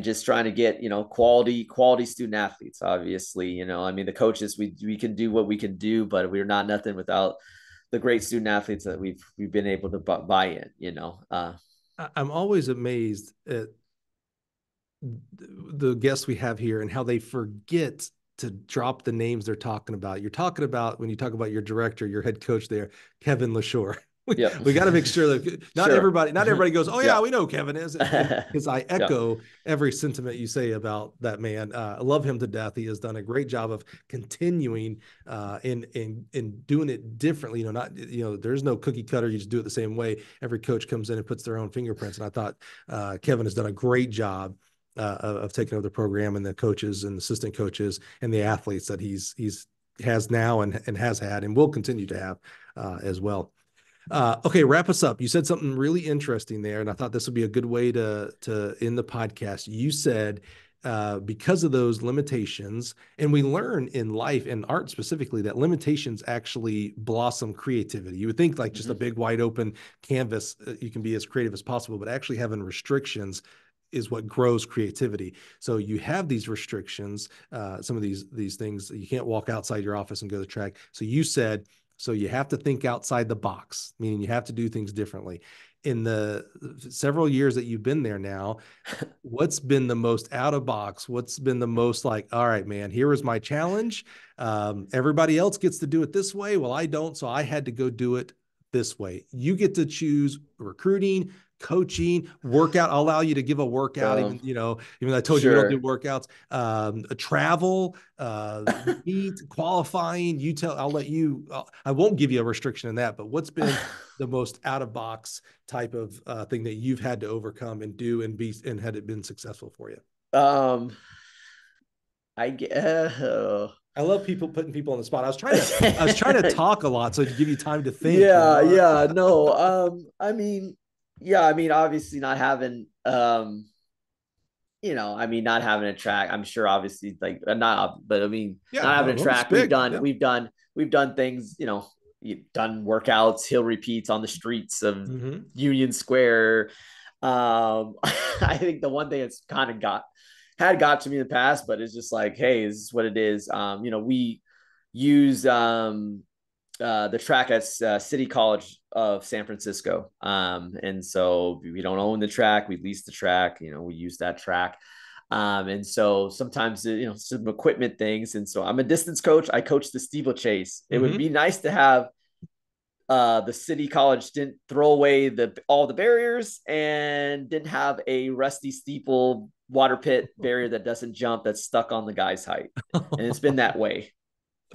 just trying to get, quality student athletes. Obviously, I mean, the coaches, we can do what we can do, but we're not nothing without the great student athletes that we've been able to buy in. I'm always amazed at the guests we have here and how they forget to drop the names they're talking about. You're talking about, when you talk about your director, your head coach there, Kevin LaShore. Yep. We got to make sure that Sure. not everybody goes, oh yeah, Yeah. we know Kevin is, because I Yeah. echo every sentiment you say about that man. I love him to death. He has done a great job of continuing in doing it differently. Not, there's no cookie cutter. You just do it the same way. Every coach comes in and puts their own fingerprints. And I thought Kevin has done a great job of taking over the program, and the coaches and assistant coaches and the athletes that he's has now and has had and will continue to have as well. Okay, wrap us up. You said something really interesting there, and I thought this would be a good way to end the podcast. You said because of those limitations, and we learn in life and art specifically that limitations actually blossom creativity. You would think like just a Mhm. big wide open canvas, you can be as creative as possible, but actually having restrictions is what grows creativity. So you have these restrictions, some of these things. You can't walk outside your office and go to the track. So you said, so you have to think outside the box, meaning you have to do things differently. In the several years that you've been there now, what's been the most out of box? What's been the most like, all right, man, here is my challenge. Everybody else gets to do it this way. Well, I don't. So I had to go do it this way. You get to choose recruiting, coaching, workout. I'll allow you to give a workout, Um, even though I told you we don't do sure. workouts. Travel, meet, qualifying. I'll let you. I won't give you a restriction in that. But what's been the most out of box type of thing that you've had to overcome and do and had it been successful for you? um, I guess. I love people putting people on the spot. I was trying to talk a lot so to give you time to think. Yeah, yeah, no. Obviously not having not having a track. I'm sure obviously like not but I mean Yeah, not having no, a no, it's track. big. Yeah. We've done things, you've done workouts, hill repeats on the streets of Mm-hmm. Union Square. I think the one thing that's kind of got to me in the past, but it's just like, hey, this is what it is. We use the track at City College of San Francisco. And so we don't own the track, we lease the track, we use that track. And so sometimes, some equipment things. And so I'm a distance coach. I coach the steeplechase. It would Mm-hmm. be nice to have the city college didn't throw away all the barriers and didn't have a rusty steeple water pit barrier that doesn't jump, that's stuck on the guy's height. And it's been that way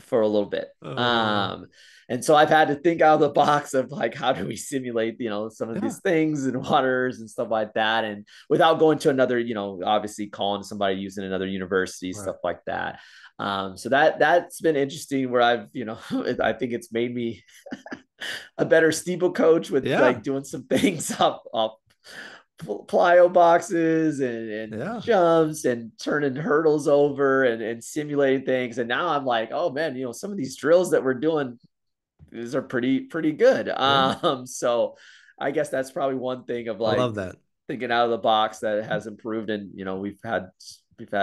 for a little bit. Oh, And so I've had to think out of the box of like, how do we simulate, some of yeah. these things and waters and stuff like that. And without going to another, obviously calling somebody using another university, Right. stuff like that. So that's been interesting where I've, I think it's made me a better steeple coach with Yeah. like doing some things up plyo boxes and Yeah. jumps and turning hurdles over and simulating things. And now I'm like, oh man, some of these drills that we're doing, these are pretty good. Yeah. So I guess that's probably one thing of I like love that. thinking out of the box that has improved. And we've had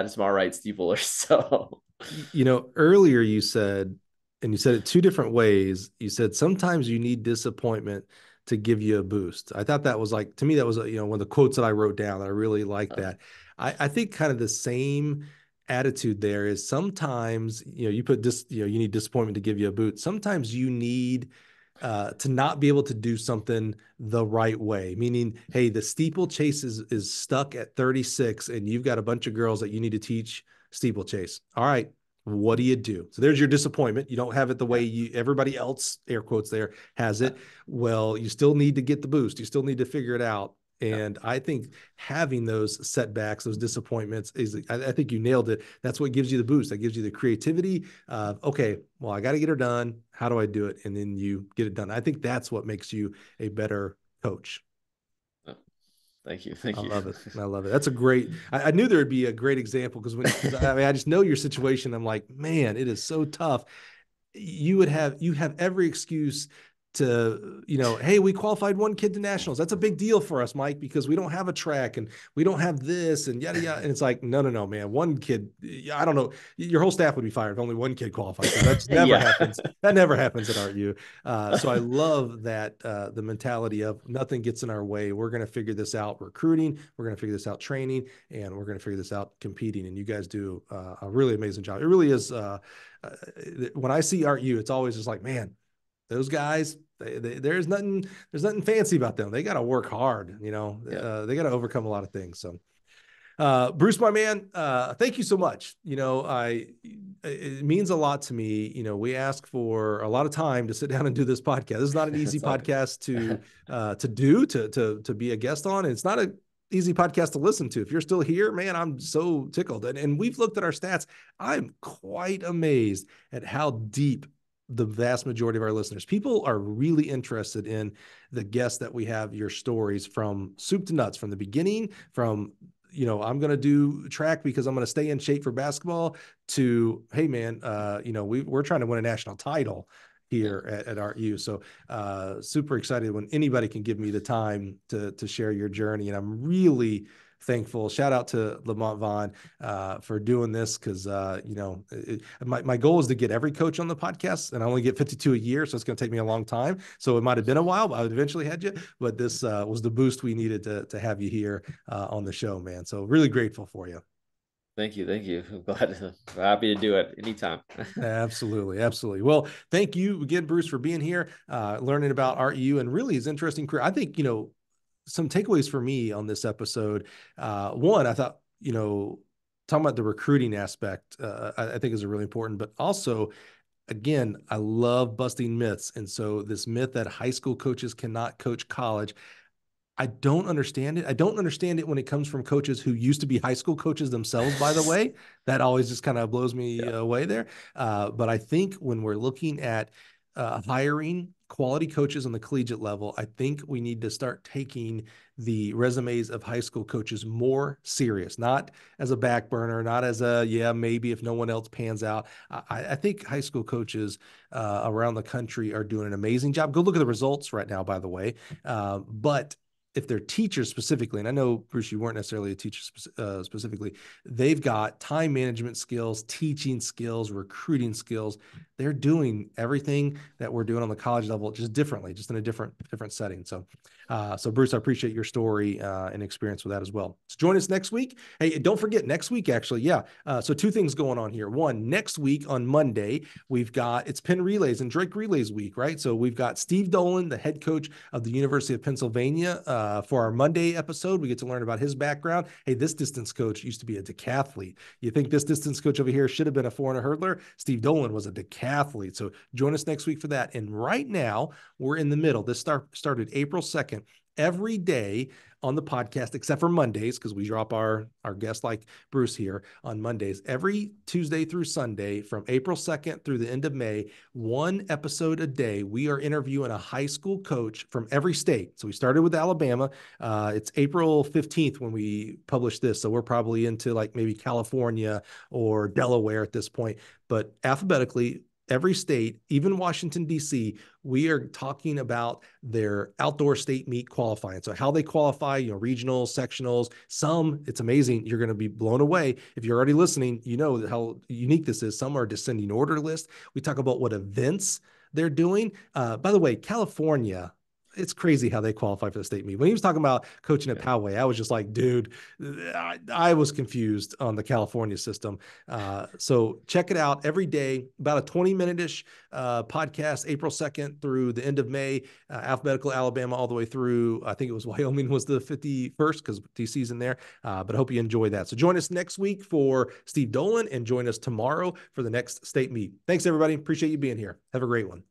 some all right steeplers. So Earlier you said, and you said it two different ways. You said sometimes you need disappointment to give you a boost. I thought that was like, to me, that was, one of the quotes that I wrote down that I really like that. I think kind of the same attitude there is sometimes, you put this, you need disappointment to give you a boost. Sometimes you need to not be able to do something the right way. Meaning, hey, the steeplechase is stuck at 36, and you've got a bunch of girls that you need to teach steeplechase. All right, what do you do? So there's your disappointment. You don't have it the way everybody else, air quotes there, has it. Well, you still need to get the boost. You still need to figure it out. And I think having those setbacks, those disappointments I think you nailed it. That's what gives you the boost. That gives you the creativity of, okay, well, I got to get her done. How do I do it? And then you get it done. I think that's what makes you a better coach. Thank you. Thank I you. love it. I love it. That's a great, I knew there would be a great example because I just know your situation. I'm like, man, it is so tough. You have every excuse to, hey, we qualified one kid to nationals. That's a big deal for us, Mike, because we don't have a track and we don't have this and yada yada. And it's like, no, man. One kid, I don't know. Your whole staff would be fired if only one kid qualifies. That just never happens. That never happens at RU. So I love that the mentality of nothing gets in our way. We're going to figure this out recruiting. We're going to figure this out training, and we're going to figure this out competing. And you guys do a really amazing job. It really is. When I see RU, it's always just like, man, those guys, there's nothing fancy about them. They got to work hard, they got to overcome a lot of things. So, Bruce, my man, thank you so much. It means a lot to me. We ask for a lot of time to sit down and do this podcast. This is not an easy podcast to be a guest on. And it's not an easy podcast to listen to. If you're still here, man, I'm so tickled. And we've looked at our stats. I'm quite amazed at how deep the vast majority of our listeners, people are really interested in the guests that we have, your stories from soup to nuts, from the beginning, from, I'm going to do track because I'm going to stay in shape for basketball, to, hey man, we're trying to win a national title here at RU. So super excited when anybody can give me the time to share your journey. And I'm really thankful. Shout out to Lamont Vaughn for doing this because, my goal is to get every coach on the podcast, and I only get 52 a year, so it's going to take me a long time. So it might have been a while, but I would eventually had you. But this was the boost we needed to have you here on the show, man. So really grateful for you. Thank you. I'm happy to do it anytime. Absolutely. Well, thank you again, Bruce, for being here, learning about RU and really his interesting career. I think, some takeaways for me on this episode. One, I thought, talking about the recruiting aspect, I think is really important, but also, again, I love busting myths. And so this myth that high school coaches cannot coach college, I don't understand it. I don't understand it when it comes from coaches who used to be high school coaches themselves, by the way. That always just kind of blows me away there. But I think when we're looking at hiring quality coaches on the collegiate level, I think we need to start taking the resumes of high school coaches more serious, not as a back burner, not as maybe if no one else pans out. I think high school coaches around the country are doing an amazing job. Go look at the results right now, by the way. But if they're teachers specifically, and I know, Bruce, you weren't necessarily a teacher specifically, they've got time management skills, teaching skills, recruiting skills. They're doing everything that we're doing on the college level, just differently, just in a different setting. So Bruce, I appreciate your story and experience with that as well. So join us next week. Hey, don't forget next week, actually. So two things going on here. One, next week on Monday, it's Penn Relays and Drake Relays week, right? So we've got Steve Dolan, the head coach of the University of Pennsylvania, for our Monday episode. We get to learn about his background. Hey, this distance coach used to be a decathlete. You think this distance coach over here should have been a 400 hurdler? Steve Dolan was a decathlete. So join us next week for that. And right now we're in the middle. This started April 2nd. every day on the podcast, except for Mondays, because we drop our guest like Bruce here on Mondays. Every Tuesday through Sunday from April 2nd through the end of May, one episode a day, we are interviewing a high school coach from every state. So we started with Alabama. It's April 15th when we publish this. So we're probably into like maybe California or Delaware at this point, but alphabetically, every state, even Washington, D.C., we are talking about their outdoor state meet qualifying. So how they qualify, regionals, sectionals, some, it's amazing. You're going to be blown away. If you're already listening, you know how unique this is. Some are descending order list. We talk about what events they're doing. By the way, California, it's crazy how they qualify for the state meet. When he was talking about coaching at Poway, I was just like, dude, I was confused on the California system. So check it out every day, about a 20-minute-ish podcast, April 2nd through the end of May, alphabetical Alabama all the way through, I think it was Wyoming was the 51st because DC's in there. But I hope you enjoy that. So join us next week for Steve Dolan and join us tomorrow for the next state meet. Thanks, everybody. Appreciate you being here. Have a great one.